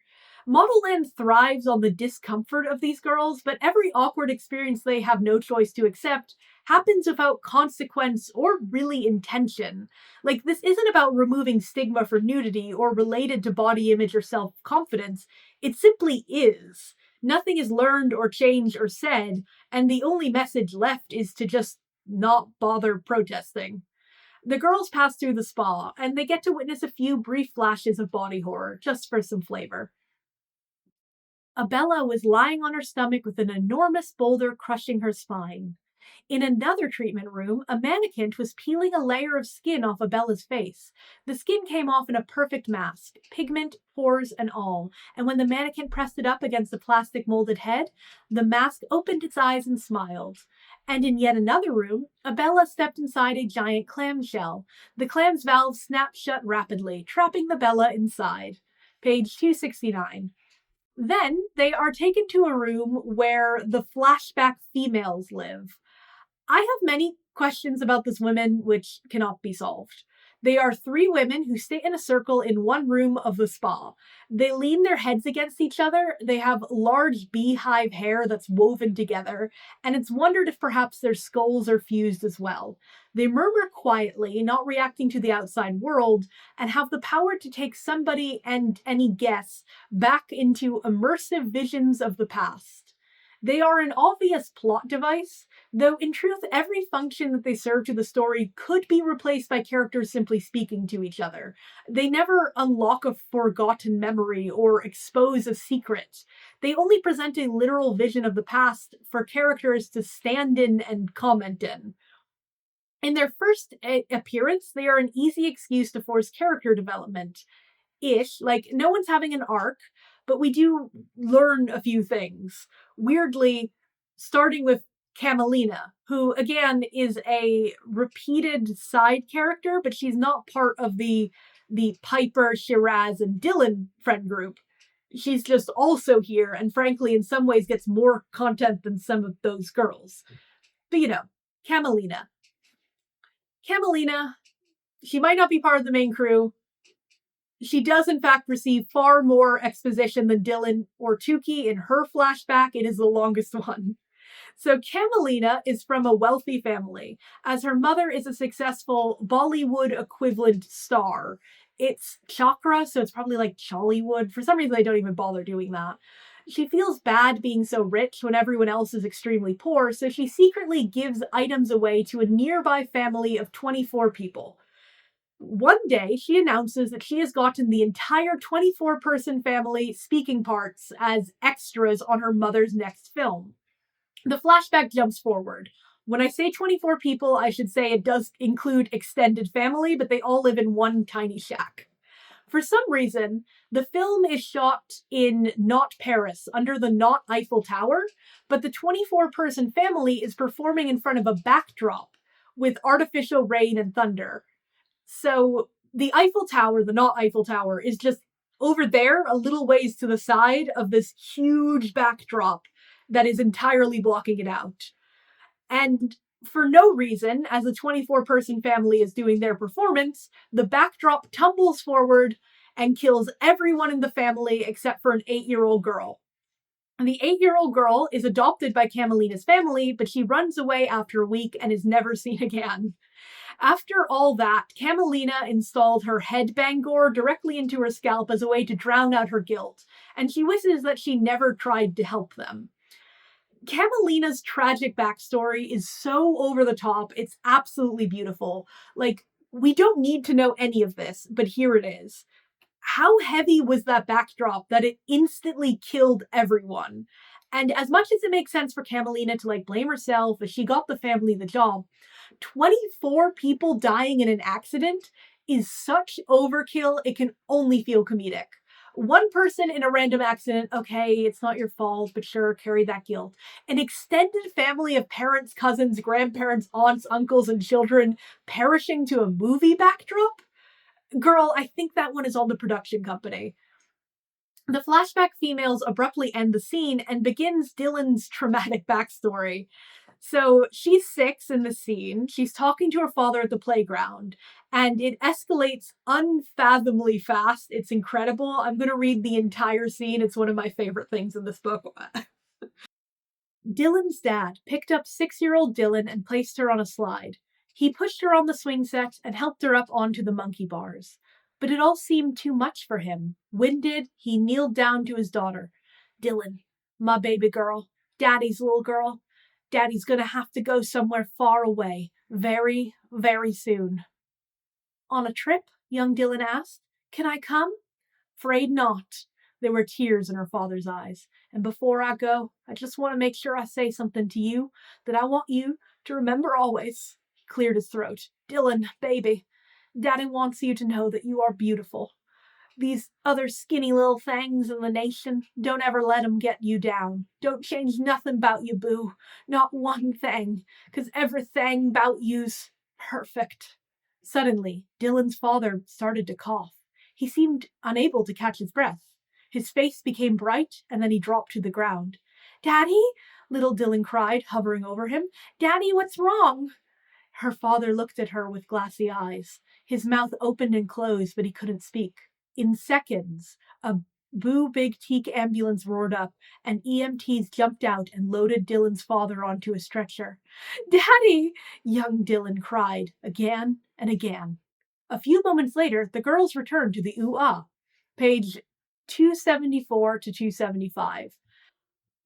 Modelland thrives on the discomfort of these girls, but every awkward experience they have no choice to accept happens without consequence or really intention. Like, this isn't about removing stigma for nudity or related to body image or self-confidence. It simply is. Nothing is learned or changed or said, and the only message left is to just not bother protesting. The girls pass through the spa, and they get to witness a few brief flashes of body horror, just for some flavor. Abella was lying on her stomach with an enormous boulder crushing her spine. In another treatment room, a mannequin was peeling a layer of skin off Abella's face. The skin came off in a perfect mask, pigment, pores, and all, and when the mannequin pressed it up against the plastic molded head, the mask opened its eyes and smiled. And in yet another room, Abella stepped inside a giant clamshell. The clam's valves snapped shut rapidly, trapping the Bella inside. Page 269. Then they are taken to a room where the flashback females live. I have many questions about this women which cannot be solved. They are 3 women who sit in a circle in one room of the spa. They lean their heads against each other. They have large beehive hair that's woven together, and it's wondered if perhaps their skulls are fused as well. They murmur quietly, not reacting to the outside world, and have the power to take somebody and any guess back into immersive visions of the past. They are an obvious plot device, though in truth every function that they serve to the story could be replaced by characters simply speaking to each other. They never unlock a forgotten memory or expose a secret. They only present a literal vision of the past for characters to stand in and comment in. In their first appearance, they are an easy excuse to force character development. Like, no one's having an arc, but we do learn a few things. Weirdly, starting with Kamalina, who, again, is a repeated side character, but she's not part of the Piper, Shiraz, and Dylan friend group. She's just also here, and frankly, in some ways gets more content than some of those girls. But, Kamalina. Kamalina, she might not be part of the main crew. She does, in fact, receive far more exposition than Dylan or Tuki in her flashback. It is the longest one. So Kamalina is from a wealthy family, as her mother is a successful Bollywood equivalent star. It's Chakra, so it's probably like Chollywood. For some reason, they don't even bother doing that. She feels bad being so rich when everyone else is extremely poor, so she secretly gives items away to a nearby family of 24 people. One day, she announces that she has gotten the entire 24-person family speaking parts as extras on her mother's next film. The flashback jumps forward. When I say 24 people, I should say it does include extended family, but they all live in one tiny shack. For some reason, the film is shot in not Paris, under the not Eiffel Tower, but the 24-person family is performing in front of a backdrop with artificial rain and thunder. So the Eiffel Tower, the not Eiffel Tower, is just over there, a little ways to the side of this huge backdrop that is entirely blocking it out. And for no reason, as a 24-person family is doing their performance, the backdrop tumbles forward and kills everyone in the family except for an 8-year-old girl. And the 8-year-old girl is adopted by Camelina's family, but she runs away after a week and is never seen again. After all that, Camelina installed her head bangor directly into her scalp as a way to drown out her guilt, and she wishes that she never tried to help them. Camelina's tragic backstory is so over the top, it's absolutely beautiful. Like, we don't need to know any of this, but here it is. How heavy was that backdrop that it instantly killed everyone? And as much as it makes sense for Camelina to blame herself as she got the family the job, 24 people dying in an accident is such overkill, it can only feel comedic. One person in a random accident, okay, it's not your fault, but sure, carry that guilt. An extended family of parents, cousins, grandparents, aunts, uncles, and children perishing to a movie backdrop? Girl, I think that one is on the production company. The flashback females abruptly end the scene and begins Dylan's traumatic backstory. So she's 6 in the scene. She's talking to her father at the playground, and it escalates unfathomably fast. It's incredible. I'm going to read the entire scene. It's one of my favorite things in this book. Dylan's dad picked up 6-year-old Dylan and placed her on a slide. He pushed her on the swing set and helped her up onto the monkey bars. But it all seemed too much for him. Winded, he kneeled down to his daughter. Dylan, my baby girl, Daddy's little girl. Daddy's gonna have to go somewhere far away, very, very soon. On a trip? Young Dylan asked. Can I come? Afraid not. There were tears in her father's eyes. And before I go, I just want to make sure I say something to you that I want you to remember always. He cleared his throat. Dylan, baby, Daddy wants you to know that you are beautiful. These other skinny little things in the nation, don't ever let them get you down. Don't change nothing about you, boo. Not one thing, 'cause everything about you's perfect. Suddenly, Dylan's father started to cough. He seemed unable to catch his breath. His face became bright, and then he dropped to the ground. Daddy? Little Dylan cried, hovering over him. Daddy, what's wrong? Her father looked at her with glassy eyes. His mouth opened and closed, but he couldn't speak. In seconds, a Boo Big Teak ambulance roared up, and EMTs jumped out and loaded Dylan's father onto a stretcher. Daddy! Young Dylan cried, again and again. A few moments later, the girls returned to the ooh-ah. Page 274 to 275.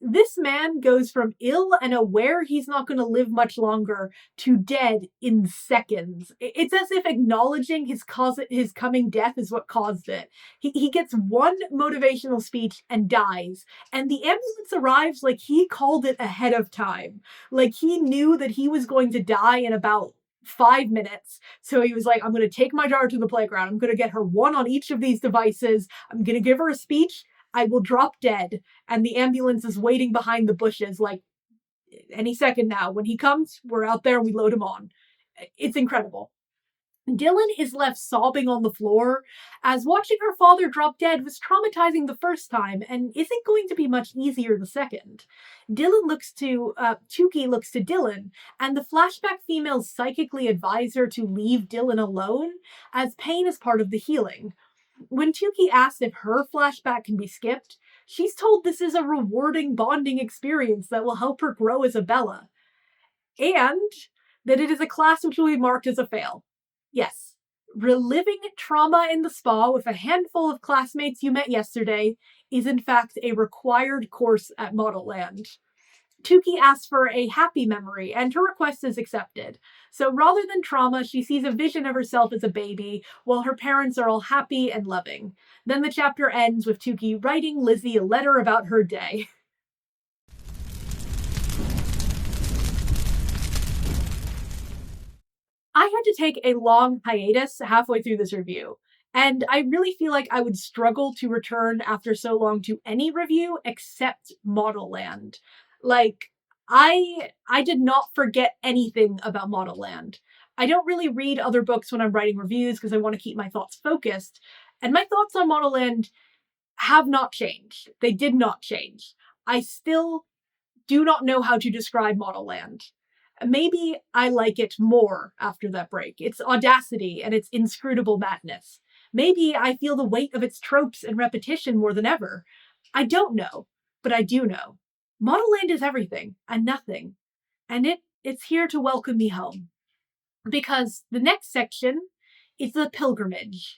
This man goes from ill and aware he's not going to live much longer to dead in seconds. It's as if acknowledging his coming death is what caused it. He gets one motivational speech and dies. And the ambulance arrives like he called it ahead of time. Like he knew that he was going to die in about 5 minutes. So he was like, I'm going to take my daughter to the playground. I'm going to get her one on each of these devices. I'm going to give her a speech. I will drop dead. And the ambulance is waiting behind the bushes like any second now. When he comes, we're out there and we load him on. It's incredible. Dylan is left sobbing on the floor, as watching her father drop dead was traumatizing the first time and isn't going to be much easier the second. Tuki looks to Dylan, and the flashback females psychically advise her to leave Dylan alone, as pain is part of the healing. When Tuki asks if her flashback can be skipped, she's told this is a rewarding bonding experience that will help her grow as a Bella. And that it is a class which will be marked as a fail. Yes, reliving trauma in the spa with a handful of classmates you met yesterday is in fact a required course at Modelland. Tuki asks for a happy memory, and her request is accepted. So rather than trauma, she sees a vision of herself as a baby, while her parents are all happy and loving. Then the chapter ends with Tuki writing Lizzy a letter about her day. I had to take a long hiatus halfway through this review, and I really feel like I would struggle to return after so long to any review except Modelland. Like, I did not forget anything about Modelland. I don't really read other books when I'm writing reviews because I want to keep my thoughts focused, and my thoughts on Modelland have not changed. They did not change. I still do not know how to describe Modelland. Maybe I like it more after that break. Its audacity and its inscrutable madness. Maybe I feel the weight of its tropes and repetition more than ever. I don't know, but I do know. Modelland is everything and nothing, and it's here to welcome me home. Because the next section is the pilgrimage.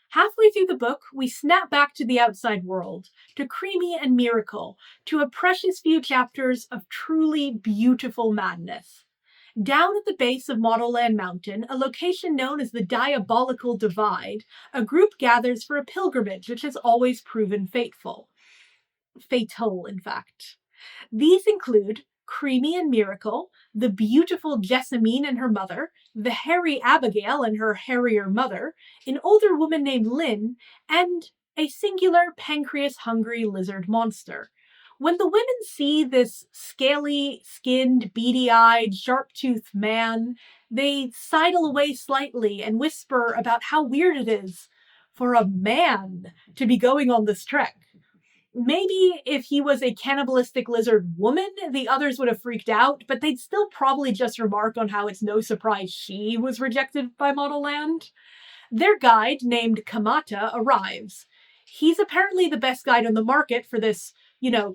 Halfway through the book, we snap back to the outside world, to Creamy and Miracle, to a precious few chapters of truly beautiful madness. Down at the base of Modelland Mountain, a location known as the Diabolical Divide, a group gathers for a pilgrimage which has always proven fateful. Fatal, in fact. These include Creamy and Miracle, the beautiful Jessamine and her mother, the hairy Abigail and her hairier mother, an older woman named Lynn, and a singular pancreas-hungry lizard monster. When the women see this scaly-skinned, beady-eyed, sharp-toothed man, they sidle away slightly and whisper about how weird it is for a man to be going on this trek. Maybe if he was a cannibalistic lizard woman, the others would have freaked out, but they'd still probably just remark on how it's no surprise she was rejected by Modelland. Their guide, named Kamata, arrives. He's apparently the best guide on the market for this,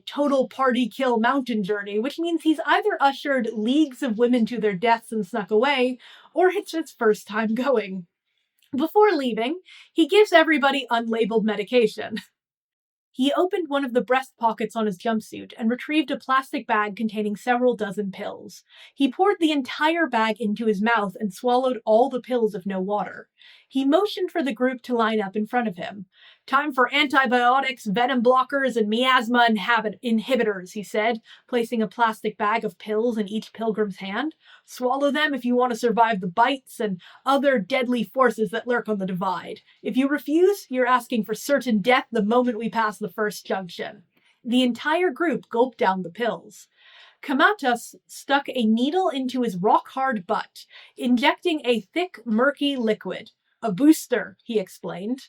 total party kill mountain journey, which means he's either ushered leagues of women to their deaths and snuck away, or it's his first time going. Before leaving, he gives everybody unlabeled medication. He opened one of the breast pockets on his jumpsuit and retrieved a plastic bag containing several dozen pills. He poured the entire bag into his mouth and swallowed all the pills with no water. He motioned for the group to line up in front of him. "Time for antibiotics, venom blockers, and miasma inhibitors," he said, placing a plastic bag of pills in each pilgrim's hand. "Swallow them if you want to survive the bites and other deadly forces that lurk on the divide. If you refuse, you're asking for certain death the moment we pass the first junction." The entire group gulped down the pills. Kamata stuck a needle into his rock-hard butt, injecting a thick, murky liquid. "A booster," he explained.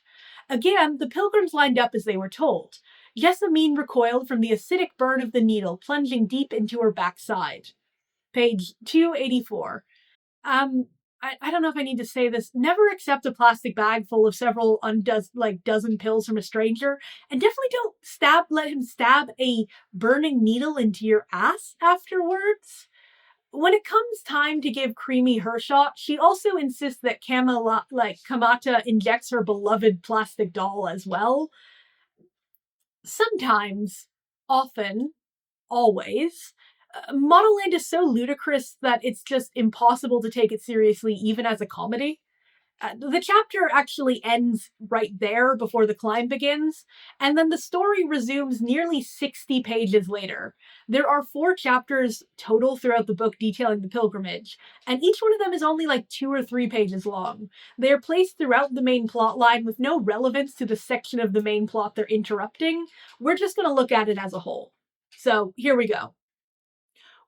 Again, the pilgrims lined up as they were told. Jessamine recoiled from the acidic burn of the needle, plunging deep into her backside. Page 284. I don't know if I need to say this. Never accept a plastic bag full of several dozen pills from a stranger, and definitely don't let him stab a burning needle into your ass afterwards. When it comes time to give Creamy her shot, she also insists that Kamata injects her beloved plastic doll as well. Sometimes, often, always, Modelland is so ludicrous that it's just impossible to take it seriously, even as a comedy. The chapter actually ends right there before the climb begins, and then the story resumes nearly 60 pages later. There are 4 chapters total throughout the book detailing the pilgrimage, and each one of them is only 2 or 3 pages long. They are placed throughout the main plot line with no relevance to the section of the main plot they're interrupting. We're just going to look at it as a whole. So, here we go.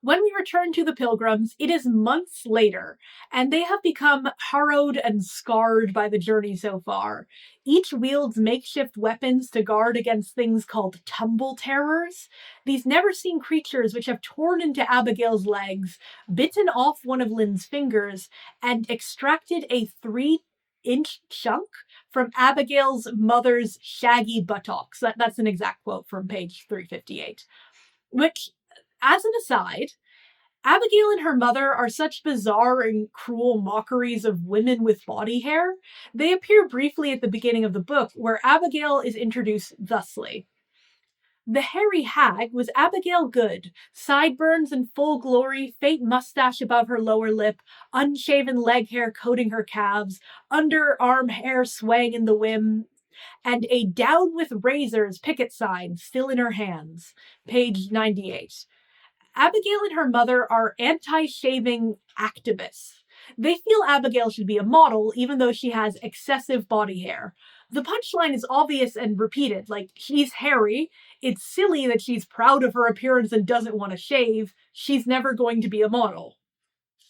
When we return to the pilgrims, it is months later, and they have become harrowed and scarred by the journey so far. Each wields makeshift weapons to guard against things called tumble terrors, these never-seen creatures which have torn into Abigail's legs, bitten off one of Lynn's fingers, and extracted a 3-inch chunk from Abigail's mother's shaggy buttocks. That's an exact quote from page 358. Which, as an aside, Abigail and her mother are such bizarre and cruel mockeries of women with body hair. They appear briefly at the beginning of the book, where Abigail is introduced thusly. The hairy hag was Abigail Good, sideburns in full glory, faint mustache above her lower lip, unshaven leg hair coating her calves, underarm hair swaying in the wind, and a down with razors picket sign still in her hands. Page 98. Abigail and her mother are anti-shaving activists. They feel Abigail should be a model, even though she has excessive body hair. The punchline is obvious and repeated, she's hairy, it's silly that she's proud of her appearance and doesn't want to shave, she's never going to be a model.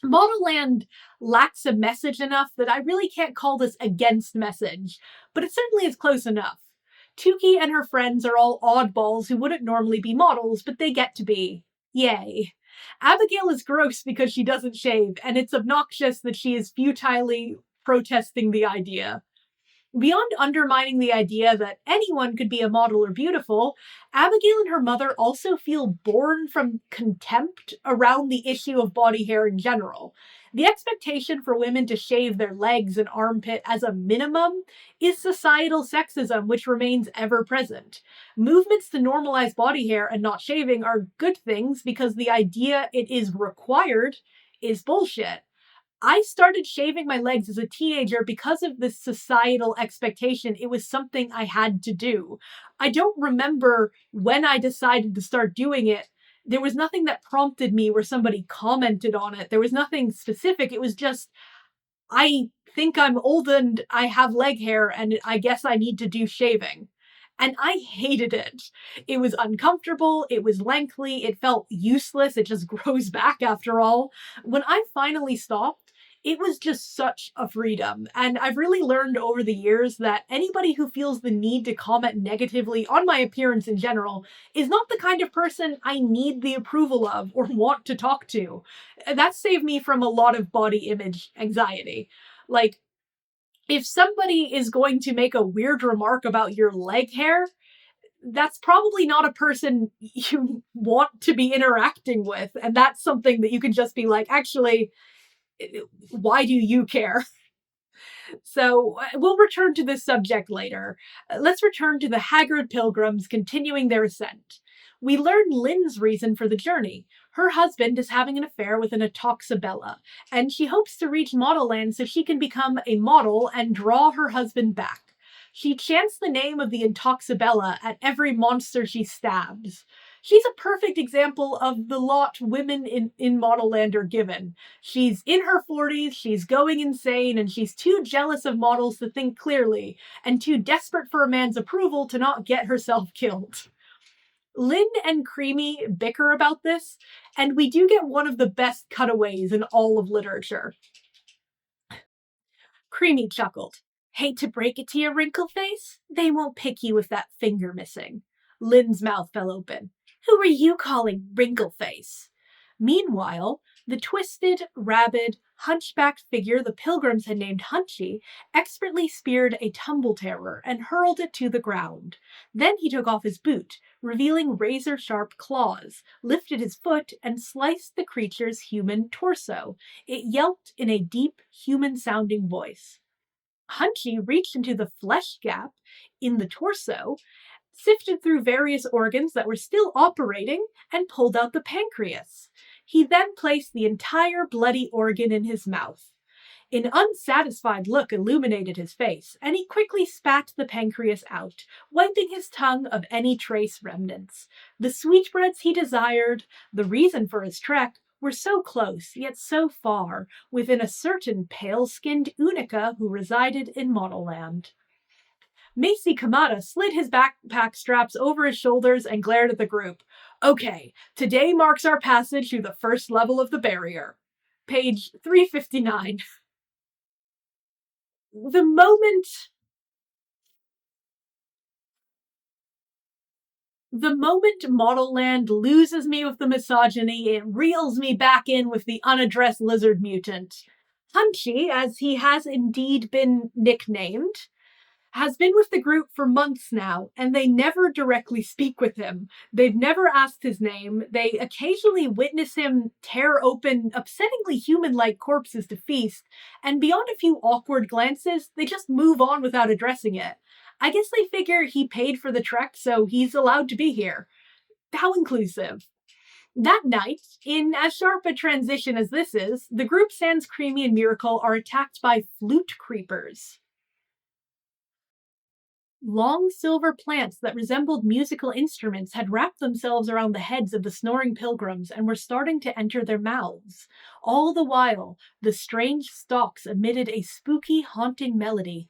Modelland lacks a message enough that I really can't call this against message, but it certainly is close enough. Tuki and her friends are all oddballs who wouldn't normally be models, but they get to be. Yay. Abigail is gross because she doesn't shave, and it's obnoxious that she is futilely protesting the idea. Beyond undermining the idea that anyone could be a model or beautiful, Abigail and her mother also feel born from contempt around the issue of body hair in general. The expectation for women to shave their legs and armpit as a minimum is societal sexism, which remains ever present. Movements to normalize body hair and not shaving are good things because the idea it is required is bullshit. I started shaving my legs as a teenager because of this societal expectation. It was something I had to do. I don't remember when I decided to start doing it. There was nothing that prompted me where somebody commented on it. There was nothing specific. It was just, I think I'm old and I have leg hair and I guess I need to do shaving. And I hated it. It was uncomfortable, it was lengthy, it felt useless, it just grows back after all. When I finally stopped, it was just such a freedom. And I've really learned over the years that anybody who feels the need to comment negatively on my appearance in general is not the kind of person I need the approval of or want to talk to. That saved me from a lot of body image anxiety. Like, if somebody is going to make a weird remark about your leg hair, that's probably not a person you want to be interacting with. And that's something that you can just be like, actually, why do you care? So we'll return to this subject later. Let's return to the haggard pilgrims continuing their ascent. We learn Lynn's reason for the journey. Her husband is having an affair with an Atoxabella, and she hopes to reach Modelland so she can become a model and draw her husband back. She chants the name of the Intoxabella at every monster she stabs. She's a perfect example of the lot women in Modelland are given. She's in her 40s, she's going insane, and she's too jealous of models to think clearly, and too desperate for a man's approval to not get herself killed. Lynn and Creamy bicker about this, and we do get one of the best cutaways in all of literature. Creamy chuckled. Hate to break it to you, wrinkle face. They won't pick you with that finger missing. Lynn's mouth fell open. Who are you calling wrinkle face? Meanwhile, the twisted, rabid, hunchbacked figure the pilgrims had named Hunchy expertly speared a tumble terror and hurled it to the ground. Then he took off his boot, revealing razor-sharp claws, lifted his foot, and sliced the creature's human torso. It yelped in a deep, human-sounding voice. Hunchy reached into the flesh gap in the torso, sifted through various organs that were still operating, and pulled out the pancreas. He then placed the entire bloody organ in his mouth. An unsatisfied look illuminated his face, and he quickly spat the pancreas out, wiping his tongue of any trace remnants. The sweetbreads he desired, the reason for his trek, were so close, yet so far, within a certain pale-skinned Unica who resided in Modelland. Macy Kamada slid his backpack straps over his shoulders and glared at the group. Okay, today marks our passage through the first level of the barrier. Page 359. The moment Modelland loses me with the misogyny, it reels me back in with the unaddressed lizard mutant. Hunchy, as he has indeed been nicknamed, has been with the group for months now, and they never directly speak with him. They've never asked his name. They occasionally witness him tear open upsettingly human-like corpses to feast, and beyond a few awkward glances, they just move on without addressing it. I guess they figure he paid for the trek, so he's allowed to be here. How inclusive. That night, in as sharp a transition as this is, the group sans Creamy and Miracle are attacked by flute creepers. Long silver plants that resembled musical instruments had wrapped themselves around the heads of the snoring pilgrims and were starting to enter their mouths. All the while, the strange stalks emitted a spooky, haunting melody.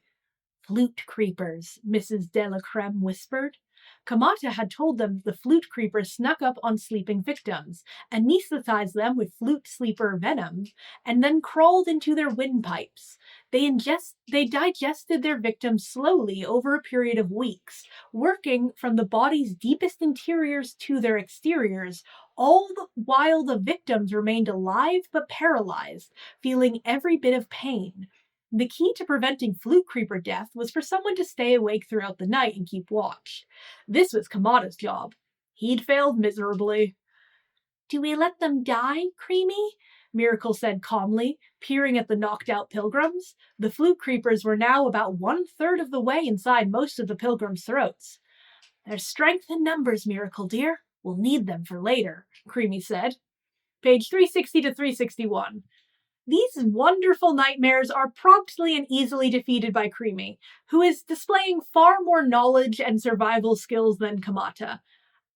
Flute creepers, Mrs. Delacreme whispered. Kamata had told them the flute creeper snuck up on sleeping victims, anesthetized them with flute sleeper venom, and then crawled into their windpipes. They digested their victims slowly over a period of weeks, working from the body's deepest interiors to their exteriors, while the victims remained alive but paralyzed, feeling every bit of pain. The key to preventing flute creeper death was for someone to stay awake throughout the night and keep watch. This was Kamata's job. He'd failed miserably. "Do we let them die, Creamy?" Miracle said calmly, peering at the knocked-out pilgrims. The flute creepers were now about 1/3 of the way inside most of the pilgrims' throats. "There's strength in numbers, Miracle dear. We'll need them for later," Creamy said. Page 360 to 361. These wonderful nightmares are promptly and easily defeated by Creamy, who is displaying far more knowledge and survival skills than Kamata.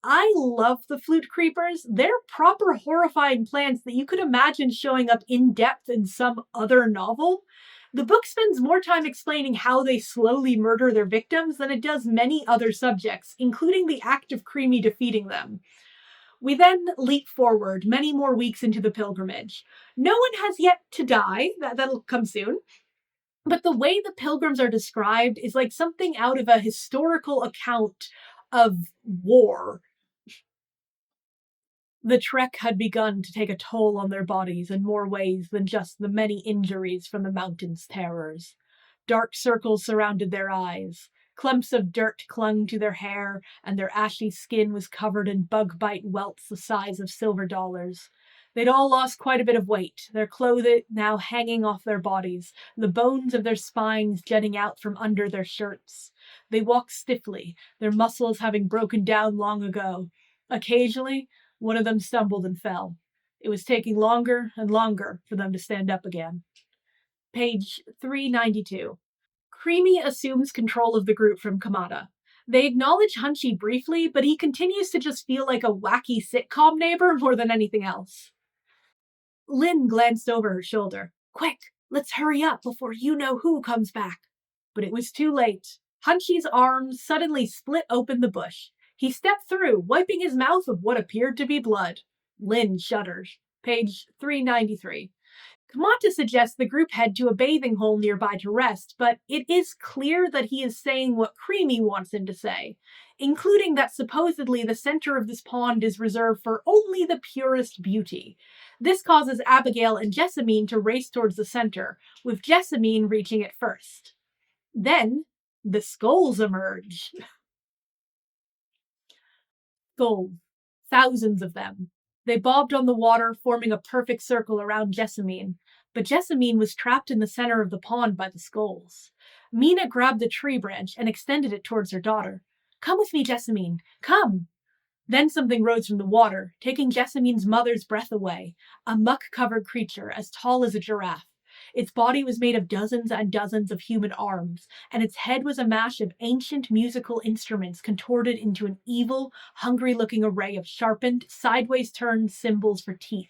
I love the flute creepers. They're proper horrifying plants that you could imagine showing up in depth in some other novel. The book spends more time explaining how they slowly murder their victims than it does many other subjects, including the act of Creamy defeating them. We then leap forward many more weeks into the pilgrimage. No one has yet to die, that'll come soon, but the way the pilgrims are described is like something out of a historical account of war. The trek had begun to take a toll on their bodies in more ways than just the many injuries from the mountain's terrors. Dark circles surrounded their eyes. Clumps of dirt clung to their hair, and their ashy skin was covered in bug-bite welts the size of silver dollars. They'd all lost quite a bit of weight, their clothing now hanging off their bodies, the bones of their spines jutting out from under their shirts. They walked stiffly, their muscles having broken down long ago. Occasionally, one of them stumbled and fell. It was taking longer and longer for them to stand up again. Page 392. Creamy assumes control of the group from Kamata. They acknowledge Hunchy briefly, but he continues to just feel like a wacky sitcom neighbor more than anything else. Lynn glanced over her shoulder. "Quick, let's hurry up before you-know-who comes back." But it was too late. Hunchy's arms suddenly split open the bush. He stepped through, wiping his mouth of what appeared to be blood. Lynn shuddered. Page 393. Kamata suggests the group head to a bathing hole nearby to rest, but it is clear that he is saying what Creamy wants him to say, including that supposedly the center of this pond is reserved for only the purest beauty. This causes Abigail and Jessamine to race towards the center, with Jessamine reaching it first. Then, the skulls emerge. Skulls. Thousands of them. They bobbed on the water, forming a perfect circle around Jessamine. But Jessamine was trapped in the center of the pond by the skulls. Mina grabbed a tree branch and extended it towards her daughter. "Come with me, Jessamine. Come!" Then something rose from the water, taking Jessamine's mother's breath away. A muck-covered creature as tall as a giraffe. Its body was made of dozens and dozens of human arms, and its head was a mash of ancient musical instruments contorted into an evil, hungry-looking array of sharpened, sideways-turned cymbals for teeth,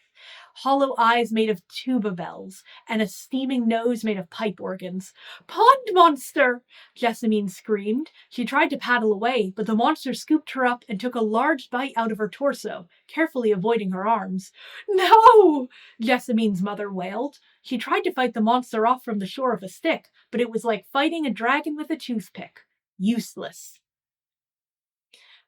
hollow eyes made of tuba bells, and a steaming nose made of pipe organs. "Pond monster!" Jessamine screamed. She tried to paddle away, but the monster scooped her up and took a large bite out of her torso, carefully avoiding her arms. "No!" Jessamine's mother wailed. She tried to fight the monster off from the shore with a stick, but it was like fighting a dragon with a toothpick. Useless.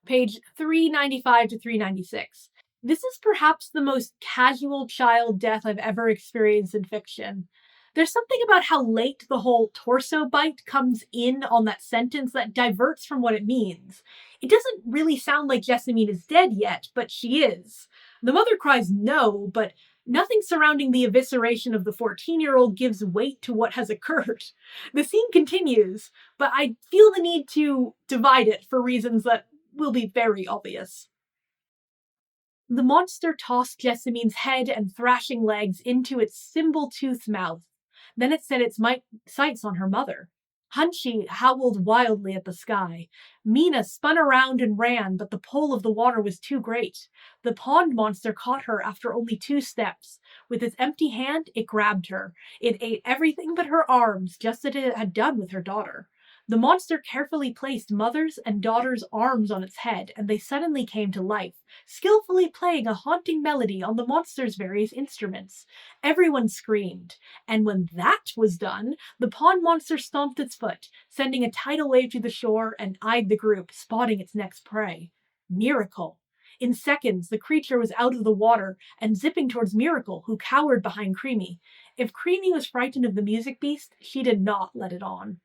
Page 395 to 396. This is perhaps the most casual child death I've ever experienced in fiction. There's something about how late the whole torso bite comes in on that sentence that diverts from what it means. It doesn't really sound like Jessamine is dead yet, but she is. The mother cries no, but nothing surrounding the evisceration of the 14-year-old gives weight to what has occurred. The scene continues, but I feel the need to divide it for reasons that will be very obvious. The monster tossed Jessamine's head and thrashing legs into its cymbal-toothed mouth. Then it set its sights on her mother. Hunchy howled wildly at the sky. Mina spun around and ran, but the pull of the water was too great. The pond monster caught her after only 2 steps. With its empty hand, it grabbed her. It ate everything but her arms, just as it had done with her daughter. The monster carefully placed mother's and daughter's arms on its head, and they suddenly came to life, skillfully playing a haunting melody on the monster's various instruments. Everyone screamed, and when that was done, the pond monster stomped its foot, sending a tidal wave to the shore, and eyed the group, spotting its next prey. Miracle. In seconds, the creature was out of the water and zipping towards Miracle, who cowered behind Creamy. If Creamy was frightened of the music beast, she did not let it on.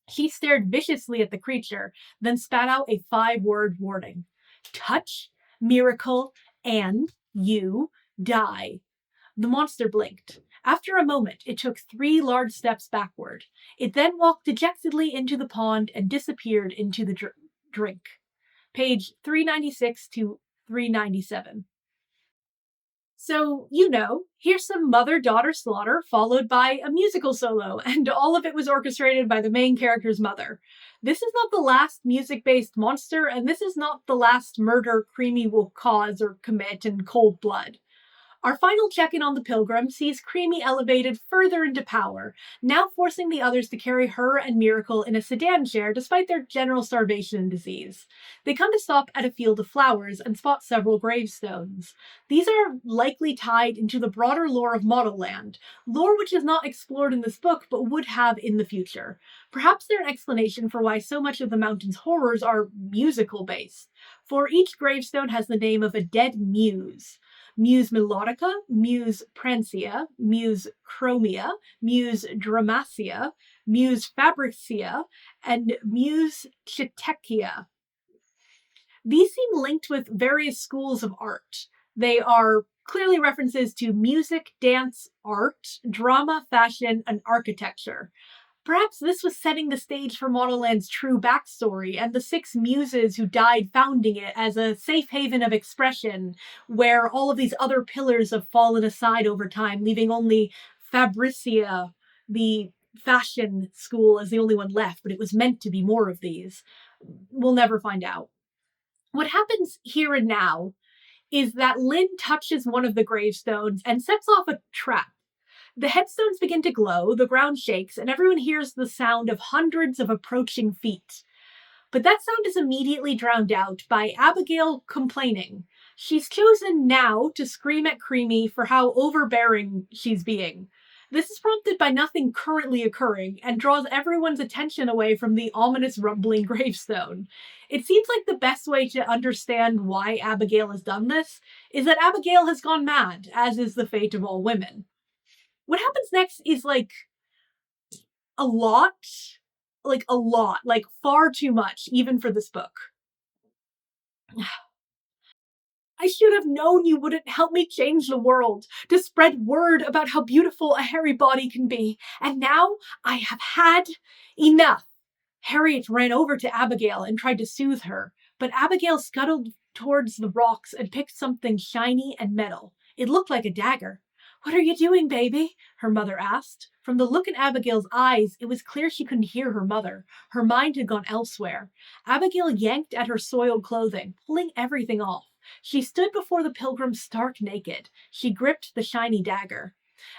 She stared viciously at the creature, then spat out a 5-word warning. Touch, Miracle, and you die. The monster blinked. After a moment, it took 3 large steps backward. It then walked dejectedly into the pond and disappeared into the drink. Page 396 to 397. So, here's some mother-daughter slaughter followed by a musical solo, and all of it was orchestrated by the main character's mother. This is not the last music-based monster, and this is not the last murder Creamy will cause or commit in cold blood. Our final check-in on the Pilgrim sees Creamy elevated further into power, now forcing the others to carry her and Miracle in a sedan chair despite their general starvation and disease. They come to stop at a field of flowers and spot several gravestones. These are likely tied into the broader lore of Modelland, lore which is not explored in this book but would have in the future. Perhaps they're an explanation for why so much of the mountain's horrors are musical-based, for each gravestone has the name of a dead muse. Muse melodica, Muse prancia, Muse chromia, Muse dramacia, Muse fabricia, and Muse chitechia. These seem linked with various schools of art. They are clearly references to music, dance, art, drama, fashion, and architecture. Perhaps this was setting the stage for Modelland's true backstory and the 6 muses who died founding it as a safe haven of expression, where all of these other pillars have fallen aside over time, leaving only Fabricia, the fashion school, as the only one left, but it was meant to be more of these. We'll never find out. What happens here and now is that Lynn touches one of the gravestones and sets off a trap. The headstones begin to glow, the ground shakes, and everyone hears the sound of hundreds of approaching feet. But that sound is immediately drowned out by Abigail complaining. She's chosen now to scream at Creamy for how overbearing she's being. This is prompted by nothing currently occurring and draws everyone's attention away from the ominous rumbling gravestone. It seems like the best way to understand why Abigail has done this is that Abigail has gone mad, as is the fate of all women. What happens next is a lot, far too much, even for this book. I should have known you wouldn't help me change the world, to spread word about how beautiful a hairy body can be, and now I have had enough. Harriet ran over to Abigail and tried to soothe her, but Abigail scuttled towards the rocks and picked something shiny and metal. It looked like a dagger. What are you doing, baby? Her mother asked. From the look in Abigail's eyes, it was clear she couldn't hear her mother. Her mind had gone elsewhere. Abigail yanked at her soiled clothing, pulling everything off. She stood before the pilgrim stark naked. She gripped the shiny dagger.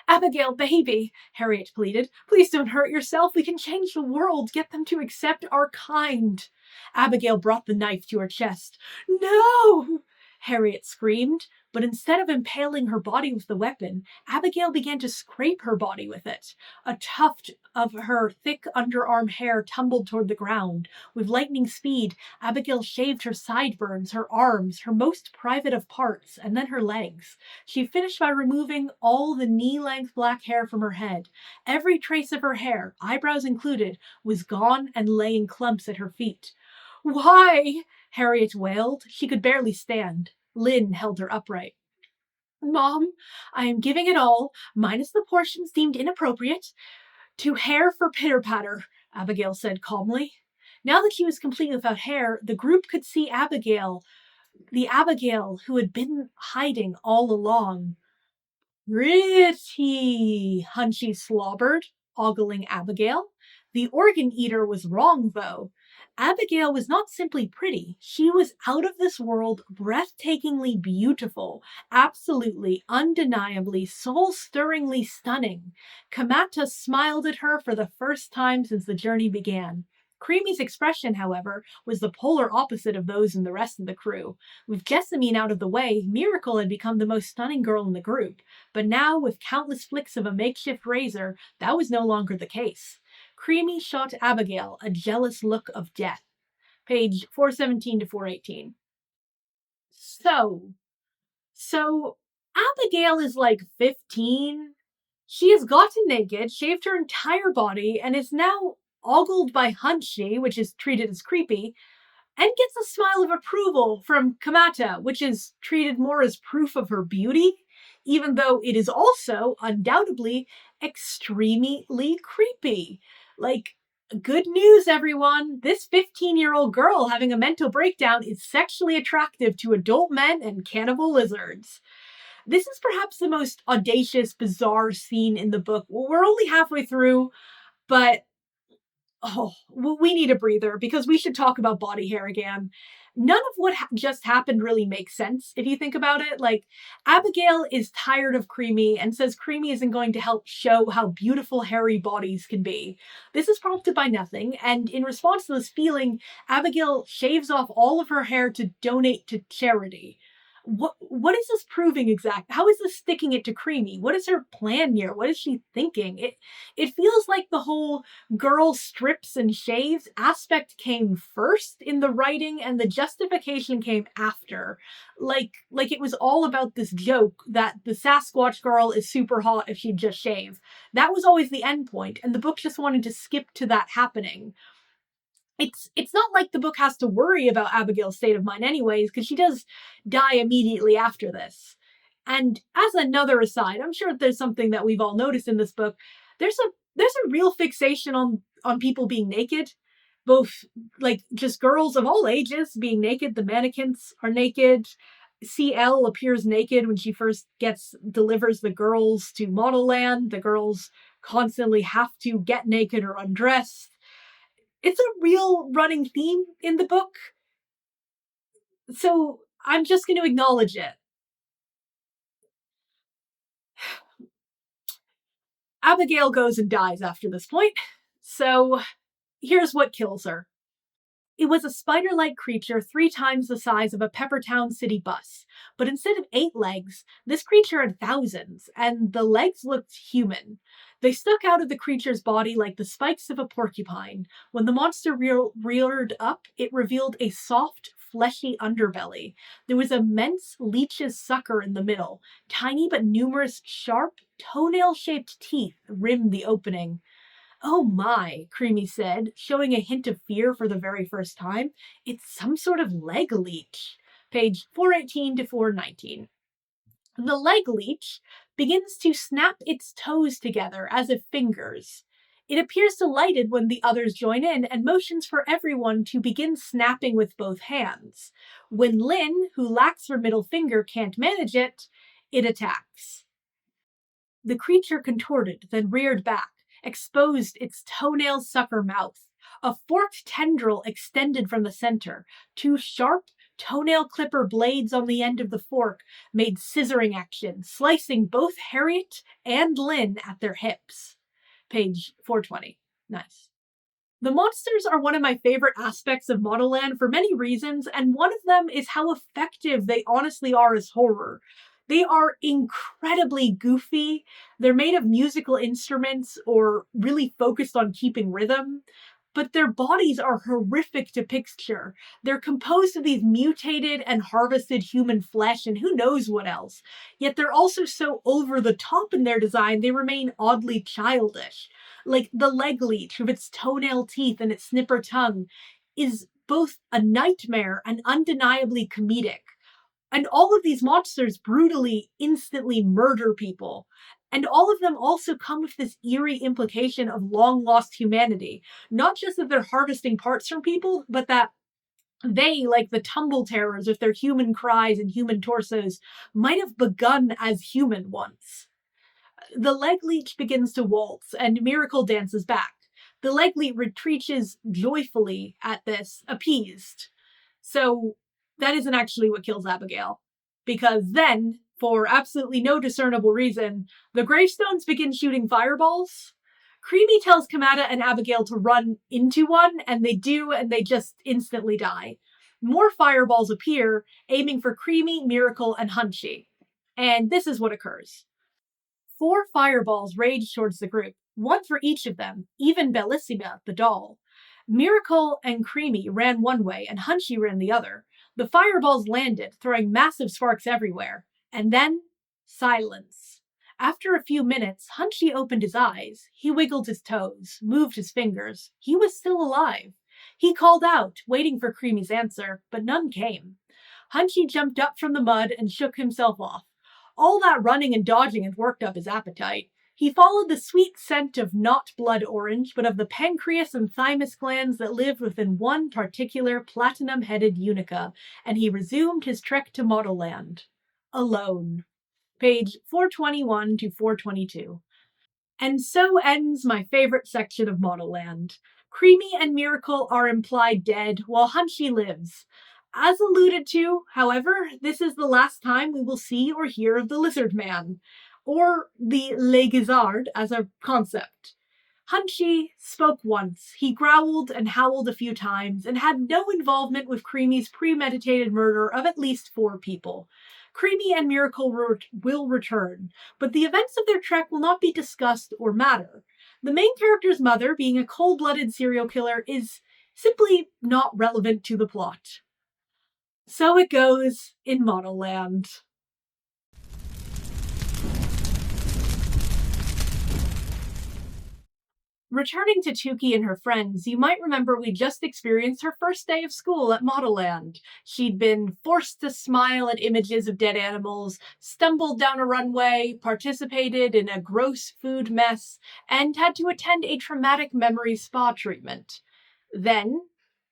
Abigail, baby, Harriet pleaded. Please don't hurt yourself. We can change the world, get them to accept our kind. Abigail brought the knife to her chest. No! Harriet screamed, but instead of impaling her body with the weapon, Abigail began to scrape her body with it. A tuft of her thick underarm hair tumbled toward the ground. With lightning speed, Abigail shaved her sideburns, her arms, her most private of parts, and then her legs. She finished by removing all the knee-length black hair from her head. Every trace of her hair, eyebrows included, was gone and lay in clumps at her feet. Why? Harriet wailed. She could barely stand. Lynn held her upright. Mom, I am giving it all, minus the portions deemed inappropriate, to hair for pitter-patter, Abigail said calmly. Now that she was completely without hair, the group could see Abigail, the Abigail who had been hiding all along. Pretty, Hunchy slobbered, ogling Abigail. The organ eater was wrong, though. Abigail was not simply pretty. She was out of this world, breathtakingly beautiful, absolutely, undeniably, soul-stirringly stunning. Kamata smiled at her for the first time since the journey began. Creamy's expression, however, was the polar opposite of those in the rest of the crew. With Jessamine out of the way, Miracle had become the most stunning girl in the group, but now, with countless flicks of a makeshift razor, that was no longer the case. Creamy shot Abigail a jealous look of death. Page 417 to 418. So, Abigail is like 15. She has gotten naked, shaved her entire body, and is now ogled by Hunchy, which is treated as creepy, and gets a smile of approval from Kamata, which is treated more as proof of her beauty, even though it is also, undoubtedly, extremely creepy. Like, good news, everyone! This 15-year-old girl having a mental breakdown is sexually attractive to adult men and cannibal lizards. This is perhaps the most audacious, bizarre scene in the book. We're only halfway through, but we need a breather because we should talk about body hair again. None of what just happened really makes sense if you think about it. Like, Abigail is tired of Creamy and says Creamy isn't going to help show how beautiful hairy bodies can be. This is prompted by nothing, and in response to this feeling, Abigail shaves off all of her hair to donate to charity. What is this proving exactly? How is this sticking it to Creamy? What is her plan here? What is she thinking? It feels like the whole girl strips and shaves aspect came first in the writing and the justification came after. Like it was all about this joke that the Sasquatch girl is super hot if she just shave. That was always the end point, and the book just wanted to skip to that happening. It's not like the book has to worry about Abigail's state of mind anyways, because she does die immediately after this. And as another aside, I'm sure there's something that we've all noticed in this book. There's a real fixation on people being naked, both like just girls of all ages being naked. The mannequins are naked. CL appears naked when she first delivers the girls to Modelland. The girls constantly have to get naked or undressed. It's a real running theme in the book. So I'm just going to acknowledge it. Abigail goes and dies after this point. So here's what kills her. It was a spider-like creature 3 times the size of a Peppertown city bus. But instead of 8 legs, this creature had thousands, and the legs looked human. They stuck out of the creature's body like the spikes of a porcupine. When the monster reared up, it revealed a soft, fleshy underbelly. There was immense leech's sucker in the middle. Tiny but numerous, sharp, toenail-shaped teeth rimmed the opening. "Oh my," Creamy said, showing a hint of fear for the very first time. "It's some sort of leg leech." Page 418 to 419. The leg leech begins to snap its toes together as if fingers. It appears delighted when the others join in and motions for everyone to begin snapping with both hands. When Lynn, who lacks her middle finger, can't manage it, it attacks. The creature contorted, then reared back, exposed its toenail sucker mouth. A forked tendril extended from the center. 2 sharp, toenail clipper blades on the end of the fork made scissoring action, slicing both Harriet and Lynn at their hips. Page 420. Nice. The monsters are one of my favorite aspects of Modelland for many reasons, and one of them is how effective they honestly are as horror. They are incredibly goofy. They're made of musical instruments or really focused on keeping rhythm, but their bodies are horrific to picture. They're composed of these mutated and harvested human flesh and who knows what else. Yet they're also so over the top in their design, they remain oddly childish. Like the leg leech with its toenail teeth and its snipper tongue is both a nightmare and undeniably comedic. And all of these monsters brutally, instantly murder people. And all of them also come with this eerie implication of long-lost humanity. Not just that they're harvesting parts from people, but that they, like the tumble terrors with their human cries and human torsos, might have begun as human once. The leg leech begins to waltz, and Miracle dances back. The leg leech retreats joyfully at this, appeased. So that isn't actually what kills Abigail. Because then, for absolutely no discernible reason, the gravestones begin shooting fireballs. Creamy tells Kamada and Abigail to run into one, and they do, and they just instantly die. More fireballs appear, aiming for Creamy, Miracle, and Hunchy. And this is what occurs. 4 fireballs rage towards the group, one for each of them, even Bellissima, the doll. Miracle and Creamy ran one way, and Hunchy ran the other. The fireballs landed, throwing massive sparks everywhere. And then, silence. After a few minutes, Hunchy opened his eyes. He wiggled his toes, moved his fingers. He was still alive. He called out, waiting for Creamy's answer, but none came. Hunchy jumped up from the mud and shook himself off. All that running and dodging had worked up his appetite. He followed the sweet scent of not blood orange, but of the pancreas and thymus glands that lived within one particular platinum-headed Unica, and he resumed his trek to Modelland. Alone. Page 421 to 422. And so ends my favorite section of Modelland. Creamy and Miracle are implied dead, while Hunchy lives. As alluded to, however, this is the last time we will see or hear of the Lizard Man, or the Le Gizzard as a concept. Hunchy spoke once. He growled and howled a few times, and had no involvement with Creamy's premeditated murder of at least 4 people. Creamy and Miracle will return, but the events of their trek will not be discussed or matter. The main character's mother, being a cold-blooded serial killer, is simply not relevant to the plot. So it goes in Modelland. Returning to Tuki and her friends, you might remember we just experienced her first day of school at Modelland. She'd been forced to smile at images of dead animals, stumbled down a runway, participated in a gross food mess, and had to attend a traumatic memory spa treatment. Then,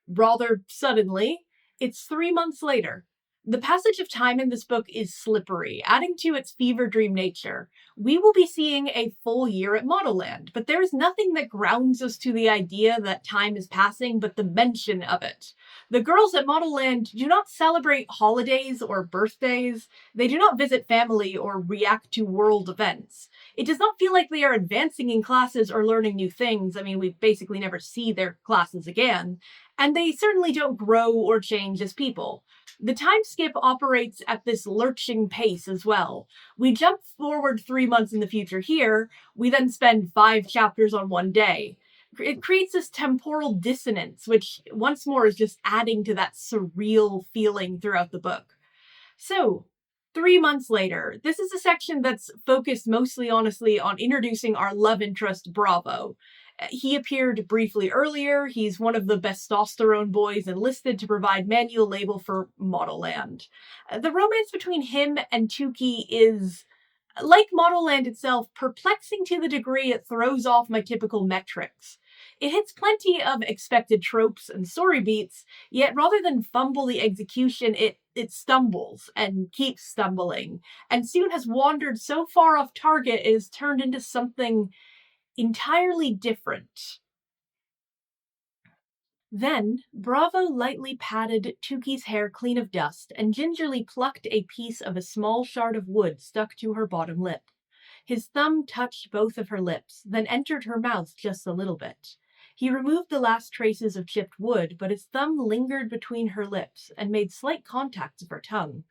rather suddenly, it's 3 months later. The passage of time in this book is slippery, adding to its fever dream nature. We will be seeing a full year at Modelland, but there is nothing that grounds us to the idea that time is passing but the mention of it. The girls at Modelland do not celebrate holidays or birthdays. They do not visit family or react to world events. It does not feel like they are advancing in classes or learning new things. I mean, we basically never see their classes again. And they certainly don't grow or change as people. The time skip operates at this lurching pace as well. We jump forward 3 months in the future here, we then spend 5 chapters on one day. It creates this temporal dissonance, which once more is just adding to that surreal feeling throughout the book. So, 3 months later, this is a section that's focused mostly, honestly, on introducing our love interest, Bravo. He appeared briefly earlier. He's one of the testosterone boys enlisted to provide manual labor for Modelland. The romance between him and Tuki is, like Modelland itself, perplexing to the degree it throws off my typical metrics. It hits plenty of expected tropes and story beats, yet rather than fumble the execution, it stumbles and keeps stumbling, and soon has wandered so far off target it is turned into something entirely different. Then, Bravo lightly patted Tuki's hair clean of dust and gingerly plucked a piece of a small shard of wood stuck to her bottom lip. His thumb touched both of her lips, then entered her mouth just a little bit. He removed the last traces of chipped wood, but his thumb lingered between her lips and made slight contacts of her tongue.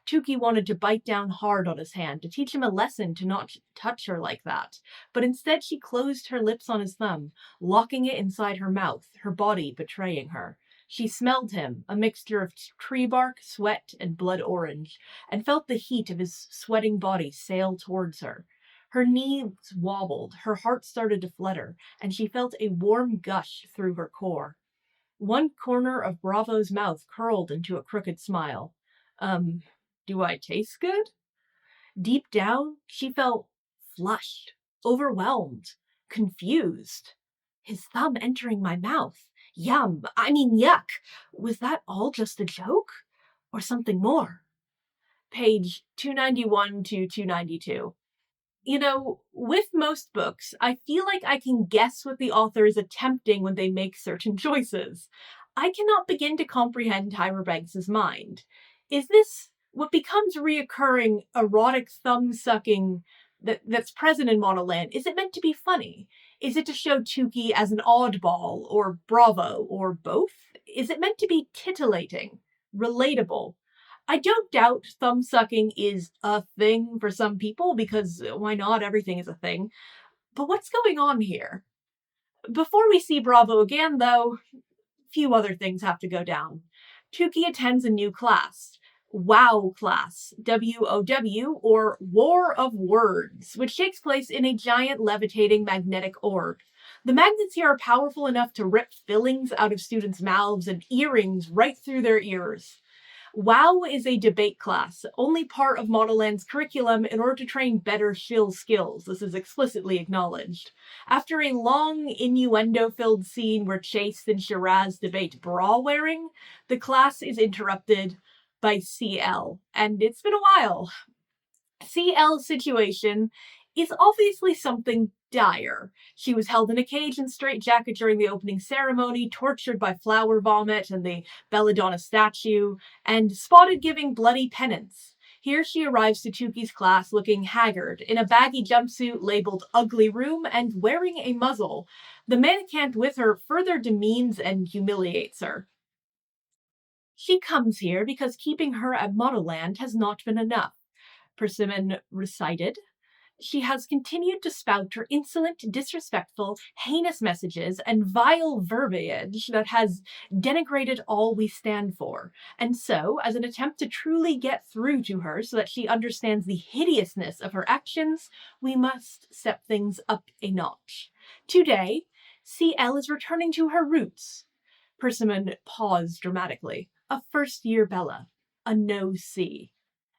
Tuki wanted to bite down hard on his hand to teach him a lesson to not touch her like that, but instead she closed her lips on his thumb, locking it inside her mouth, her body betraying her. She smelled him, a mixture of tree bark, sweat, and blood orange, and felt the heat of his sweating body sail towards her. Her knees wobbled, her heart started to flutter, and she felt a warm gush through her core. One corner of Bravo's mouth curled into a crooked smile. Do I taste good? Deep down, she felt flushed, overwhelmed, confused. His thumb entering my mouth. Yuck. Was that all just a joke? Or something more? Page 291 to 292. You know, with most books, I feel like I can guess what the author is attempting when they make certain choices. I cannot begin to comprehend Tyra Banks's mind. Is this what becomes reoccurring erotic thumb-sucking that's present in Modelland? Is it meant to be funny? Is it to show Tuki as an oddball, or bravo, or both? Is it meant to be titillating, relatable? I don't doubt thumb sucking is a thing for some people, because why not? Everything is a thing. But what's going on here? Before we see Bravo again, though, few other things have to go down. Tuki attends a new class. WOW class, WOW, or War of Words, which takes place in a giant levitating magnetic orb. The magnets here are powerful enough to rip fillings out of students' mouths and earrings right through their ears. WOW is a debate class, only part of Modelland's curriculum in order to train better shill skills. This is explicitly acknowledged. After a long, innuendo-filled scene where Chase and Shiraz debate bra wearing, the class is interrupted by CL, and it's been a while. CL's situation is obviously something dire. She was held in a cage and straitjacket during the opening ceremony, tortured by flower vomit and the Belladonna statue, and spotted giving bloody penance. Here she arrives to Tuki's class looking haggard, in a baggy jumpsuit labeled Ugly Room and wearing a muzzle. The mannequin with her further demeans and humiliates her. She comes here because keeping her at Modelland has not been enough, Persimmon recited. She has continued to spout her insolent, disrespectful, heinous messages and vile verbiage that has denigrated all we stand for. And so, as an attempt to truly get through to her so that she understands the hideousness of her actions, we must step things up a notch. Today, CL is returning to her roots. Persimmon paused dramatically. A first-year Bella. A no-C.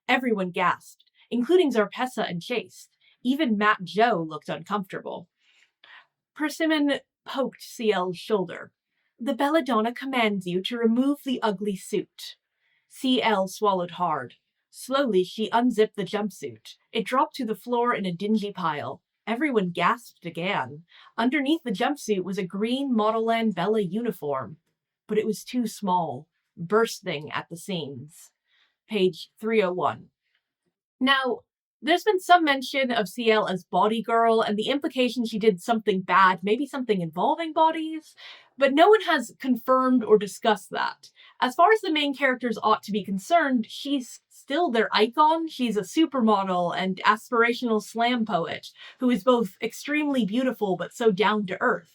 Everyone gasped, including Zarpessa and Chase. Even Matt Joe looked uncomfortable. Persimmon poked CL's shoulder. The Belladonna commands you to remove the ugly suit. CL swallowed hard. Slowly, she unzipped the jumpsuit. It dropped to the floor in a dingy pile. Everyone gasped again. Underneath the jumpsuit was a green Modelland Bella uniform, but it was too small, bursting at the seams. Page 301. Now, there's been some mention of CL as body girl and the implication she did something bad, maybe something involving bodies, but no one has confirmed or discussed that. As far as the main characters ought to be concerned, she's still their icon. She's a supermodel and aspirational slam poet who is both extremely beautiful but so down to earth.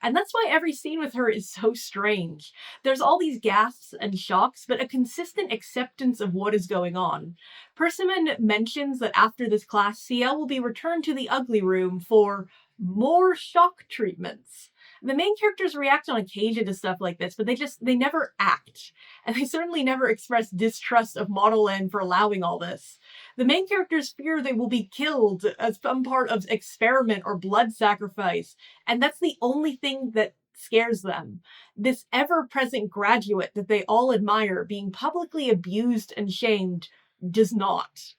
And that's why every scene with her is so strange. There's all these gasps and shocks, but a consistent acceptance of what is going on. Persimmon mentions that after this class, CL will be returned to the ugly room for more shock treatments. The main characters react on occasion to stuff like this, but they never act. And they certainly never express distrust of Modelland for allowing all this. The main characters fear they will be killed as some part of experiment or blood sacrifice, and that's the only thing that scares them. This ever-present graduate that they all admire being publicly abused and shamed does not.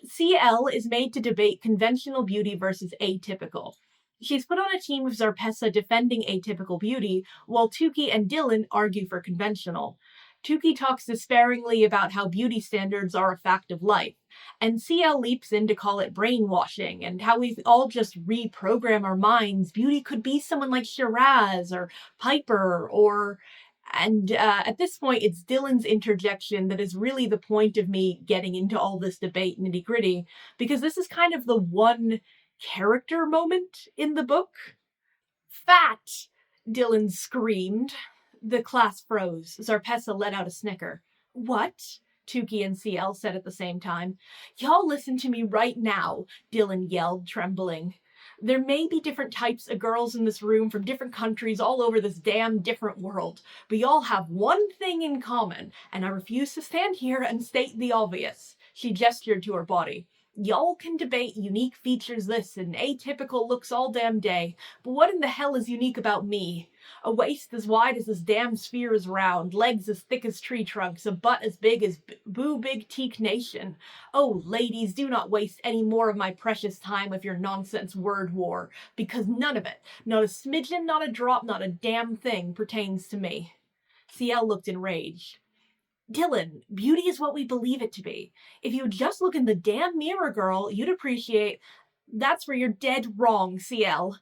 CL is made to debate conventional beauty versus atypical. She's put on a team with Zarpessa defending atypical beauty, while Tuki and Dylan argue for conventional. Tuki talks despairingly about how beauty standards are a fact of life, and CL leaps in to call it brainwashing, and how we all just reprogram our minds. Beauty could be someone like Shiraz or Piper or... And at this point, it's Dylan's interjection that is really the point of me getting into all this debate nitty-gritty, because this is kind of the one character moment in the book. Fat! Dylan screamed. The class froze. Zarpessa let out a snicker. What? Tuki and CL said at the same time. Y'all listen to me right now, Dylan yelled, trembling. There may be different types of girls in this room from different countries all over this damn different world, but y'all have one thing in common, and I refuse to stand here and state the obvious. She gestured to her body. Y'all can debate unique features this and atypical looks all damn day, but what in the hell is unique about me? A waist as wide as this damn sphere is round, legs as thick as tree trunks, a butt as big as Boo Big Teak Nation. Oh, ladies, do not waste any more of my precious time with your nonsense word war, because none of it, not a smidgen, not a drop, not a damn thing, pertains to me. CL looked enraged. Dylan, beauty is what we believe it to be. If you would just look in the damn mirror, girl, you'd appreciate... That's where you're dead wrong, CL.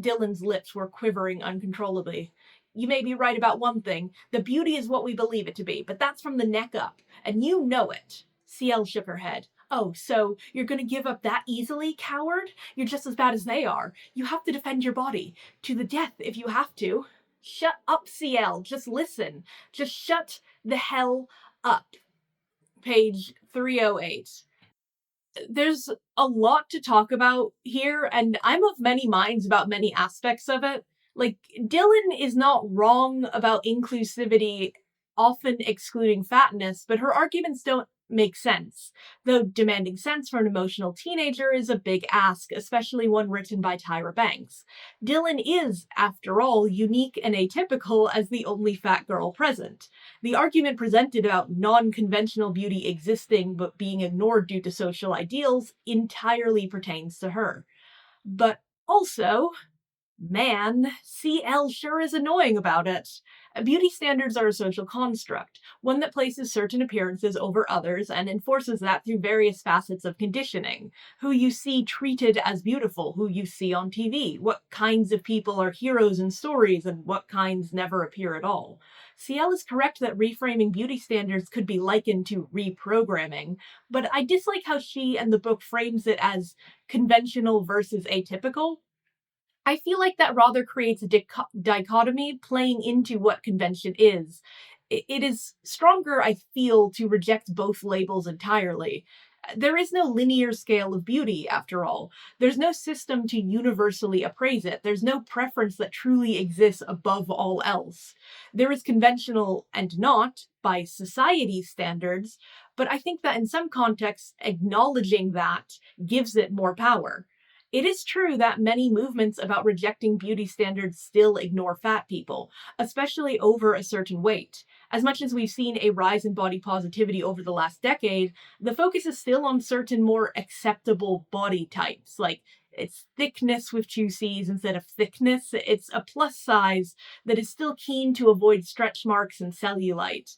Dylan's lips were quivering uncontrollably. You may be right about one thing. The beauty is what we believe it to be, but that's from the neck up, and you know it. CL shook her head. Oh, so you're gonna give up that easily, coward? You're just as bad as they are. You have to defend your body. To the death if you have to. Shut up, CL. Just listen. Just shut the hell up. Page 308. There's a lot to talk about here, and I'm of many minds about many aspects of it. Like, Dylan is not wrong about inclusivity often excluding fatness, but her arguments don't make sense. Though demanding sense for an emotional teenager is a big ask, especially one written by Tyra Banks. Dylan is, after all, unique and atypical as the only fat girl present. The argument presented about non-conventional beauty existing but being ignored due to social ideals entirely pertains to her. But also, man, CL sure is annoying about it. Beauty standards are a social construct, one that places certain appearances over others and enforces that through various facets of conditioning. Who you see treated as beautiful, who you see on TV, what kinds of people are heroes in stories, and what kinds never appear at all. CL is correct that reframing beauty standards could be likened to reprogramming, but I dislike how she and the book frames it as conventional versus atypical. I feel like that rather creates a dichotomy playing into what convention is. It is stronger, I feel, to reject both labels entirely. There is no linear scale of beauty, after all. There's no system to universally appraise it. There's no preference that truly exists above all else. There is conventional and not, by society's standards, but I think that in some contexts, acknowledging that gives it more power. It is true that many movements about rejecting beauty standards still ignore fat people, especially over a certain weight. As much as we've seen a rise in body positivity over the last decade, the focus is still on certain more acceptable body types, like it's thickness with two C's instead of thickness. It's a plus size that is still keen to avoid stretch marks and cellulite.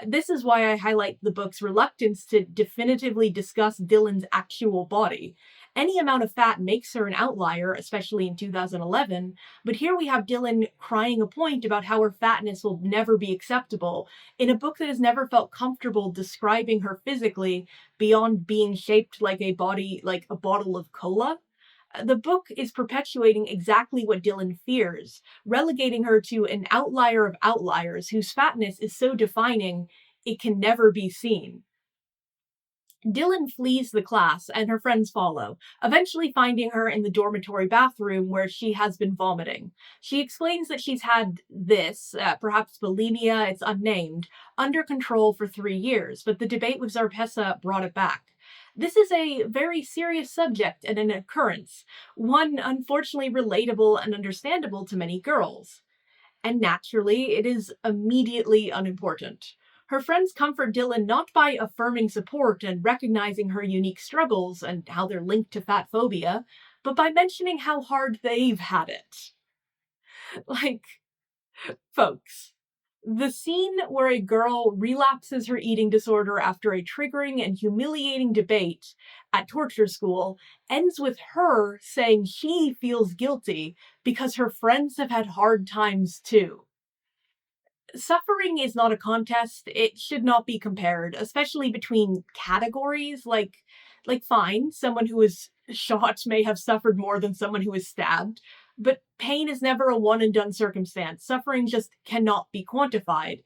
This is why I highlight the book's reluctance to definitively discuss Dylan's actual body. Any amount of fat makes her an outlier, especially in 2011, but here we have Dylan crying a point about how her fatness will never be acceptable in a book that has never felt comfortable describing her physically beyond being shaped like a body, like a bottle of cola. The book is perpetuating exactly what Dylan fears, relegating her to an outlier of outliers whose fatness is so defining it can never be seen. Dylan flees the class and her friends follow, eventually finding her in the dormitory bathroom where she has been vomiting. She explains that she's had this, perhaps bulimia, it's unnamed, under control for 3 years, but the debate with Zarpessa brought it back. This is a very serious subject and an occurrence, one unfortunately relatable and understandable to many girls. And naturally, it is immediately unimportant. Her friends comfort Dylan not by affirming support and recognizing her unique struggles and how they're linked to fat phobia, but by mentioning how hard they've had it. Like, folks, the scene where a girl relapses her eating disorder after a triggering and humiliating debate at torture school ends with her saying she feels guilty because her friends have had hard times too. Suffering is not a contest. It should not be compared, especially between categories. Like fine, someone who is shot may have suffered more than someone who is stabbed, but pain is never a one and done circumstance. Suffering just cannot be quantified.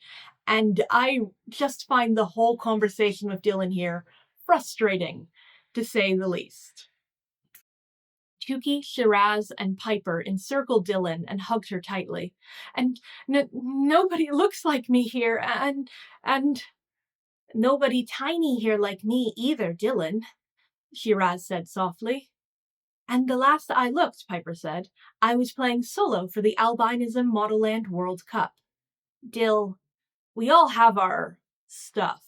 And I just find the whole conversation with Dylan here frustrating, to say the least. Tuki, Shiraz, and Piper encircled Dylan and hugged her tightly. And nobody looks like me here, and nobody tiny here like me either, Dylan, Shiraz said softly. And the last I looked, Piper said, I was playing solo for the Albinism Modelland World Cup. Dill, we all have our stuff,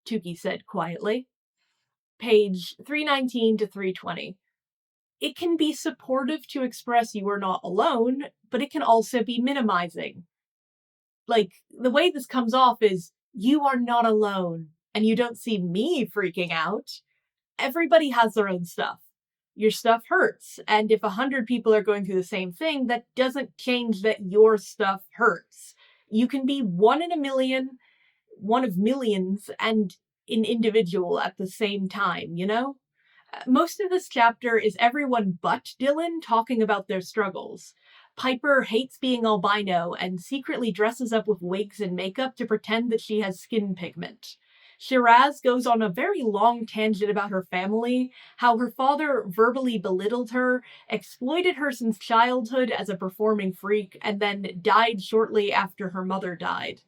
Tuki said quietly. Page 319 to 320. It can be supportive to express you are not alone, but it can also be minimizing. Like, the way this comes off is, you are not alone, and you don't see me freaking out. Everybody has their own stuff. Your stuff hurts. And if 100 people are going through the same thing, that doesn't change that your stuff hurts. You can be one in a million, one of millions, and an individual at the same time, you know? Most of this chapter is everyone but Dylan talking about their struggles. Piper hates being albino and secretly dresses up with wigs and makeup to pretend that she has skin pigment. Shiraz goes on a very long tangent about her family, how her father verbally belittled her, exploited her since childhood as a performing freak, and then died shortly after her mother died.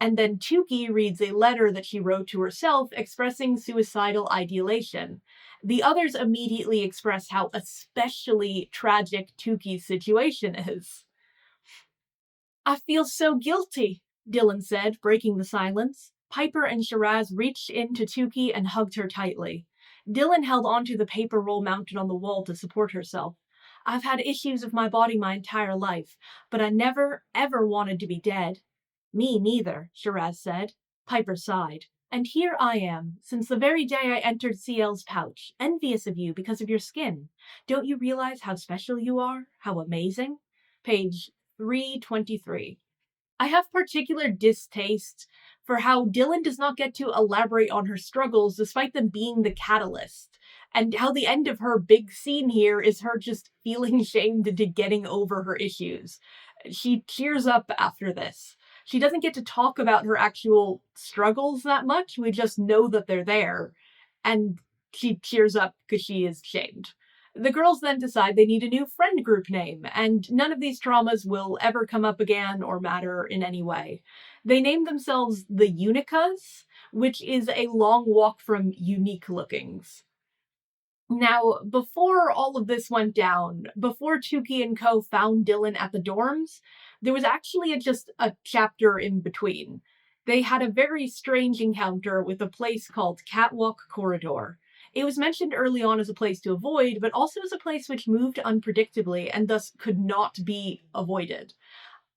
And then Tuki reads a letter that she wrote to herself expressing suicidal ideation. The others immediately express how especially tragic Tuki's situation is. I feel so guilty, Dylan said, breaking the silence. Piper and Shiraz reached into Tuki and hugged her tightly. Dylan held onto the paper roll mounted on the wall to support herself. I've had issues with my body my entire life, but I never, ever wanted to be dead. Me neither, Shiraz said. Piper sighed. And here I am, since the very day I entered CL's pouch, envious of you because of your skin. Don't you realize how special you are? How amazing? Page 323. I have particular distaste for how Dylan does not get to elaborate on her struggles despite them being the catalyst, and how the end of her big scene here is her just feeling shamed into getting over her issues. She cheers up after this. She doesn't get to talk about her actual struggles that much. We just know that they're there, and she cheers up because she is shamed. The girls then decide they need a new friend group name, and none of these traumas will ever come up again or matter in any way. They name themselves the Unicas, which is a long walk from unique lookings. Now, before all of this went down, before Tuki and Co. found Dylan at the dorms, there was actually just a chapter in between. They had a very strange encounter with a place called Catwalk Corridor. It was mentioned early on as a place to avoid, but also as a place which moved unpredictably and thus could not be avoided.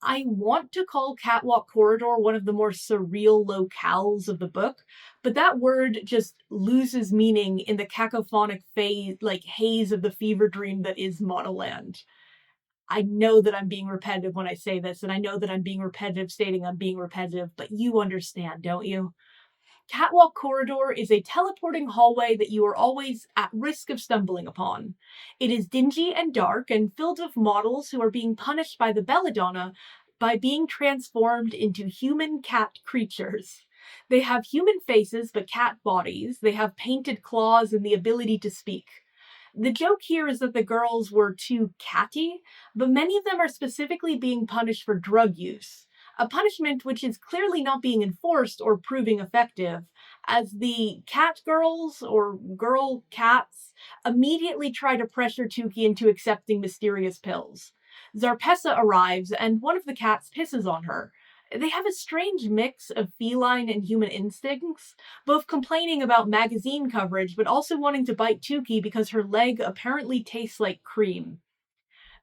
I want to call Catwalk Corridor one of the more surreal locales of the book, but that word just loses meaning in the cacophonic phase, haze of the fever dream that is Modelland. I know that I'm being repetitive when I say this, and I know that I'm being repetitive stating I'm being repetitive, but you understand, don't you? Catwalk Corridor is a teleporting hallway that you are always at risk of stumbling upon. It is dingy and dark and filled with models who are being punished by the Belladonna by being transformed into human cat creatures. They have human faces but cat bodies. They have painted claws and the ability to speak. The joke here is that the girls were too catty, but many of them are specifically being punished for drug use, a punishment which is clearly not being enforced or proving effective, as the cat girls, or girl cats, immediately try to pressure Tuki into accepting mysterious pills. Zarpessa arrives, and one of the cats pisses on her. They have a strange mix of feline and human instincts, both complaining about magazine coverage but also wanting to bite Tuki because her leg apparently tastes like cream.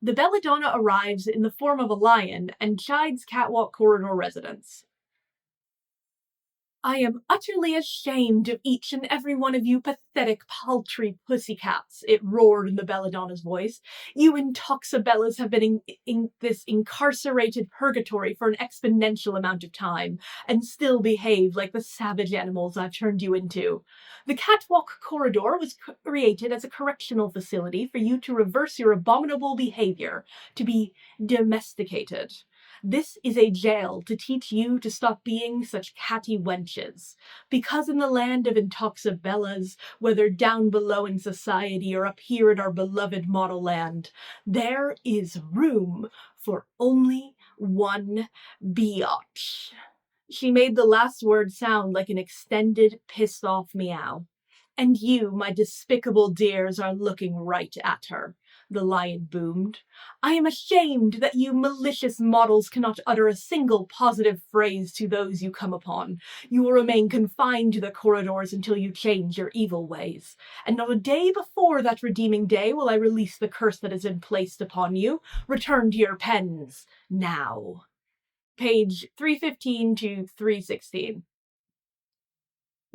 The Belladonna arrives in the form of a lion and chides Catwalk Corridor residents. I am utterly ashamed of each and every one of you pathetic, paltry pussycats, it roared in the Belladonna's voice. You intoxibellas have been in this incarcerated purgatory for an exponential amount of time, and still behave like the savage animals I've turned you into. The Catwalk Corridor was created as a correctional facility for you to reverse your abominable behavior, to be domesticated. This is a jail to teach you to stop being such catty wenches. Because in the land of intoxibellas, whether down below in society or up here in our beloved Modelland, there is room for only one biatch. She made the last word sound like an extended, pissed-off meow. And you, my despicable dears, are looking right at her, the lion boomed. I am ashamed that you malicious models cannot utter a single positive phrase to those you come upon. You will remain confined to the corridors until you change your evil ways. And not a day before that redeeming day will I release the curse that has been placed upon you. Return to your pens, now. Page 315 to 316.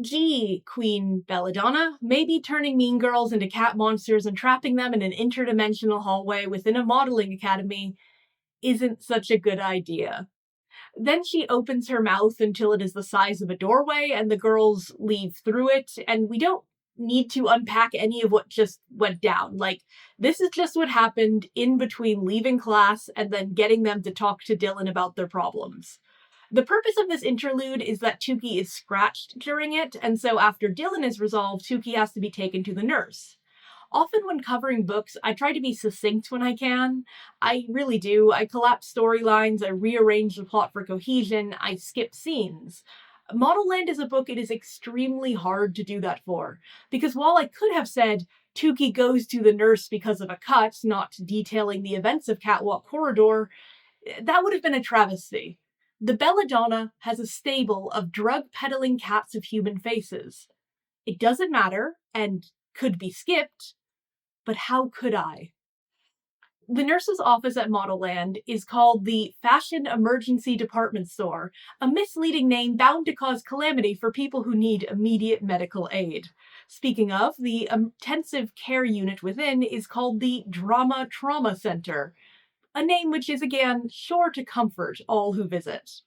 Gee, Queen Belladonna, maybe turning mean girls into cat monsters and trapping them in an interdimensional hallway within a modeling academy isn't such a good idea. Then she opens her mouth until it is the size of a doorway, and the girls leave through it, and we don't need to unpack any of what just went down. Like, this is just what happened in between leaving class and then getting them to talk to Dylan about their problems. The purpose of this interlude is that Tuki is scratched during it, and so after Dylan is resolved, Tuki has to be taken to the nurse. Often when covering books, I try to be succinct when I can. I really do. I collapse storylines, I rearrange the plot for cohesion, I skip scenes. Modelland is a book it is extremely hard to do that for, because while I could have said, Tuki goes to the nurse because of a cut, not detailing the events of Catwalk Corridor, that would have been a travesty. The Belladonna has a stable of drug-peddling cats of human faces. It doesn't matter, and could be skipped, but how could I? The nurse's office at Modelland is called the Fashion Emergency Department Store, a misleading name bound to cause calamity for people who need immediate medical aid. Speaking of, the intensive care unit within is called the Drama Trauma Center, a name which is again sure to comfort all who visit.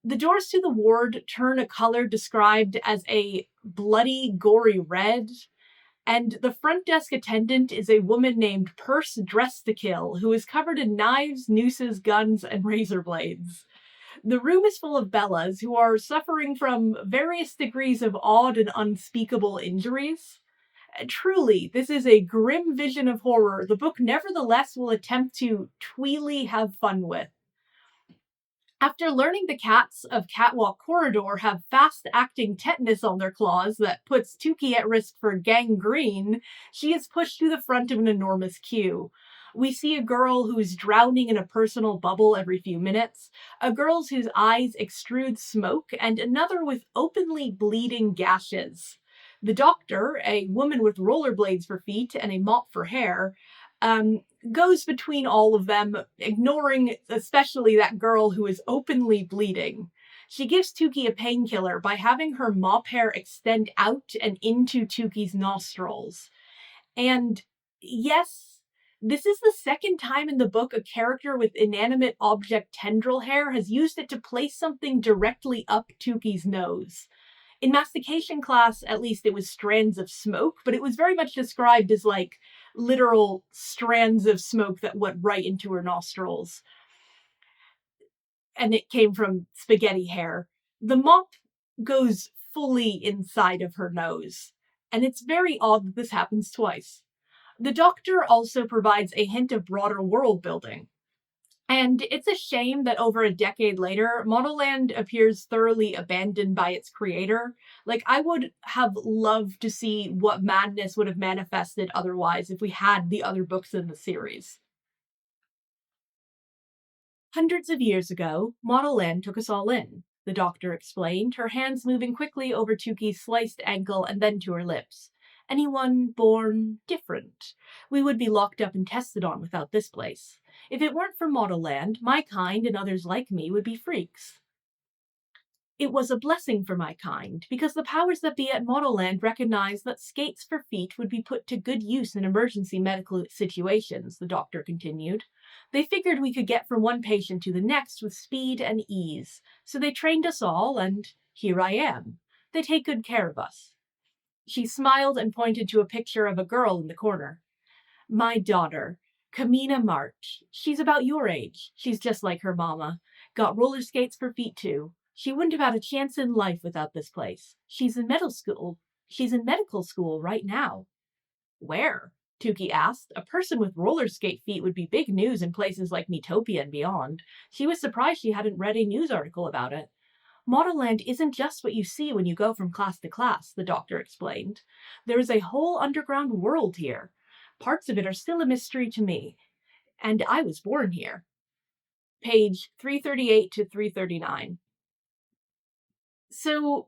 The doors to the ward turn a color described as a bloody, gory red, and the front desk attendant is a woman named Purse Dressed to Kill, who is covered in knives, nooses, guns, and razor blades. The room is full of Bellas who are suffering from various degrees of odd and unspeakable injuries. Truly, this is a grim vision of horror the book nevertheless will attempt to tweely have fun with. After learning the cats of Catwalk Corridor have fast-acting tetanus on their claws that puts Tuki at risk for gangrene, she is pushed to the front of an enormous queue. We see a girl who's drowning in a personal bubble every few minutes, a girl whose eyes extrude smoke, and another with openly bleeding gashes. The doctor, a woman with rollerblades for feet and a mop for hair, goes between all of them, ignoring especially that girl who is openly bleeding. She gives Tuki a painkiller by having her mop hair extend out and into Tuki's nostrils. And yes, this is the second time in the book a character with inanimate object tendril hair has used it to place something directly up Tuki's nose. In mastication class, at least, it was strands of smoke, but it was very much described as like literal strands of smoke that went right into her nostrils. And it came from spaghetti hair. The mop goes fully inside of her nose. And it's very odd that this happens twice. The Doctor also provides a hint of broader world building. And it's a shame that over a decade later, Modelland appears thoroughly abandoned by its creator. Like, I would have loved to see what madness would have manifested otherwise if we had the other books in the series. Hundreds of years ago, Modelland took us all in, the doctor explained, her hands moving quickly over Tuki's sliced ankle and then to her lips. Anyone born different. We would be locked up and tested on without this place. If it weren't for Modelland, my kind and others like me would be freaks. It was a blessing for my kind, because the powers that be at Modelland recognized that skates for feet would be put to good use in emergency medical situations, the doctor continued. They figured we could get from one patient to the next with speed and ease, so they trained us all, and here I am. They take good care of us. She smiled and pointed to a picture of a girl in the corner. My daughter, Kamina March. She's about your age. She's just like her mama. Got roller skates for feet, too. She wouldn't have had a chance in life without this place. She's in medical school. She's in medical school right now. Where? Tuki asked. A person with roller skate feet would be big news in places like Metopia and beyond. She was surprised she hadn't read a news article about it. Modelland isn't just what you see when you go from class to class, the doctor explained. There is a whole underground world here. Parts of it are still a mystery to me. And I was born here. Page 338 to 339. So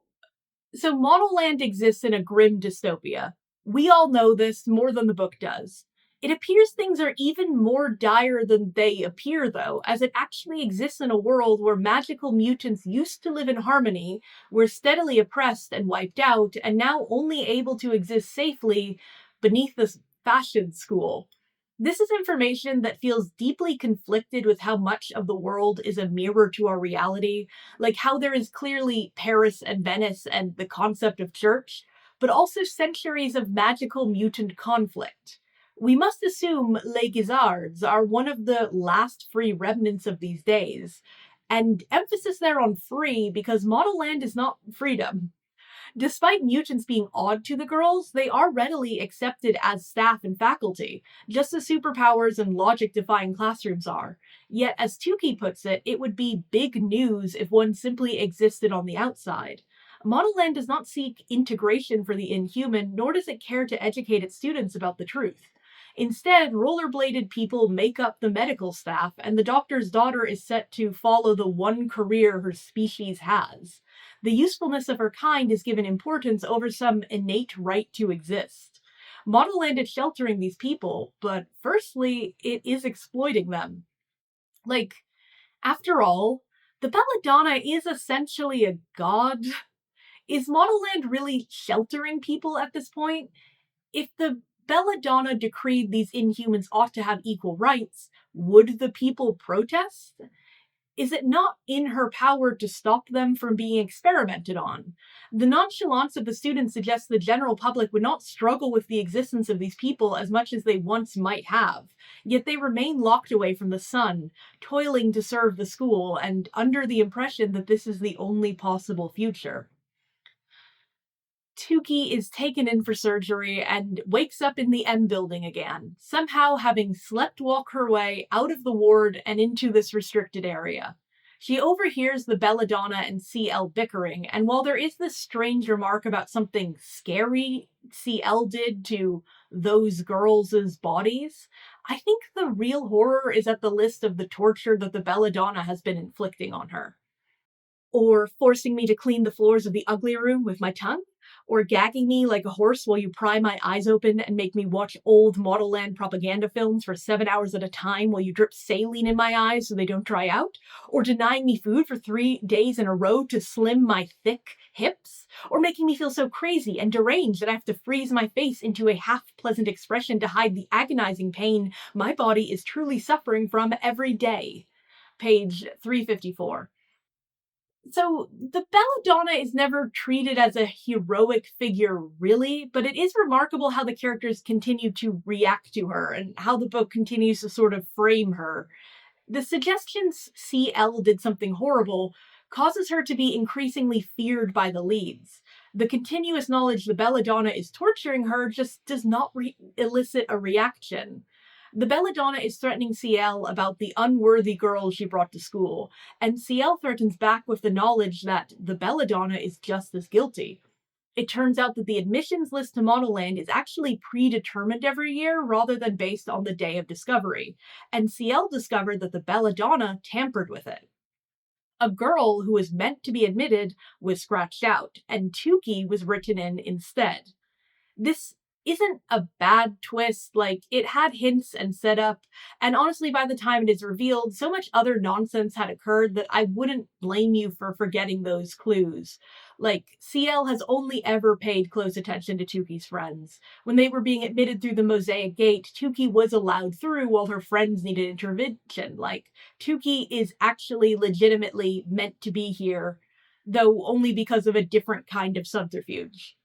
Modelland exists in a grim dystopia. We all know this more than the book does. It appears things are even more dire than they appear, though, as it actually exists in a world where magical mutants used to live in harmony, were steadily oppressed and wiped out, and now only able to exist safely beneath this fashion school. This is information that feels deeply conflicted with how much of the world is a mirror to our reality, like how there is clearly Paris and Venice and the concept of church, but also centuries of magical mutant conflict. We must assume Les Guisards are one of the last free remnants of these days, and emphasis there on free because Modelland is not freedom. Despite mutants being odd to the girls, they are readily accepted as staff and faculty, just as superpowers and logic-defying classrooms are. Yet, as Tuki puts it, it would be big news if one simply existed on the outside. Modelland does not seek integration for the inhuman, nor does it care to educate its students about the truth. Instead, rollerbladed people make up the medical staff, and the doctor's daughter is set to follow the one career her species has. The usefulness of her kind is given importance over some innate right to exist. Modelland is sheltering these people, but firstly, it is exploiting them. Like, after all, the Belladonna is essentially a god. Is Modelland really sheltering people at this point? If the Belladonna decreed these inhumans ought to have equal rights, would the people protest? Is it not in her power to stop them from being experimented on? The nonchalance of the students suggests the general public would not struggle with the existence of these people as much as they once might have, yet they remain locked away from the sun, toiling to serve the school, and under the impression that this is the only possible future. Tuki is taken in for surgery and wakes up in the M building again, somehow having sleptwalk her way out of the ward and into this restricted area. She overhears the Belladonna and CL bickering, and while there is this strange remark about something scary CL did to those girls' bodies, I think the real horror is at the list of the torture that the Belladonna has been inflicting on her. Or forcing me to clean the floors of the ugly room with my tongue, or gagging me like a horse while you pry my eyes open and make me watch old Modelland propaganda films for 7 hours at a time while you drip saline in my eyes so they don't dry out, or denying me food for 3 days in a row to slim my thick hips, or making me feel so crazy and deranged that I have to freeze my face into a half-pleasant expression to hide the agonizing pain my body is truly suffering from every day. Page 354. So the Belladonna is never treated as a heroic figure, really, but it is remarkable how the characters continue to react to her and how the book continues to sort of frame her. The suggestions CL did something horrible causes her to be increasingly feared by the leads. The continuous knowledge the Belladonna is torturing her just does not elicit a reaction. The Belladonna is threatening CL about the unworthy girl she brought to school, and CL threatens back with the knowledge that the Belladonna is just as guilty. It turns out that the admissions list to Modelland is actually predetermined every year rather than based on the day of discovery, and CL discovered that the Belladonna tampered with it. A girl who was meant to be admitted was scratched out, and Tuki was written in instead. This isn't a bad twist, like, it had hints and setup, and honestly, by the time it is revealed, so much other nonsense had occurred that I wouldn't blame you for forgetting those clues. Like, CL has only ever paid close attention to Tuki's friends. When they were being admitted through the Mosaic Gate, Tuki was allowed through while her friends needed intervention. Like, Tuki is actually legitimately meant to be here, though only because of a different kind of subterfuge.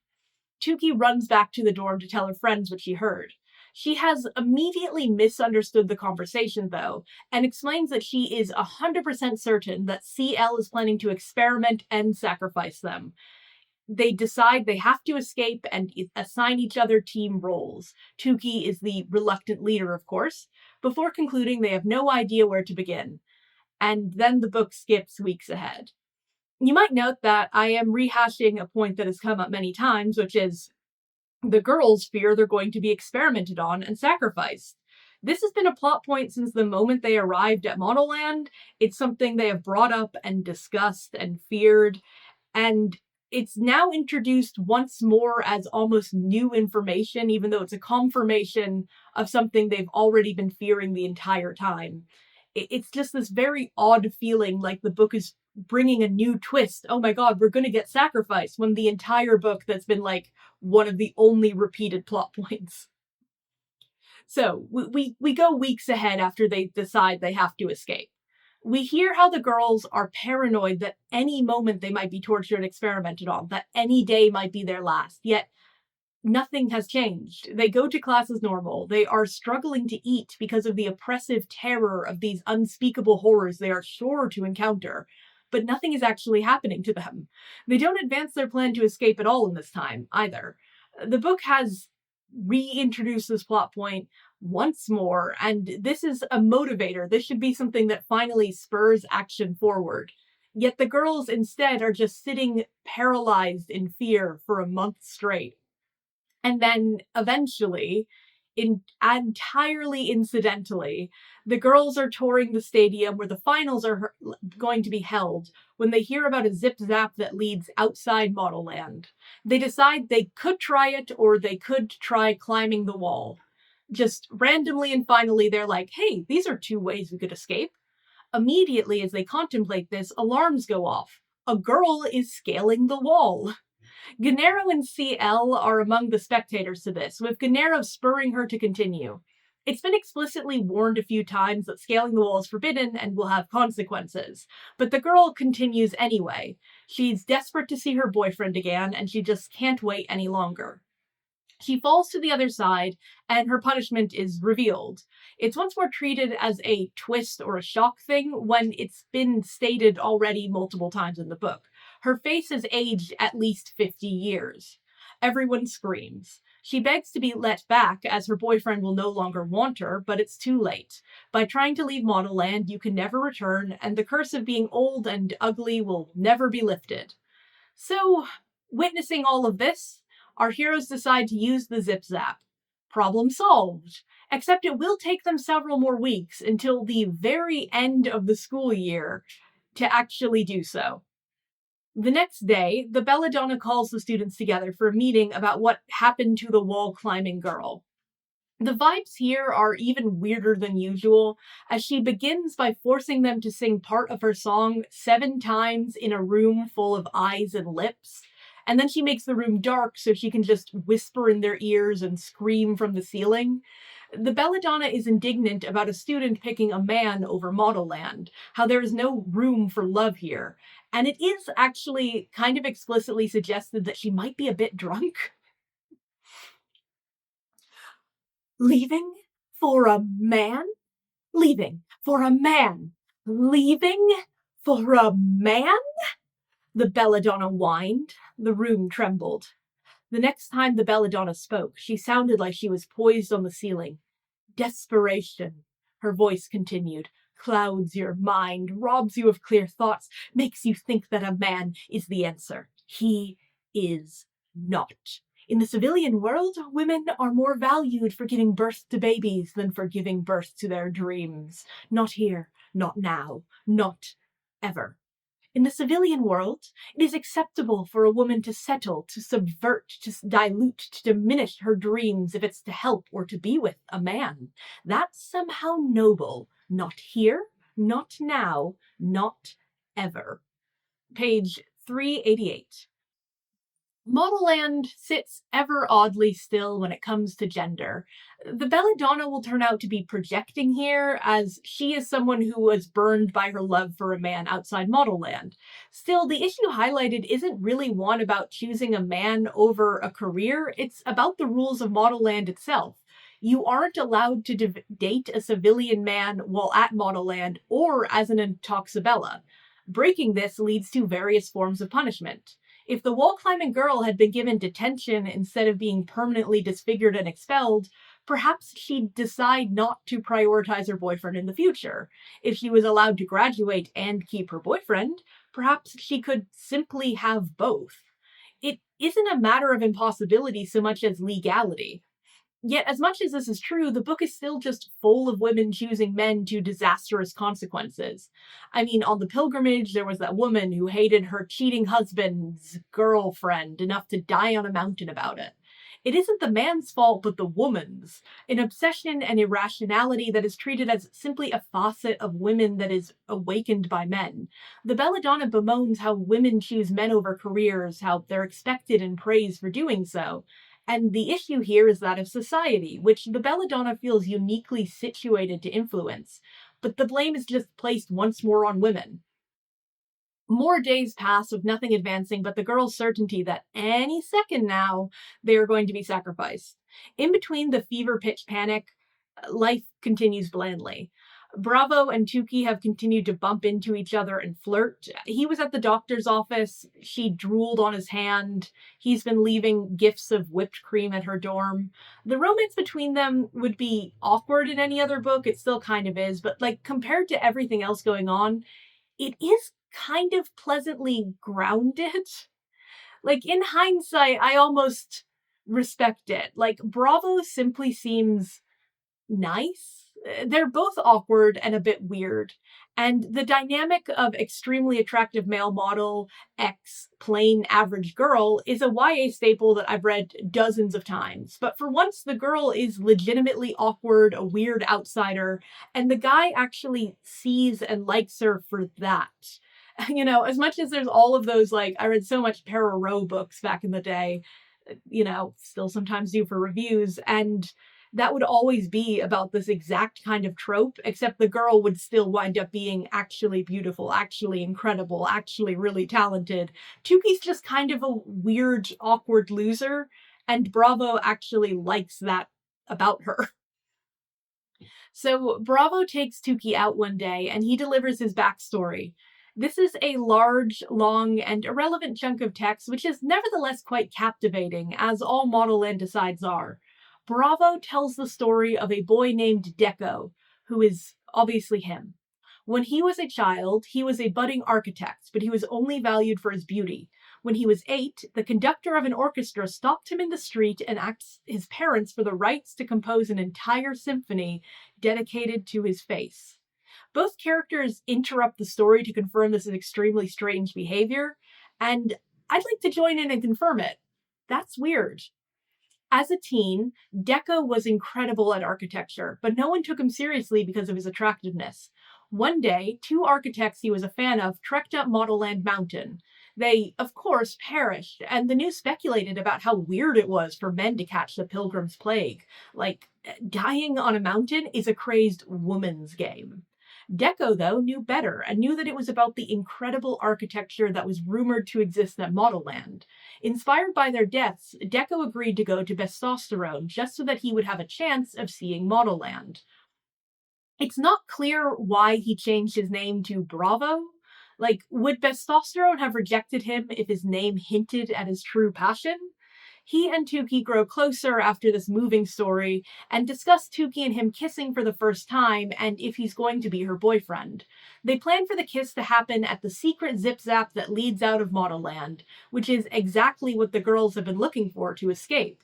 Tuki runs back to the dorm to tell her friends what she heard. She has immediately misunderstood the conversation, though, and explains that she is 100% certain that CL is planning to experiment and sacrifice them. They decide they have to escape and assign each other team roles. Tuki is the reluctant leader, of course, before concluding they have no idea where to begin. And then the book skips weeks ahead. You might note that I am rehashing a point that has come up many times, which is the girls fear they're going to be experimented on and sacrificed. This has been a plot point since the moment they arrived at Modelland. It's something they have brought up and discussed and feared, and it's now introduced once more as almost new information, even though it's a confirmation of something they've already been fearing the entire time. It's just this very odd feeling like the book is bringing a new twist. Oh my god, we're going to get sacrificed, when the entire book that's been like one of the only repeated plot points. So we go weeks ahead after they decide they have to escape. We hear how the girls are paranoid that any moment they might be tortured and experimented on, that any day might be their last. Yet nothing has changed. They go to class as normal. They are struggling to eat because of the oppressive terror of these unspeakable horrors they are sure to encounter. But nothing is actually happening to them. They don't advance their plan to escape at all in this time, either. The book has reintroduced this plot point once more, and this is a motivator. This should be something that finally spurs action forward. Yet the girls instead are just sitting paralyzed in fear for a month straight. And then eventually, entirely incidentally, the girls are touring the stadium where the finals are going to be held when they hear about a zip zap that leads outside Modelland. They decide they could try it, or they could try climbing the wall. Just randomly and finally, they're like, hey, these are two ways we could escape. Immediately, as they contemplate this, alarms go off. A girl is scaling the wall. Gennaro and CL are among the spectators to this, with Gennaro spurring her to continue. It's been explicitly warned a few times that scaling the wall is forbidden and will have consequences, but the girl continues anyway. She's desperate to see her boyfriend again, and she just can't wait any longer. She falls to the other side, and her punishment is revealed. It's once more treated as a twist or a shock thing when it's been stated already multiple times in the book. Her face has aged at least 50 years. Everyone screams. She begs to be let back, as her boyfriend will no longer want her, but it's too late. By trying to leave Modelland, you can never return, and the curse of being old and ugly will never be lifted. So, witnessing all of this, our heroes decide to use the zip zap. Problem solved. Except it will take them several more weeks until the very end of the school year to actually do so. The next day, the Belladonna calls the students together for a meeting about what happened to the wall-climbing girl. The vibes here are even weirder than usual, as she begins by forcing them to sing part of her song 7 times in a room full of eyes and lips, and then she makes the room dark so she can just whisper in their ears and scream from the ceiling. The Belladonna is indignant about a student picking a man over Modelland, how there is no room for love here, and it is actually kind of explicitly suggested that she might be a bit drunk. Leaving for a man? Leaving for a man? Leaving for a man? The Belladonna whined. The room trembled. The next time the Belladonna spoke, she sounded like she was poised on the ceiling. Desperation, her voice continued, clouds your mind, robs you of clear thoughts, makes you think that a man is the answer. He is not. In the civilian world, women are more valued for giving birth to babies than for giving birth to their dreams. Not here, not now, not ever. In the civilian world, it is acceptable for a woman to settle, to subvert, to dilute, to diminish her dreams if it's to help or to be with a man. That's somehow noble. Not here, not now, not ever. Page 388. Modelland sits ever oddly still when it comes to gender. The Belladonna will turn out to be projecting here, as she is someone who was burned by her love for a man outside Modelland. Still, the issue highlighted isn't really one about choosing a man over a career, it's about the rules of Modelland itself. You aren't allowed to date a civilian man while at Modelland or as an intoxibella. Breaking this leads to various forms of punishment. If the wall-climbing girl had been given detention instead of being permanently disfigured and expelled, perhaps she'd decide not to prioritize her boyfriend in the future. If she was allowed to graduate and keep her boyfriend, perhaps she could simply have both. It isn't a matter of impossibility so much as legality. Yet, as much as this is true, the book is still just full of women choosing men to disastrous consequences. I mean, on the pilgrimage, there was that woman who hated her cheating husband's girlfriend enough to die on a mountain about it. It isn't the man's fault, but the woman's. An obsession and irrationality that is treated as simply a facet of women that is awakened by men. The Belladonna bemoans how women choose men over careers, how they're expected and praised for doing so. And the issue here is that of society, which the Belladonna feels uniquely situated to influence. But the blame is just placed once more on women. More days pass with nothing advancing but the girl's certainty that any second now they are going to be sacrificed. In between the fever pitch panic, life continues blandly. Bravo and Tuki have continued to bump into each other and flirt. He was at the doctor's office. She drooled on his hand. He's been leaving gifts of whipped cream at her dorm. The romance between them would be awkward in any other book. It still kind of is, but like compared to everything else going on, it is kind of pleasantly grounded. Like in hindsight, I almost respect it. Like Bravo simply seems nice. They're both awkward and a bit weird. And the dynamic of extremely attractive male model x plain average girl is a YA staple that I've read dozens of times. But for once, the girl is legitimately awkward, a weird outsider, and the guy actually sees and likes her for that. You know, as much as there's all of those, like, I read so much Perrault books back in the day, still sometimes do for reviews, and that would always be about this exact kind of trope, except the girl would still wind up being actually beautiful, actually incredible, actually really talented. Tuki's just kind of a weird, awkward loser, and Bravo actually likes that about her. So Bravo takes Tuki out one day, and he delivers his backstory. This is a large, long, and irrelevant chunk of text, which is nevertheless quite captivating, as all Modelland asides are. Bravo tells the story of a boy named Deco, who is obviously him. When he was a child, he was a budding architect, but he was only valued for his beauty. When he was 8, the conductor of an orchestra stopped him in the street and asked his parents for the rights to compose an entire symphony dedicated to his face. Both characters interrupt the story to confirm this is extremely strange behavior, and I'd like to join in and confirm it. That's weird. As a teen, Deco was incredible at architecture, but no one took him seriously because of his attractiveness. One day, 2 architects he was a fan of trekked up Modelland Mountain. They, of course, perished, and the news speculated about how weird it was for men to catch the Pilgrim's Plague. Like, dying on a mountain is a crazed woman's game. Deco, though, knew better and knew that it was about the incredible architecture that was rumored to exist at Modelland. Inspired by their deaths, Deco agreed to go to Testosterone just so that he would have a chance of seeing Modelland. It's not clear why he changed his name to Bravo. Like, would Testosterone have rejected him if his name hinted at his true passion? He and Tuki grow closer after this moving story and discuss Tuki and him kissing for the first time and if he's going to be her boyfriend. They plan for the kiss to happen at the secret zip-zap that leads out of Modelland, which is exactly what the girls have been looking for to escape.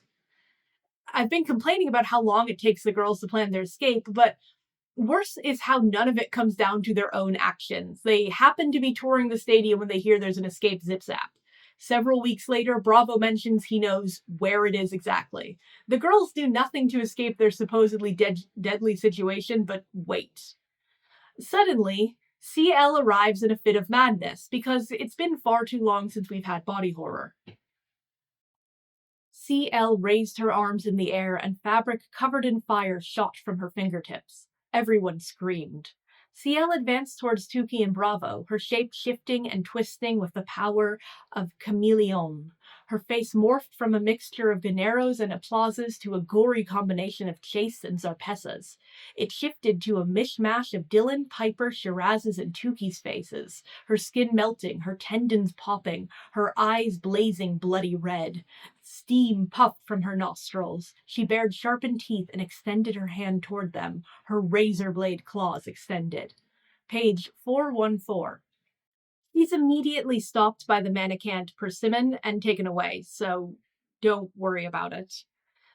I've been complaining about how long it takes the girls to plan their escape, but worse is how none of it comes down to their own actions. They happen to be touring the stadium when they hear there's an escape zip-zap. Several weeks later, Bravo mentions he knows where it is exactly. The girls do nothing to escape their supposedly deadly situation, but wait. Suddenly, CL arrives in a fit of madness because it's been far too long since we've had body horror. CL raised her arms in the air and fabric covered in fire shot from her fingertips. Everyone screamed. CL advanced towards Tuki and Bravo, her shape shifting and twisting with the power of chameleon. Her face morphed from a mixture of ganeros and applauses to a gory combination of chase and zarpessas. It shifted to a mishmash of Dylan, Piper, Shiraz's, and Tuki's faces, her skin melting, her tendons popping, her eyes blazing bloody red. Steam puffed from her nostrils. She bared sharpened teeth and extended her hand toward them, her razor blade claws extended. Page 414. He's immediately stopped by the mannequin Persimmon and taken away, so don't worry about it.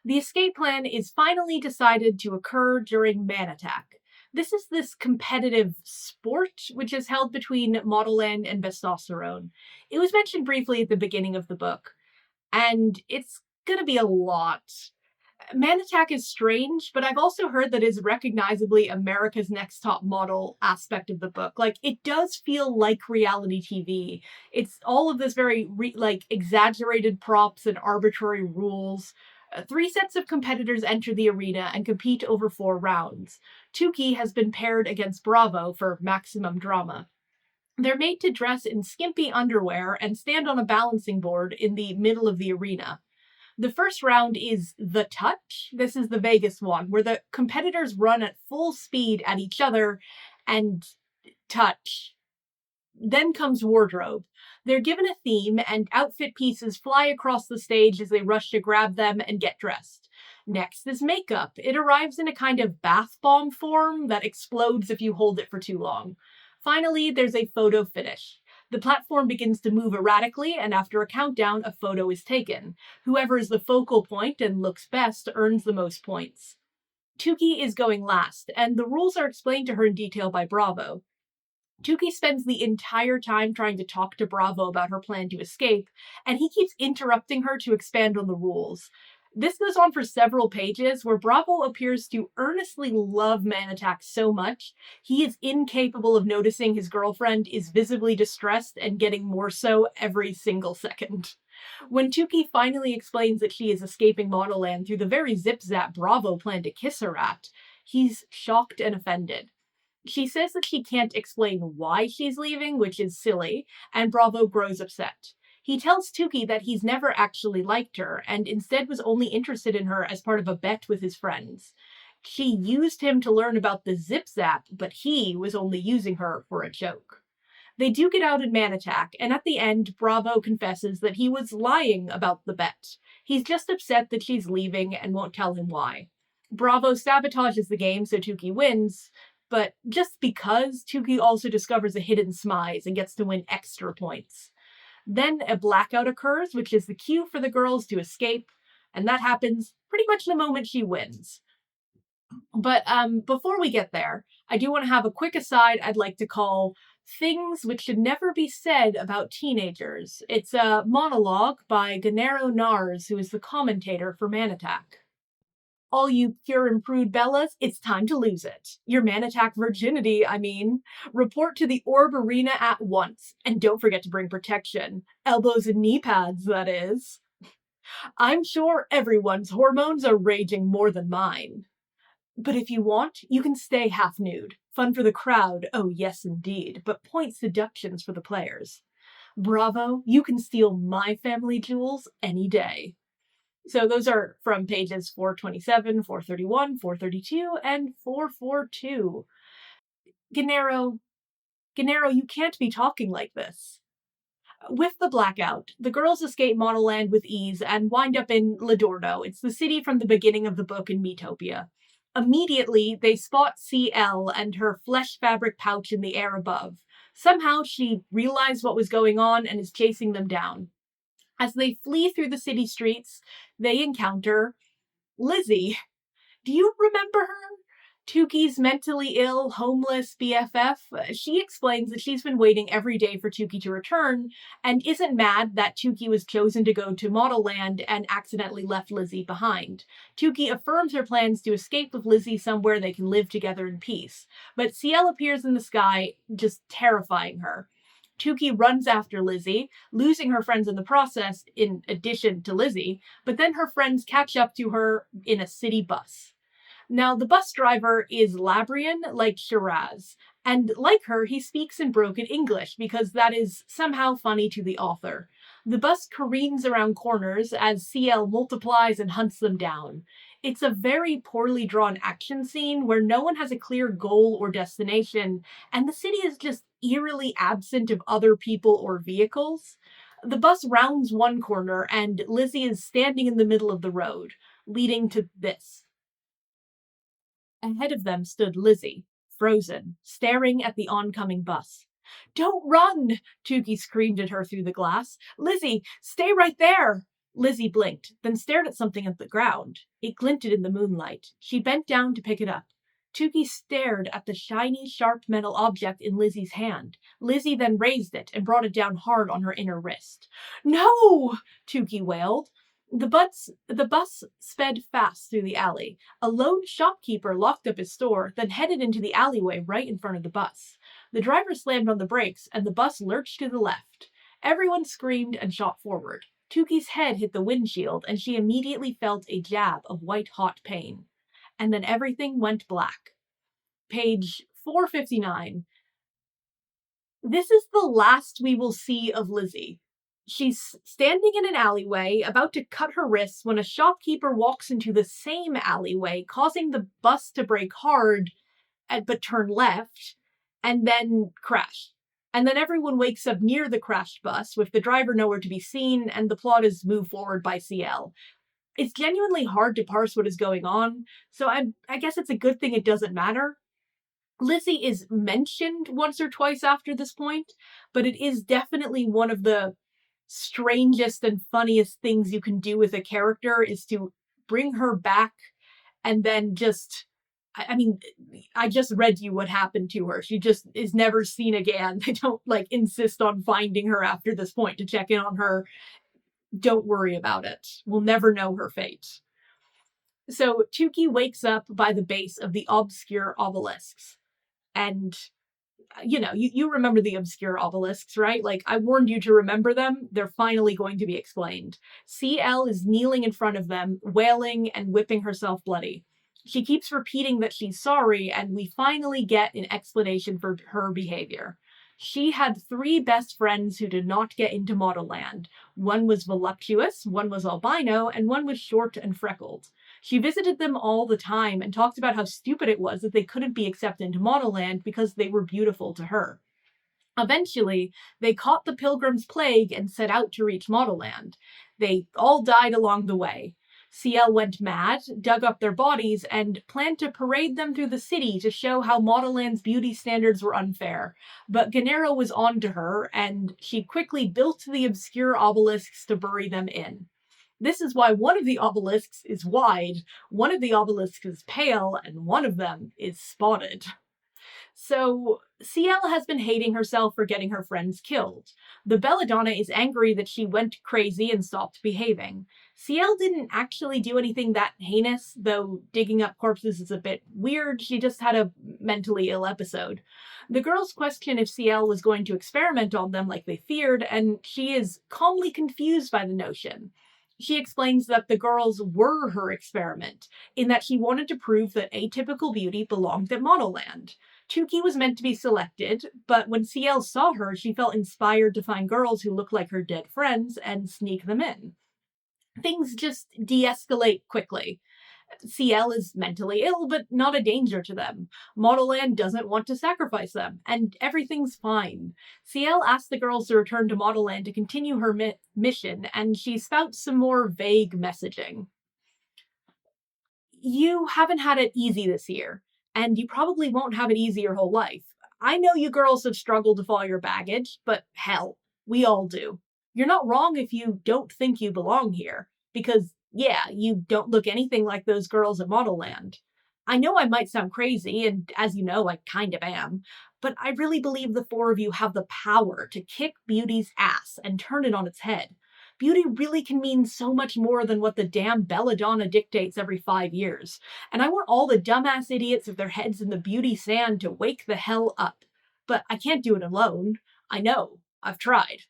The escape plan is finally decided to occur during Man Attack. This competitive sport which is held between Modelland and Testosterone. It was mentioned briefly at the beginning of the book, and it's gonna be a lot. Man Attack is strange, but I've also heard that is recognizably America's Next Top Model aspect of the book. Like, it does feel like reality TV. It's all of this very, exaggerated props and arbitrary rules. Three sets of competitors enter the arena and compete over 4 rounds. Tuki has been paired against Bravo for maximum drama. They're made to dress in skimpy underwear and stand on a balancing board in the middle of the arena. The first round is the touch. This is the Vegas one, where the competitors run at full speed at each other and touch. Then comes wardrobe. They're given a theme, and outfit pieces fly across the stage as they rush to grab them and get dressed. Next is makeup. It arrives in a kind of bath bomb form that explodes if you hold it for too long. Finally, there's a photo finish. The platform begins to move erratically, and after a countdown, a photo is taken. Whoever is the focal point and looks best earns the most points. Tuki is going last, and the rules are explained to her in detail by Bravo. Tuki spends the entire time trying to talk to Bravo about her plan to escape, and he keeps interrupting her to expand on the rules. This goes on for several pages, where Bravo appears to earnestly love Man Attack so much, he is incapable of noticing his girlfriend is visibly distressed and getting more so every single second. When Tuki finally explains that she is escaping Modelland through the very zip-zap Bravo planned to kiss her at, he's shocked and offended. She says that she can't explain why she's leaving, which is silly, and Bravo grows upset. He tells Tuki that he's never actually liked her, and instead was only interested in her as part of a bet with his friends. She used him to learn about the zip-zap, but he was only using her for a joke. They do get out in Man Attack, and at the end, Bravo confesses that he was lying about the bet. He's just upset that she's leaving and won't tell him why. Bravo sabotages the game so Tuki wins, but just because, Tuki also discovers a hidden smize and gets to win extra points. Then a blackout occurs, which is the cue for the girls to escape, and that happens pretty much the moment she wins. But before we get there, I do want to have a quick aside I'd like to call Things Which Should Never Be Said About Teenagers. It's a monologue by Gennaro Nars, who is the commentator for Man Attack. All you pure and prude Bellas, it's time to lose it. Your Man Attack virginity, I mean. Report to the Orb Arena at once. And don't forget to bring protection. Elbows and knee pads, that is. I'm sure everyone's hormones are raging more than mine. But if you want, you can stay half nude. Fun for the crowd, oh yes indeed, but point seductions for the players. Bravo, you can steal my family jewels any day. So those are from pages 427, 431, 432, and 442. Gennaro, you can't be talking like this. With the blackout, the girls escape Modelland with ease and wind up in Lidordo. It's the city from the beginning of the book in Metopia. Immediately, they spot CL and her flesh fabric pouch in the air above. Somehow, she realized what was going on and is chasing them down. As they flee through the city streets, they encounter Lizzy. Do you remember her? Tuki's mentally ill, homeless BFF. She explains that she's been waiting every day for Tuki to return and isn't mad that Tuki was chosen to go to Modelland and accidentally left Lizzy behind. Tuki affirms her plans to escape with Lizzy somewhere they can live together in peace. But CL appears in the sky, just terrifying her. Tuki runs after Lizzy, losing her friends in the process in addition to Lizzy, but then her friends catch up to her in a city bus. Now, the bus driver is Labrian, like Shiraz, and like her, he speaks in broken English because that is somehow funny to the author. The bus careens around corners as CL multiplies and hunts them down. It's a very poorly drawn action scene where no one has a clear goal or destination, and the city is just eerily absent of other people or vehicles. The bus rounds one corner, and Lizzy is standing in the middle of the road, leading to this. Ahead of them stood Lizzy, frozen, staring at the oncoming bus. "Don't run!" Tuki screamed at her through the glass. "Lizzy, stay right there!" Lizzy blinked, then stared at something at the ground. It glinted in the moonlight. She bent down to pick it up. Tuki stared at the shiny, sharp metal object in Lizzy's hand. Lizzy then raised it and brought it down hard on her inner wrist. No! Tuki wailed. The bus sped fast through the alley. A lone shopkeeper locked up his store, then headed into the alleyway right in front of the bus. The driver slammed on the brakes, and the bus lurched to the left. Everyone screamed and shot forward. Tuki's head hit the windshield, and she immediately felt a jab of white-hot pain. And then everything went black. Page 459. This is the last we will see of Lizzy. She's standing in an alleyway, about to cut her wrists, when a shopkeeper walks into the same alleyway, causing the bus to brake hard, but turn left, and then crash. And then everyone wakes up near the crashed bus, with the driver nowhere to be seen, and the plot is moved forward by CL. It's genuinely hard to parse what is going on, so I guess it's a good thing it doesn't matter. Lizzy is mentioned once or twice after this point, but it is definitely one of the strangest and funniest things you can do with a character is to bring her back and then just... I mean, I just read you what happened to her. She just is never seen again. They don't, insist on finding her after this point to check in on her. Don't worry about it. We'll never know her fate. So Tuki wakes up by the base of the obscure obelisks. And, you remember the obscure obelisks, right? I warned you to remember them. They're finally going to be explained. CL is kneeling in front of them, wailing and whipping herself bloody. She keeps repeating that she's sorry, and we finally get an explanation for her behavior. She had 3 best friends who did not get into Modelland. One was voluptuous, one was albino, and one was short and freckled. She visited them all the time and talked about how stupid it was that they couldn't be accepted into Modelland because they were beautiful to her. Eventually, they caught the Pilgrim's Plague and set out to reach Modelland. They all died along the way. CL went mad, dug up their bodies, and planned to parade them through the city to show how Modelland's beauty standards were unfair. But Gennaro was on to her, and she quickly built the obscure obelisks to bury them in. This is why one of the obelisks is wide, one of the obelisks is pale, and one of them is spotted. So, CL has been hating herself for getting her friends killed. The Belladonna is angry that she went crazy and stopped behaving. CL didn't actually do anything that heinous, though digging up corpses is a bit weird. She just had a mentally ill episode. The girls question if CL was going to experiment on them like they feared, and she is calmly confused by the notion. She explains that the girls were her experiment, in that she wanted to prove that atypical beauty belonged at Modelland. Tuki was meant to be selected, but when CL saw her, she felt inspired to find girls who look like her dead friends and sneak them in. Things just de-escalate quickly. CL is mentally ill, but not a danger to them. Modelland doesn't want to sacrifice them, and everything's fine. CL asks the girls to return to Modelland to continue her mission, and she spouts some more vague messaging. You haven't had it easy this year, and you probably won't have it easy your whole life. I know you girls have struggled to follow your baggage, but hell, we all do. You're not wrong if you don't think you belong here, because, yeah, you don't look anything like those girls at Modelland. I know I might sound crazy, and as you know, I kind of am, but I really believe the 4 of you have the power to kick beauty's ass and turn it on its head. Beauty really can mean so much more than what the damn Belladonna dictates every 5 years. And I want all the dumbass idiots with their heads in the beauty sand to wake the hell up. But I can't do it alone. I know. I've tried.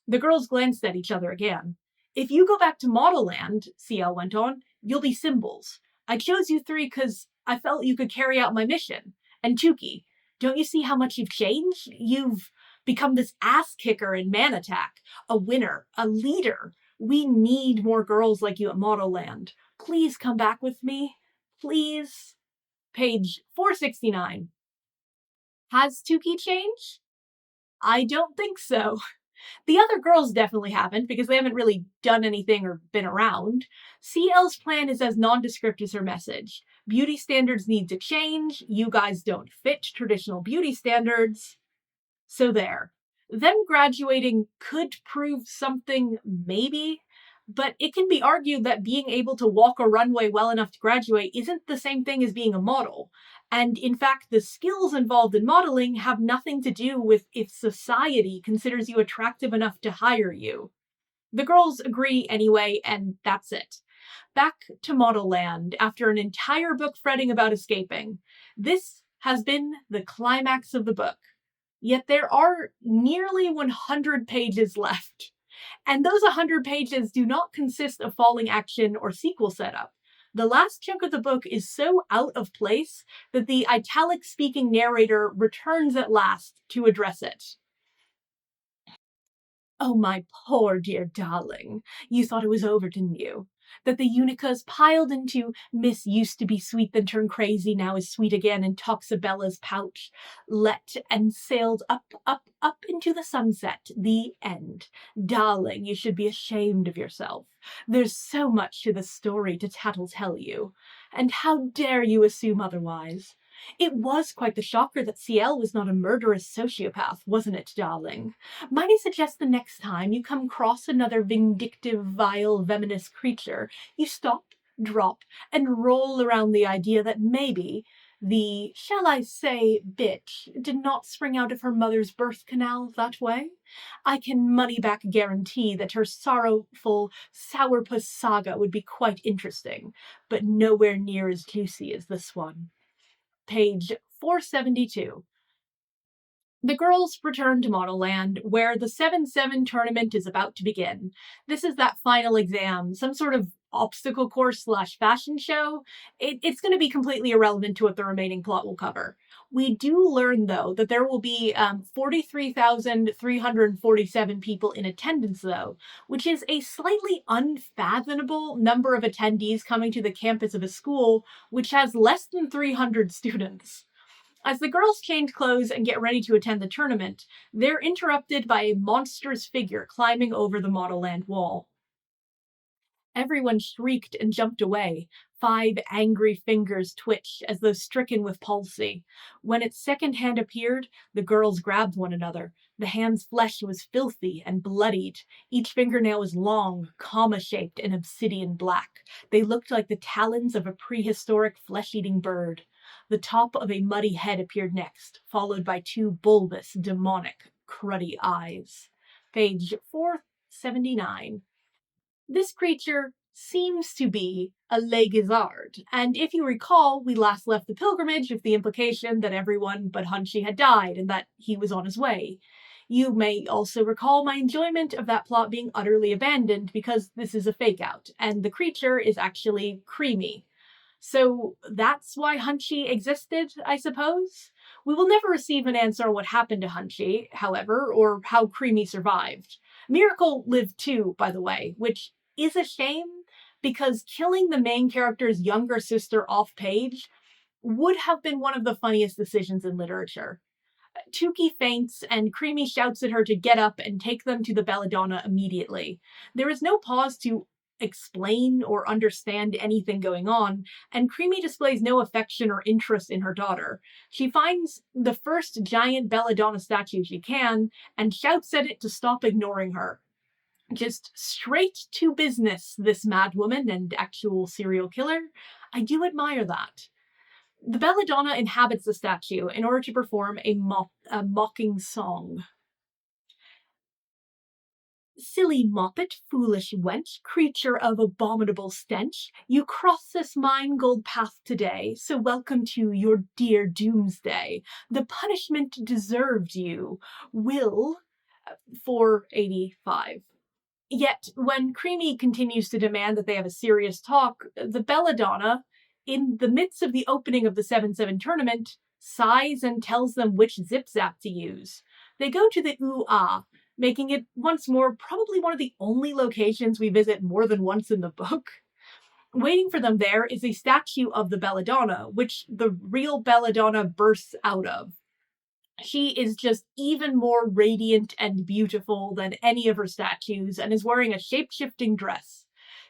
The girls glanced at each other again. If you go back to Modelland, CL went on, you'll be symbols. I chose you 3 because I felt you could carry out my mission. And Tuki, don't you see how much you've changed? You've become this ass kicker in Man Attack, a winner, a leader. We need more girls like you at Modelland. Please come back with me. Please. Page 469. Has Tuki changed? I don't think so. The other girls definitely haven't, because they haven't really done anything or been around. CL's plan is as nondescript as her message. Beauty standards need to change. You guys don't fit traditional beauty standards. So there. Them graduating could prove something, maybe, But it can be argued that being able to walk a runway well enough to graduate isn't the same thing as being a model. And in fact, the skills involved in modeling have nothing to do with if society considers you attractive enough to hire you. The girls agree anyway, and that's it. Back to Modelland after an entire book fretting about escaping. This has been the climax of the book. Yet there are nearly 100 pages left. And those 100 pages do not consist of falling action or sequel setup. The last chunk of the book is so out of place that the italic speaking narrator returns at last to address it. Oh, my poor dear darling, you thought it was over, didn't you? That the Unicas piled into Miss used to be sweet then turned crazy, now is sweet again, and Toxabella's pouch, let and sailed up, up, up into the sunset. The end. Darling, you should be ashamed of yourself. There's so much to the story to tattletale you. And how dare you assume otherwise? It was quite the shocker that CL was not a murderous sociopath, wasn't it, darling? Might I suggest the next time you come across another vindictive, vile, venomous creature, you stop, drop, and roll around the idea that maybe the, shall I say, bitch did not spring out of her mother's birth canal that way? I can money-back guarantee that her sorrowful sourpuss saga would be quite interesting, but nowhere near as juicy as this one. Page 472. The girls return to Modelland, where the 7-7 tournament is about to begin. This is that final exam, some sort of obstacle course / fashion show. It's going to be completely irrelevant to what the remaining plot will cover. We do learn, though, that there will be 43,347 people in attendance, though, which is a slightly unfathomable number of attendees coming to the campus of a school which has less than 300 students. As the girls change clothes and get ready to attend the tournament, they're interrupted by a monstrous figure climbing over the Modelland wall. Everyone shrieked and jumped away. 5 angry fingers twitched as though stricken with palsy. When its second hand appeared, the girls grabbed one another. The hand's flesh was filthy and bloodied. Each fingernail was long, comma-shaped, and obsidian black. They looked like the talons of a prehistoric flesh-eating bird. The top of a muddy head appeared next, followed by 2 bulbous, demonic, cruddy eyes. Page 479. This creature seems to be a Le Guisard, and if you recall, we last left the pilgrimage with the implication that everyone but Hunchy had died and that he was on his way. You may also recall my enjoyment of that plot being utterly abandoned because this is a fake-out, and the creature is actually Creamy. So that's why Hunchy existed, I suppose? We will never receive an answer on what happened to Hunchy, however, or how Creamy survived. Miracle lived too, by the way, which is a shame, because killing the main character's younger sister off-page would have been one of the funniest decisions in literature. Tuki faints, and Creamy shouts at her to get up and take them to the Belladonna immediately. There is no pause to explain or understand anything going on, and Creamy displays no affection or interest in her daughter. She finds the first giant Belladonna statue she can, and shouts at it to stop ignoring her. Just straight to business, this madwoman and actual serial killer. I do admire that. The Belladonna inhabits the statue in order to perform a mocking song. Silly moppet, foolish wench, creature of abominable stench, you cross this mine gold path today, so welcome to your dear doomsday. The punishment deserved you will 485. Yet, when Creamy continues to demand that they have a serious talk, the Belladonna, in the midst of the opening of the 7-7 tournament, sighs and tells them which zip-zap to use. They go to the ooh-ah, making it once more probably one of the only locations we visit more than once in the book. Waiting for them there is a statue of the Belladonna, which the real Belladonna bursts out of. She is just even more radiant and beautiful than any of her statues and is wearing a shape-shifting dress.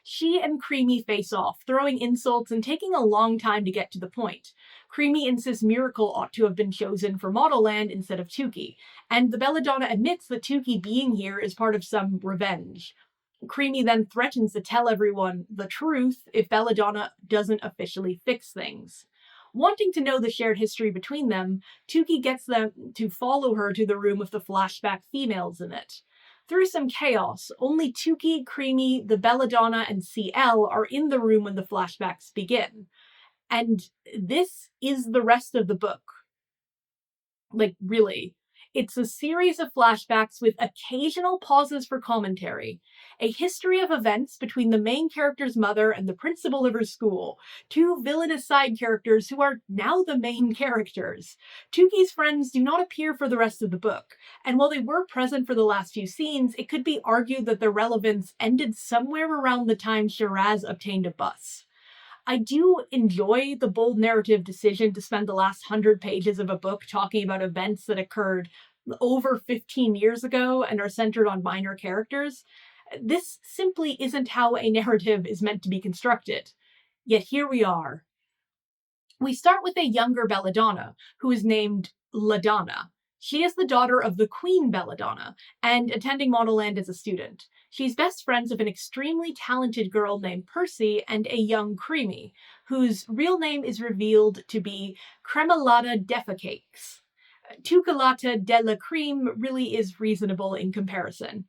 She and Creamy face off, throwing insults and taking a long time to get to the point. Creamy insists Miracle ought to have been chosen for Modelland instead of Tuki, and the Belladonna admits that Tuki being here is part of some revenge. Creamy then threatens to tell everyone the truth if Belladonna doesn't officially fix things. Wanting to know the shared history between them, Tuki gets them to follow her to the room with the flashback females in it. Through some chaos, only Tuki, Creamy, the Belladonna, and CL are in the room when the flashbacks begin. And this is the rest of the book. Like, really. It's a series of flashbacks with occasional pauses for commentary, a history of events between the main character's mother and the principal of her school, two villainous side characters who are now the main characters. Tuki's friends do not appear for the rest of the book, and while they were present for the last few scenes, it could be argued that their relevance ended somewhere around the time Shiraz obtained a bus. I do enjoy the bold narrative decision to spend the last 100 pages of a book talking about events that occurred over 15 years ago and are centered on minor characters. This simply isn't how a narrative is meant to be constructed. Yet here we are. We start with a younger Belladonna, who is named LaDonna. She is the daughter of the Queen Belladonna, and attending Modelland as a student. She's best friends with an extremely talented girl named Percy and a young Creamy, whose real name is revealed to be Cremalata Defecakes. Tucalata de la Creme really is reasonable in comparison.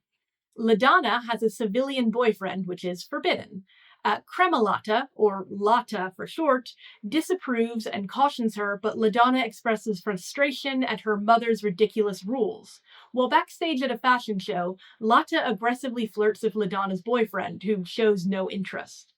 LaDonna has a civilian boyfriend, which is forbidden. Cremalata, or Lata for short, disapproves and cautions her, but LaDonna expresses frustration at her mother's ridiculous rules. While backstage at a fashion show, Lata aggressively flirts with LaDonna's boyfriend, who shows no interest.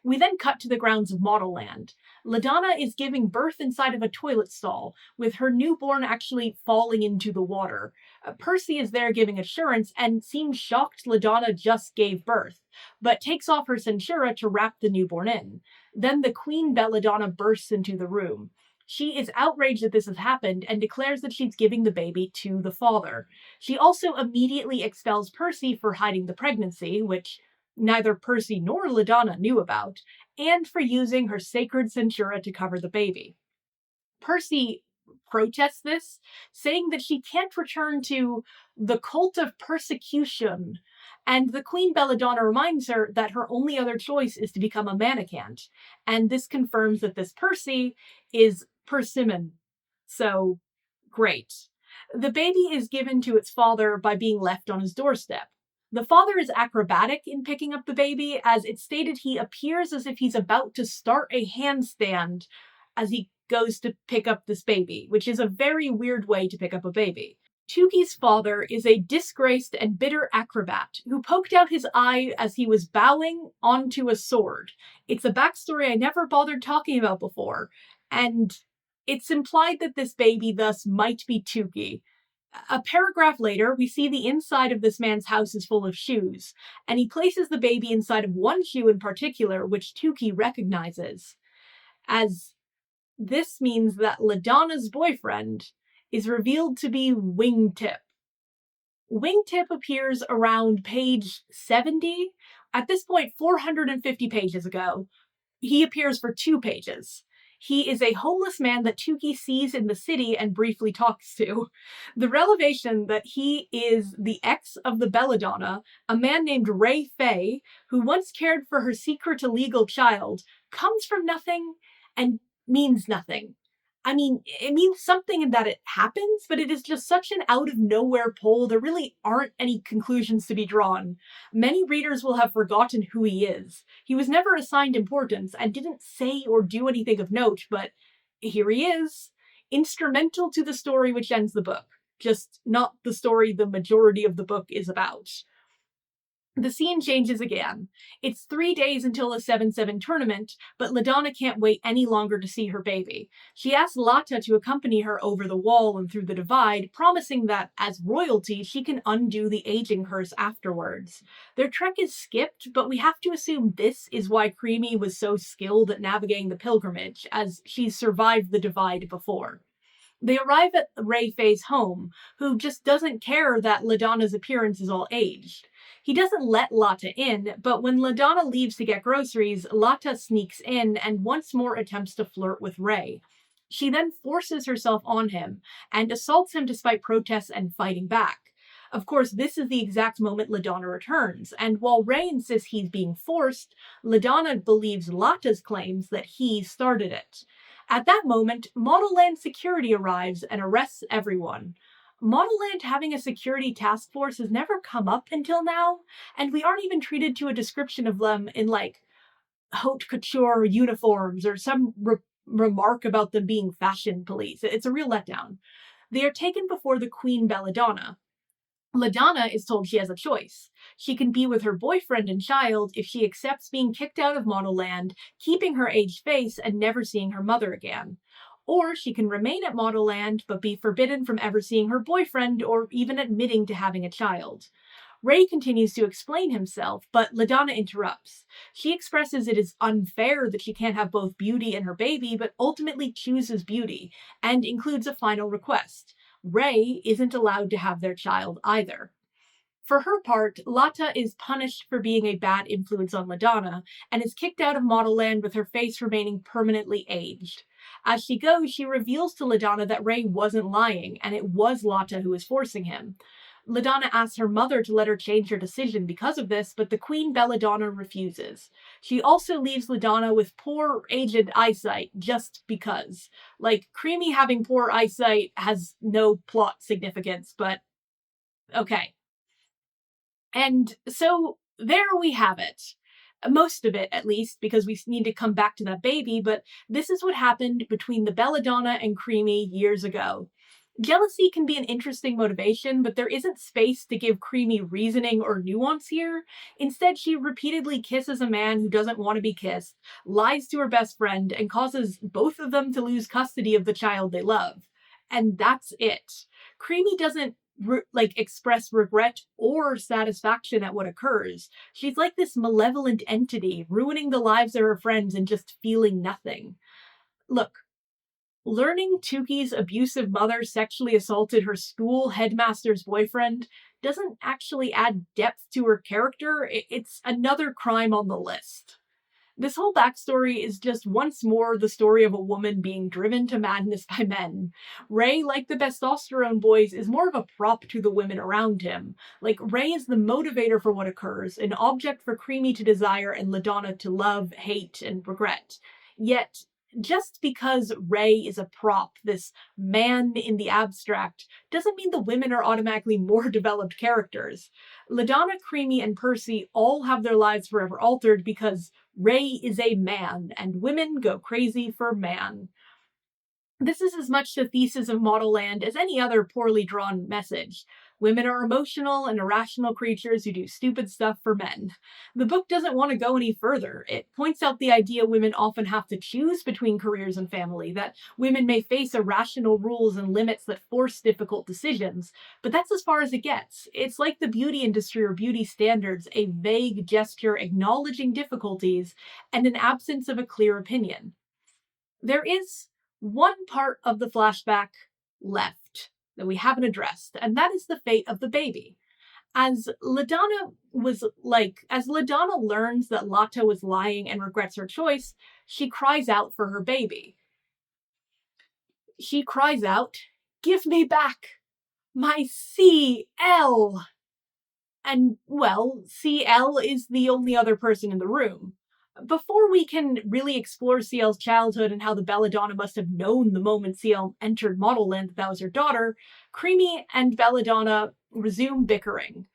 We then cut to the grounds of Modelland. LaDonna is giving birth inside of a toilet stall, with her newborn actually falling into the water. Percy is there giving assurance and seems shocked LaDonna just gave birth, but takes off her censura to wrap the newborn in. Then the Queen Belladonna bursts into the room. She is outraged that this has happened and declares that she's giving the baby to the father. She also immediately expels Percy for hiding the pregnancy, which neither Percy nor LaDonna knew about, and for using her sacred censura to cover the baby. Percy protests this, saying that she can't return to the cult of persecution, and the Queen Belladonna reminds her that her only other choice is to become a mannequin, and this confirms that this Percy is Persimmon. So, great. The baby is given to its father by being left on his doorstep. The father is acrobatic in picking up the baby, as it's stated he appears as if he's about to start a handstand as he goes to pick up this baby, which is a very weird way to pick up a baby. Tuki's father is a disgraced and bitter acrobat who poked out his eye as he was bowing onto a sword. It's a backstory I never bothered talking about before, and it's implied that this baby thus might be Tuki. A paragraph later, we see the inside of this man's house is full of shoes, and he places the baby inside of one shoe in particular, which Tuki recognizes, as this means that LaDonna's boyfriend is revealed to be Wingtip. Wingtip appears around page 70. At this point, 450 pages ago, he appears for 2 pages. He is a homeless man that Tuki sees in the city and briefly talks to. The revelation that he is the ex of the Belladonna, a man named Ray Fay, who once cared for her secret illegal child, comes from nothing and means nothing. I mean, it means something in that it happens, but it is just such an out-of-nowhere poll, there really aren't any conclusions to be drawn. Many readers will have forgotten who he is. He was never assigned importance and didn't say or do anything of note, but here he is, instrumental to the story which ends the book, just not the story the majority of the book is about. The scene changes again. It's 3 days until a 7-7 tournament, but LaDonna can't wait any longer to see her baby. She asks Lata to accompany her over the wall and through the divide, promising that, as royalty, she can undo the aging curse afterwards. Their trek is skipped, but we have to assume this is why Creamy was so skilled at navigating the pilgrimage, as she's survived the divide before. They arrive at Ray Fay's home, who just doesn't care that LaDonna's appearance is all aged. He doesn't let Lata in, but when LaDonna leaves to get groceries, Lata sneaks in and once more attempts to flirt with Ray. She then forces herself on him and assaults him despite protests and fighting back. Of course, this is the exact moment LaDonna returns, and while Ray insists he's being forced, LaDonna believes Lata's claims that he started it. At that moment, Modelland security arrives and arrests everyone. Modelland having a security task force has never come up until now, and we aren't even treated to a description of them in, like, haute couture uniforms or some remark about them being fashion police. It's a real letdown. They are taken before the Queen Belladonna. LaDonna is told she has a choice. She can be with her boyfriend and child if she accepts being kicked out of Modelland, keeping her aged face, and never seeing her mother again. Or she can remain at Modelland but be forbidden from ever seeing her boyfriend or even admitting to having a child. Ray continues to explain himself, but LaDonna interrupts. She expresses it is unfair that she can't have both Beauty and her baby, but ultimately chooses Beauty, and includes a final request. Ray isn't allowed to have their child either. For her part, Lata is punished for being a bad influence on LaDonna, and is kicked out of Modelland with her face remaining permanently aged. As she goes, she reveals to LaDonna that Ray wasn't lying, and it was Lata who was forcing him. LaDonna asks her mother to let her change her decision because of this, but the Queen Belladonna refuses. She also leaves LaDonna with poor, aged eyesight, just because. Like, Creamy having poor eyesight has no plot significance, but okay. And so there we have it. Most of it, at least, because we need to come back to that baby, but this is what happened between the Belladonna and Creamy years ago. Jealousy can be an interesting motivation, but there isn't space to give Creamy reasoning or nuance here. Instead, she repeatedly kisses a man who doesn't want to be kissed, lies to her best friend, and causes both of them to lose custody of the child they love. And that's it. Creamy doesn't express regret or satisfaction at what occurs. She's like this malevolent entity, ruining the lives of her friends and just feeling nothing. Look, learning Tuki's abusive mother sexually assaulted her school headmaster's boyfriend doesn't actually add depth to her character. It's another crime on the list. This whole backstory is just once more the story of a woman being driven to madness by men. Ray, like the testosterone boys, is more of a prop to the women around him. Like, Ray is the motivator for what occurs, an object for Creamy to desire and LaDonna to love, hate, and regret. Yet, just because Ray is a prop, this man in the abstract, doesn't mean the women are automatically more developed characters. LaDonna, Creamy, and Percy all have their lives forever altered because Ray is a man, and women go crazy for man. This is as much the thesis of Modelland as any other poorly drawn message. Women are emotional and irrational creatures who do stupid stuff for men. The book doesn't want to go any further. It points out the idea women often have to choose between careers and family, that women may face irrational rules and limits that force difficult decisions, but that's as far as it gets. It's like the beauty industry or beauty standards, a vague gesture acknowledging difficulties and an absence of a clear opinion. There is one part of the flashback left that we haven't addressed, and that is the fate of the baby. As LaDonna learns that Lata was lying and regrets her choice, she cries out for her baby. She cries out, "Give me back my CL!" And, well, CL is the only other person in the room. Before we can really explore CL's childhood and how the Belladonna must have known the moment CL entered Modelland that was her daughter, Creamy and Belladonna resume bickering.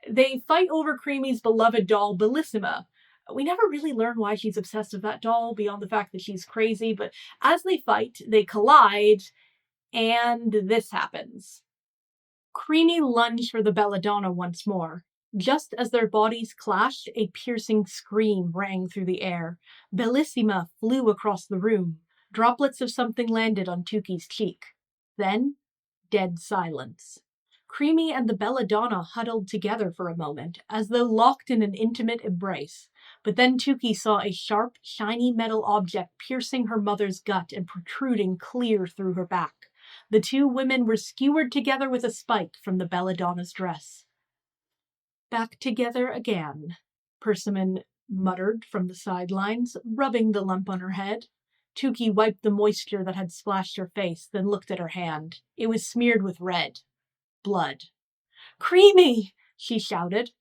They fight over Creamy's beloved doll, Bellissima. We never really learn why she's obsessed with that doll, beyond the fact that she's crazy, but as they fight, they collide, and this happens. Creamy lunged for the Belladonna once more. Just as their bodies clashed, a piercing scream rang through the air. Bellissima flew across the room. Droplets of something landed on Tuki's cheek. Then, dead silence. Creamy and the Belladonna huddled together for a moment, as though locked in an intimate embrace. But then Tuki saw a sharp, shiny metal object piercing her mother's gut and protruding clear through her back. The two women were skewered together with a spike from the Belladonna's dress. "Back together again," Persimmon muttered from the sidelines, rubbing the lump on her head. Tuki wiped the moisture that had splashed her face, then looked at her hand. It was smeared with red. Blood. Creamy! She shouted.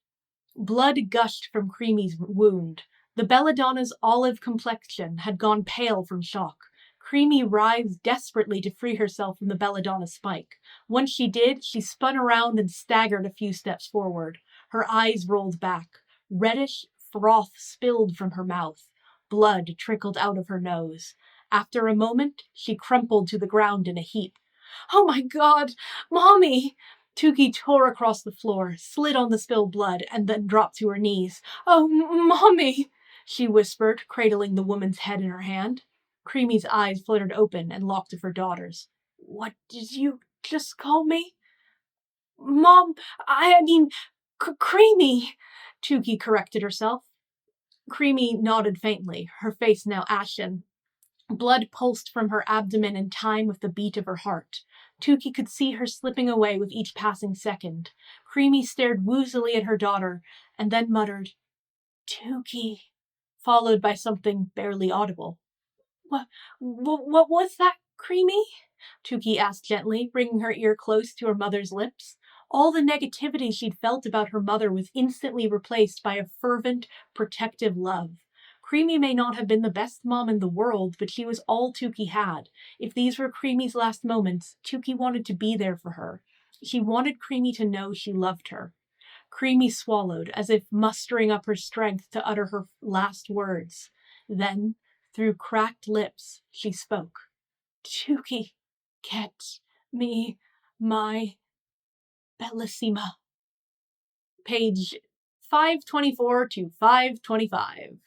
Blood gushed from Creamy's wound. The Belladonna's olive complexion had gone pale from shock. Creamy writhed desperately to free herself from the Belladonna spike. Once she did, she spun around and staggered a few steps forward. Her eyes rolled back. Reddish froth spilled from her mouth. Blood trickled out of her nose. After a moment, she crumpled to the ground in a heap. "Oh my God! Mommy!" Tuki tore across the floor, slid on the spilled blood, and then dropped to her knees. "Oh, Mommy!" she whispered, cradling the woman's head in her hand. Creamy's eyes fluttered open and locked with her daughter's. "What did you just call me?" "Mom, I mean, Creamy," Tuki corrected herself. Creamy nodded faintly, her face now ashen. Blood pulsed from her abdomen in time with the beat of her heart. Tuki could see her slipping away with each passing second. Creamy stared woozily at her daughter, and then muttered, "Tuki," followed by something barely audible. What was that, Creamy?" Tuki asked gently, bringing her ear close to her mother's lips. All the negativity she'd felt about her mother was instantly replaced by a fervent, protective love. Creamy may not have been the best mom in the world, but she was all Tuki had. If these were Creamy's last moments, Tuki wanted to be there for her. She wanted Creamy to know she loved her. Creamy swallowed, as if mustering up her strength to utter her last words. Then, through cracked lips, she spoke. "Tuki, get me my Bellissima." Page 524 to 525.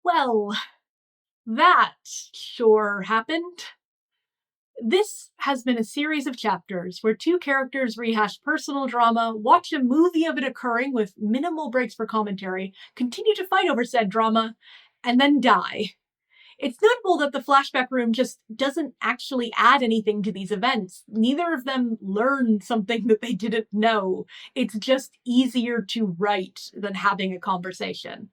Well, that sure happened. This has been a series of chapters where two characters rehash personal drama, watch a movie of it occurring with minimal breaks for commentary, continue to fight over said drama, and then die. It's notable that the flashback room just doesn't actually add anything to these events. Neither of them learn something that they didn't know. It's just easier to write than having a conversation.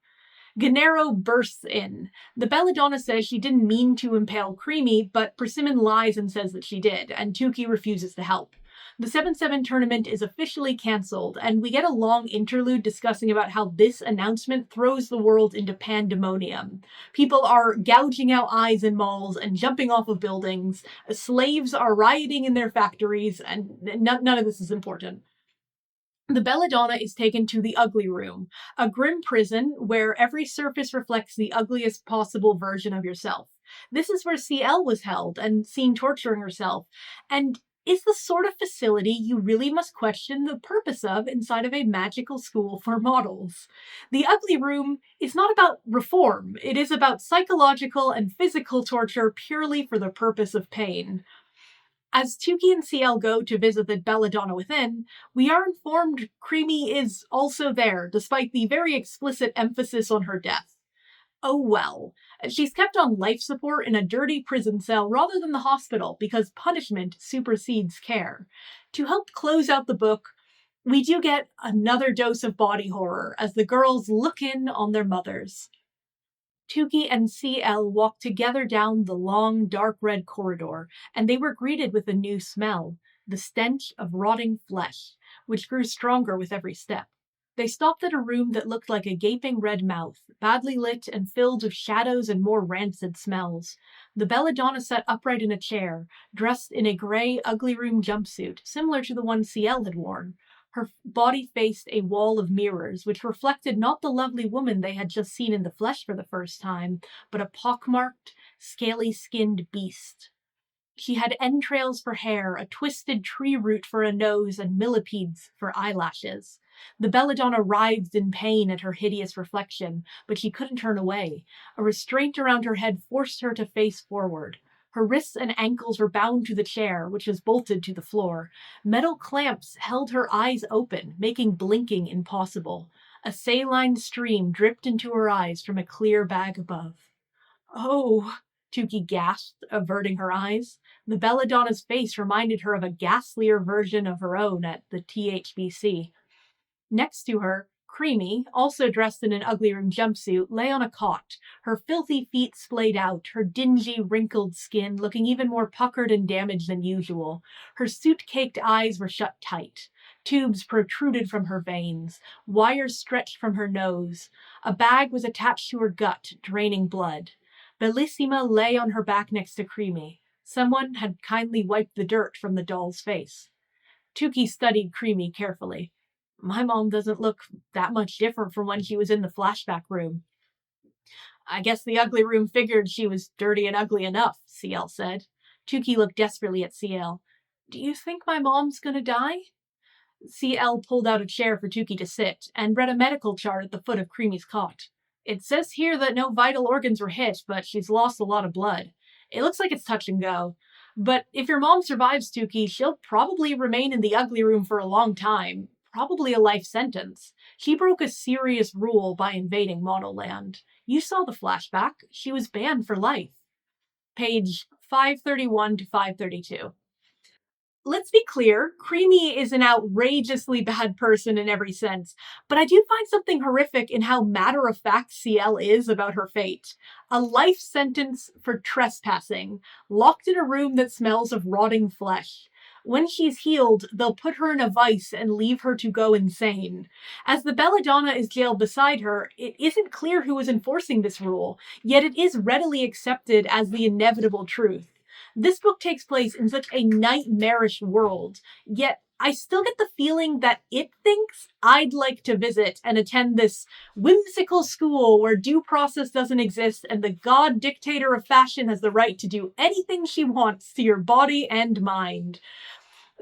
Gennaro bursts in. The Belladonna says she didn't mean to impale Creamy, but Persimmon lies and says that she did, and Tuki refuses to help. The 7-7 tournament is officially cancelled, and we get a long interlude discussing about how this announcement throws the world into pandemonium. People are gouging out eyes in malls and jumping off of buildings. Slaves are rioting in their factories, and none of this is important. The Belladonna is taken to the Ugly Room, a grim prison where every surface reflects the ugliest possible version of yourself. This is where CL was held and seen torturing herself, and is the sort of facility you really must question the purpose of inside of a magical school for models. The Ugly Room is not about reform, it is about psychological and physical torture purely for the purpose of pain. As Tuki and CL go to visit the Belladonna within, we are informed Creamy is also there, despite the very explicit emphasis on her death. Oh well. She's kept on life support in a dirty prison cell rather than the hospital because punishment supersedes care. To help close out the book, we do get another dose of body horror as the girls look in on their mothers. Tuki and CL walked together down the long, dark red corridor, and they were greeted with a new smell, the stench of rotting flesh, which grew stronger with every step. They stopped at a room that looked like a gaping red mouth, badly lit and filled with shadows and more rancid smells. The Belladonna sat upright in a chair, dressed in a gray, ugly room jumpsuit, similar to the one CL had worn. Her body faced a wall of mirrors, which reflected not the lovely woman they had just seen in the flesh for the first time, but a pockmarked, scaly-skinned beast. She had entrails for hair, a twisted tree root for a nose, and millipedes for eyelashes. The Belladonna writhed in pain at her hideous reflection, but she couldn't turn away. A restraint around her head forced her to face forward. Her wrists and ankles were bound to the chair, which was bolted to the floor. Metal clamps held her eyes open, making blinking impossible. A saline stream dripped into her eyes from a clear bag above. "Oh," Tuki gasped, averting her eyes. The Belladonna's face reminded her of a ghastlier version of her own at the THBC. Next to her, Creamy, also dressed in an ugly room jumpsuit, lay on a cot, her filthy feet splayed out, her dingy, wrinkled skin looking even more puckered and damaged than usual. Her soot-caked eyes were shut tight. Tubes protruded from her veins. Wires stretched from her nose. A bag was attached to her gut, draining blood. Bellissima lay on her back next to Creamy. Someone had kindly wiped the dirt from the doll's face. Tuki studied Creamy carefully. My mom doesn't look that much different from when she was in the flashback room. I guess the ugly room figured she was dirty and ugly enough, CL said. Tuki looked desperately at CL. Do you think my mom's gonna die? CL pulled out a chair for Tuki to sit and read a medical chart at the foot of Creamy's cot. It says here that no vital organs were hit, but she's lost a lot of blood. It looks like it's touch and go. But if your mom survives, Tuki, she'll probably remain in the ugly room for a long time. Probably a life sentence. She broke a serious rule by invading Modelland. You saw the flashback. She was banned for life. Page 531 to 532. Let's be clear, Creamy is an outrageously bad person in every sense, but I do find something horrific in how matter-of-fact CL is about her fate. A life sentence for trespassing, locked in a room that smells of rotting flesh. When she's healed, they'll put her in a vice and leave her to go insane. As the Belladonna is jailed beside her, it isn't clear who is enforcing this rule, yet it is readily accepted as the inevitable truth. This book takes place in such a nightmarish world, yet I still get the feeling that it thinks I'd like to visit and attend this whimsical school where due process doesn't exist and the god dictator of fashion has the right to do anything she wants to your body and mind.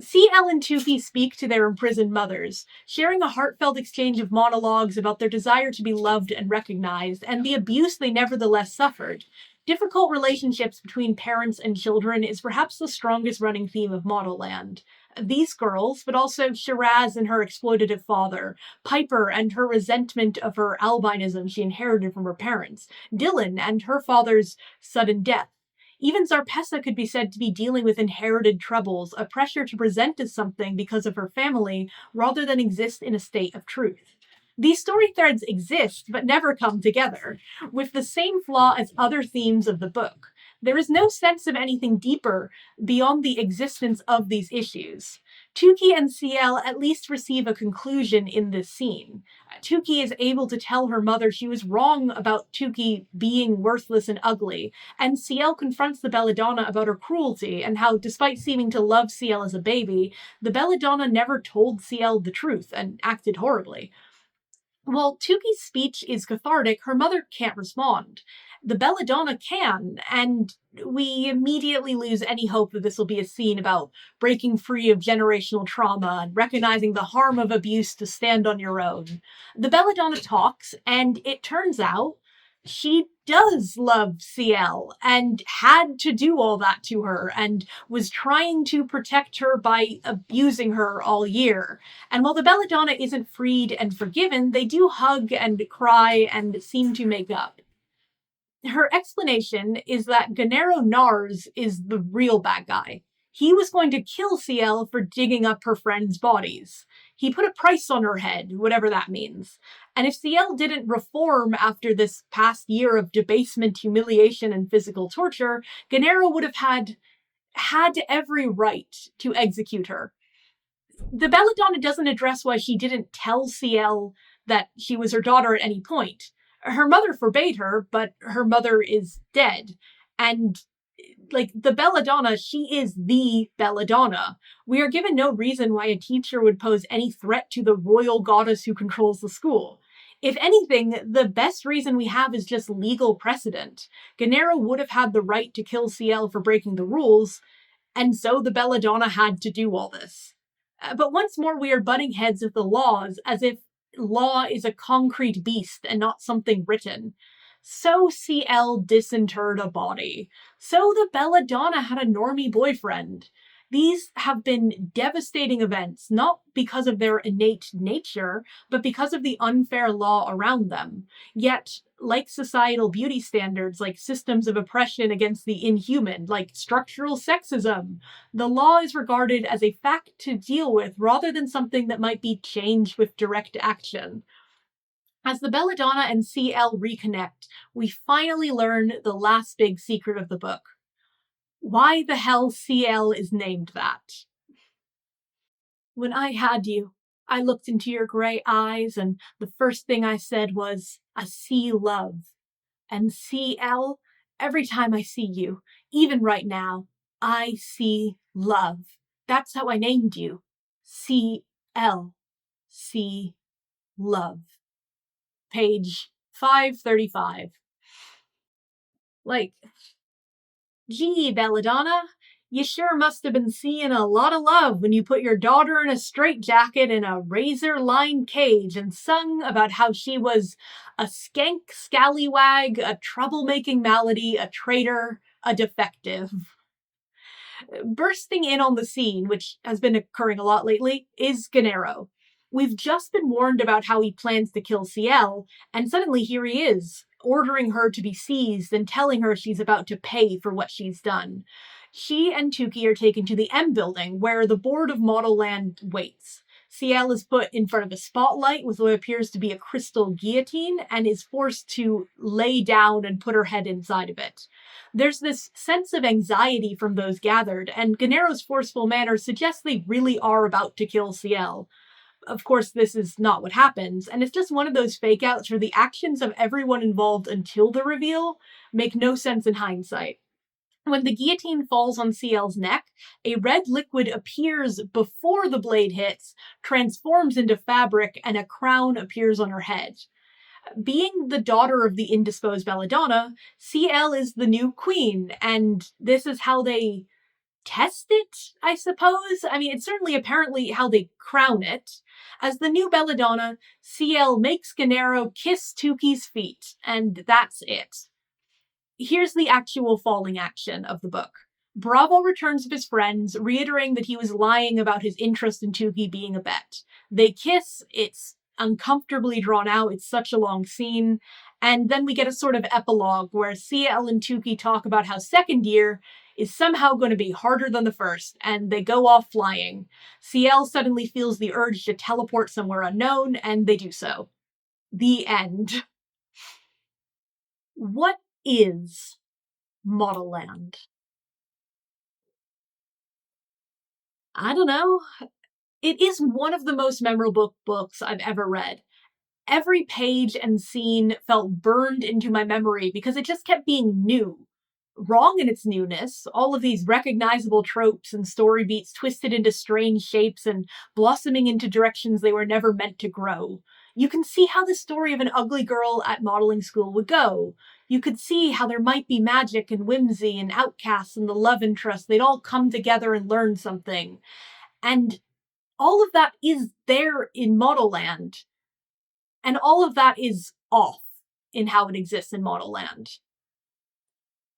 CL and Tuki speak to their imprisoned mothers, sharing a heartfelt exchange of monologues about their desire to be loved and recognized, and the abuse they nevertheless suffered. Difficult relationships between parents and children is perhaps the strongest running theme of Modelland. These girls, but also Shiraz and her exploitative father, Piper and her resentment of her albinism she inherited from her parents, Dylan and her father's sudden death. Even Zarpessa could be said to be dealing with inherited troubles, a pressure to present as something because of her family, rather than exist in a state of truth. These story threads exist, but never come together, with the same flaw as other themes of the book. There is no sense of anything deeper beyond the existence of these issues. Tuki and CL at least receive a conclusion in this scene. Tuki is able to tell her mother she was wrong about Tuki being worthless and ugly, and CL confronts the Belladonna about her cruelty and how, despite seeming to love CL as a baby, the Belladonna never told CL the truth and acted horribly. While Tuki's speech is cathartic, her mother can't respond. The Belladonna can, and we immediately lose any hope that this will be a scene about breaking free of generational trauma and recognizing the harm of abuse to stand on your own. The Belladonna talks, and it turns out she does love CL and had to do all that to her and was trying to protect her by abusing her all year. And while the Belladonna isn't freed and forgiven, they do hug and cry and seem to make up. Her explanation is that Gennaro Nars is the real bad guy. He was going to kill CL for digging up her friends' bodies. He put a price on her head, whatever that means. And if CL didn't reform after this past year of debasement, humiliation, and physical torture, Gennaro would have had every right to execute her. The Belladonna doesn't address why she didn't tell CL that she was her daughter at any point. Her mother forbade her, but her mother is dead. And the Belladonna, she is the Belladonna. We are given no reason why a teacher would pose any threat to the royal goddess who controls the school. If anything, the best reason we have is just legal precedent. Gennaro would have had the right to kill CL for breaking the rules, and so the Belladonna had to do all this. But once more, we are butting heads with the laws, as if law is a concrete beast and not something written. So CL disinterred a body. So the Belladonna had a normie boyfriend. These have been devastating events, not because of their innate nature, but because of the unfair law around them. Yet, like societal beauty standards, like systems of oppression against the inhuman, like structural sexism, the law is regarded as a fact to deal with rather than something that might be changed with direct action. As the Belladonna and CL reconnect, we finally learn the last big secret of the book. Why the hell CL is named that. When I had you, I looked into your gray eyes, and the first thing I said was, I see love. And CL, every time I see you, even right now, I see love. That's how I named you. CL. See love. Page 535. Like, gee, Belladonna, you sure must have been seeing a lot of love when you put your daughter in a straitjacket in a razor-lined cage and sung about how she was a skank scallywag, a troublemaking malady, a traitor, a defective. Bursting in on the scene, which has been occurring a lot lately, is Gennaro. We've just been warned about how he plans to kill CL, and suddenly here he is, ordering her to be seized and telling her she's about to pay for what she's done. She and Tuki are taken to the M building, where the board of Modelland waits. CL is put in front of a spotlight with what appears to be a crystal guillotine and is forced to lay down and put her head inside of it. There's this sense of anxiety from those gathered, and Gennaro's forceful manner suggests they really are about to kill CL. Of course, this is not what happens, and it's just one of those fake outs where the actions of everyone involved until the reveal make no sense in hindsight. When the guillotine falls on CL's neck, a red liquid appears before the blade hits, transforms into fabric, and a crown appears on her head. Being the daughter of the indisposed Belladonna, CL is the new queen, and this is how they test it, I suppose? I mean, it's certainly apparently how they crown it. As the new Belladonna, CL makes Gennaro kiss Tuki's feet, and that's it. Here's the actual falling action of the book. Bravo returns with his friends, reiterating that he was lying about his interest in Tuki being a bet. They kiss, it's uncomfortably drawn out, it's such a long scene, and then we get a sort of epilogue where CL and Tuki talk about how second year is somehow going to be harder than the first, and they go off flying. CL suddenly feels the urge to teleport somewhere unknown, and they do so. The end. What is Modelland? I don't know. It is one of the most memorable books I've ever read. Every page and scene felt burned into my memory because it just kept being new. Wrong in its newness, all of these recognizable tropes and story beats twisted into strange shapes and blossoming into directions they were never meant to grow. You can see how the story of an ugly girl at modeling school would go. You could see how there might be magic and whimsy and outcasts and the love interest. They'd all come together and learn something. And all of that is there in Modelland. And all of that is off in how it exists in Modelland.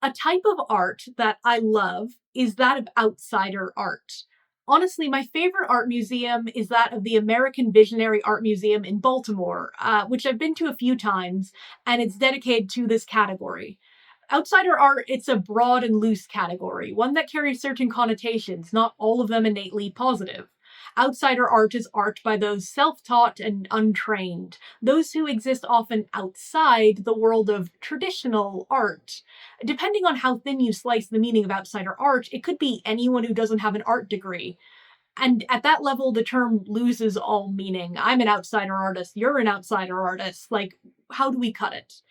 A type of art that I love is that of outsider art. Honestly, my favorite art museum is that of the American Visionary Art Museum in Baltimore, which I've been to a few times, and it's dedicated to this category. Outsider art, it's a broad and loose category, one that carries certain connotations, not all of them innately positive. Outsider art is art by those self-taught and untrained, those who exist often outside the world of traditional art. Depending on how thin you slice the meaning of outsider art, it could be anyone who doesn't have an art degree. And at that level, the term loses all meaning. I'm an outsider artist, you're an outsider artist. Like, how do we cut it?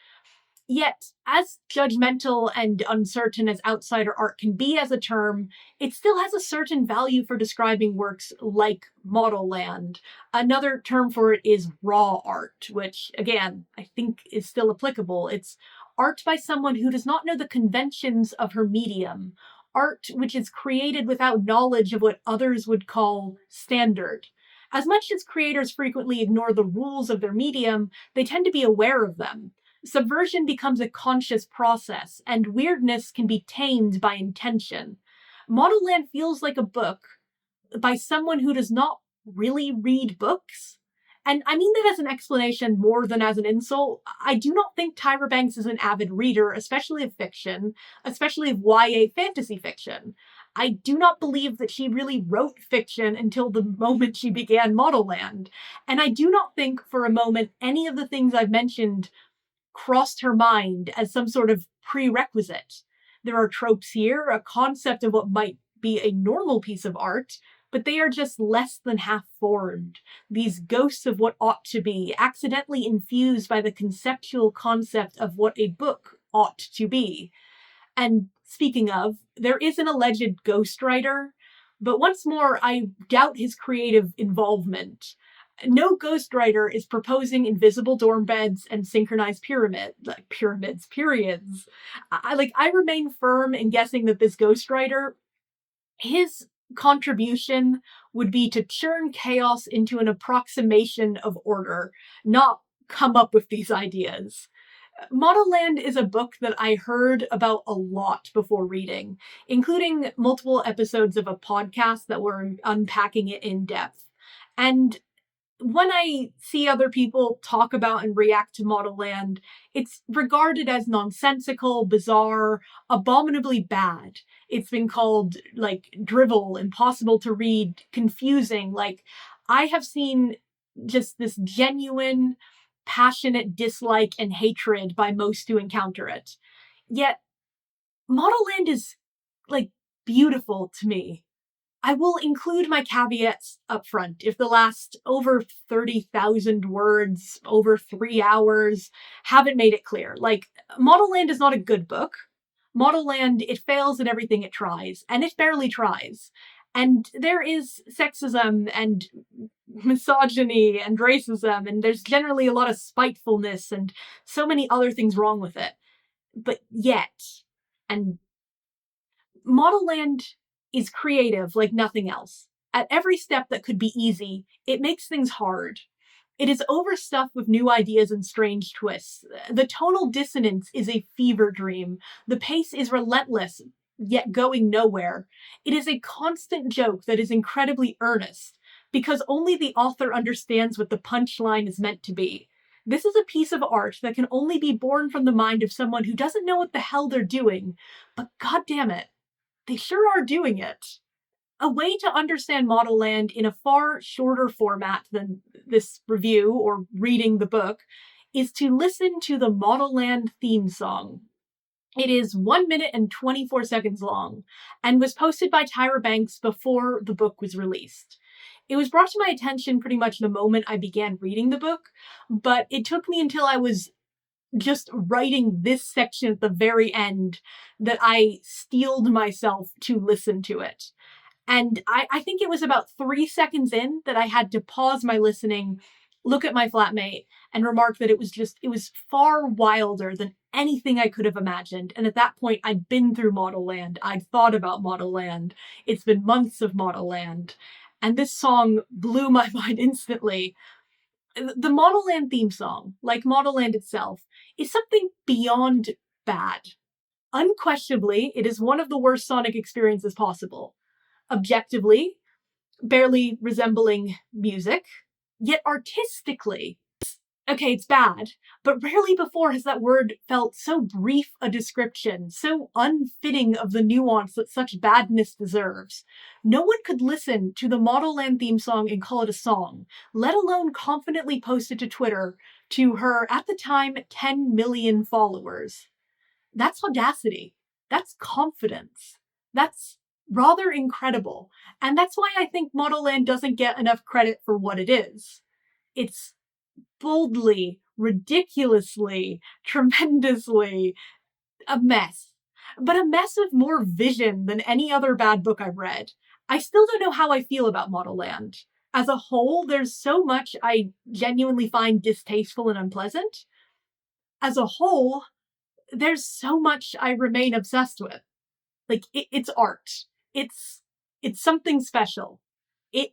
Yet, as judgmental and uncertain as outsider art can be as a term, it still has a certain value for describing works like Modelland. Another term for it is raw art, which, again, I think is still applicable. It's art by someone who does not know the conventions of her medium. Art which is created without knowledge of what others would call standard. As much as creators frequently ignore the rules of their medium, they tend to be aware of them. Subversion becomes a conscious process, and weirdness can be tamed by intention. Modelland feels like a book by someone who does not really read books. And I mean that as an explanation more than as an insult. I do not think Tyra Banks is an avid reader, especially of fiction, especially of YA fantasy fiction. I do not believe that she really wrote fiction until the moment she began Modelland. And I do not think for a moment any of the things I've mentioned crossed her mind as some sort of prerequisite. There are tropes here, a concept of what might be a normal piece of art, but they are just less than half formed. These ghosts of what ought to be, accidentally infused by the conceptual concept of what a book ought to be. And speaking of, there is an alleged ghostwriter, but once more, I doubt his creative involvement. No ghostwriter is proposing invisible dorm beds and synchronized periods. I remain firm in guessing that this ghostwriter, his contribution would be to churn chaos into an approximation of order, not come up with these ideas. Modelland is a book that I heard about a lot before reading, including multiple episodes of a podcast that were unpacking it in depth. And when I see other people talk about and react to Modelland, it's regarded as nonsensical, bizarre, abominably bad. It's been called, drivel, impossible to read, confusing. I have seen just this genuine, passionate dislike and hatred by most who encounter it. Yet, Modelland is, beautiful to me. I will include my caveats up front. If the last over 30,000 words, over 3 hours, haven't made it clear. Modelland is not a good book. Modelland, it fails at everything it tries, and it barely tries. And there is sexism and misogyny and racism, and there's generally a lot of spitefulness and so many other things wrong with it. But yet, and Modelland is creative like nothing else. At every step that could be easy, it makes things hard. It is overstuffed with new ideas and strange twists. The tonal dissonance is a fever dream. The pace is relentless, yet going nowhere. It is a constant joke that is incredibly earnest, because only the author understands what the punchline is meant to be. This is a piece of art that can only be born from the mind of someone who doesn't know what the hell they're doing, but goddammit, they sure are doing it. A way to understand Modelland in a far shorter format than this review or reading the book is to listen to the Modelland theme song. It is 1 minute and 24 seconds long and was posted by Tyra Banks before the book was released. It was brought to my attention pretty much the moment I began reading the book, but it took me until I was just writing this section at the very end that I steeled myself to listen to it. And I think it was about 3 seconds in that I had to pause my listening, look at my flatmate, and remark that it was far wilder than anything I could have imagined. And at that point, I'd been through Modelland. I'd thought about Modelland. It's been months of Modelland. And this song blew my mind instantly. The Modelland theme song, like Modelland itself, is something beyond bad. Unquestionably, it is one of the worst sonic experiences possible. Objectively, barely resembling music, yet artistically, okay, it's bad, but rarely before has that word felt so brief a description, so unfitting of the nuance that such badness deserves. No one could listen to the Modelland theme song and call it a song, let alone confidently post it to Twitter to her, at the time, 10 million followers. That's audacity. That's confidence. That's rather incredible. And that's why I think Modelland doesn't get enough credit for what it is. It's boldly, ridiculously, tremendously a mess. But a mess of more vision than any other bad book I've read. I still don't know how I feel about Modelland. As a whole, there's so much I genuinely find distasteful and unpleasant. As a whole, there's so much I remain obsessed with. It's art. It's something special. It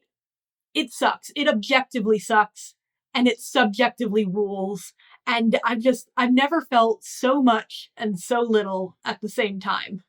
sucks. It objectively sucks. And it subjectively rules. And I've never felt so much and so little at the same time.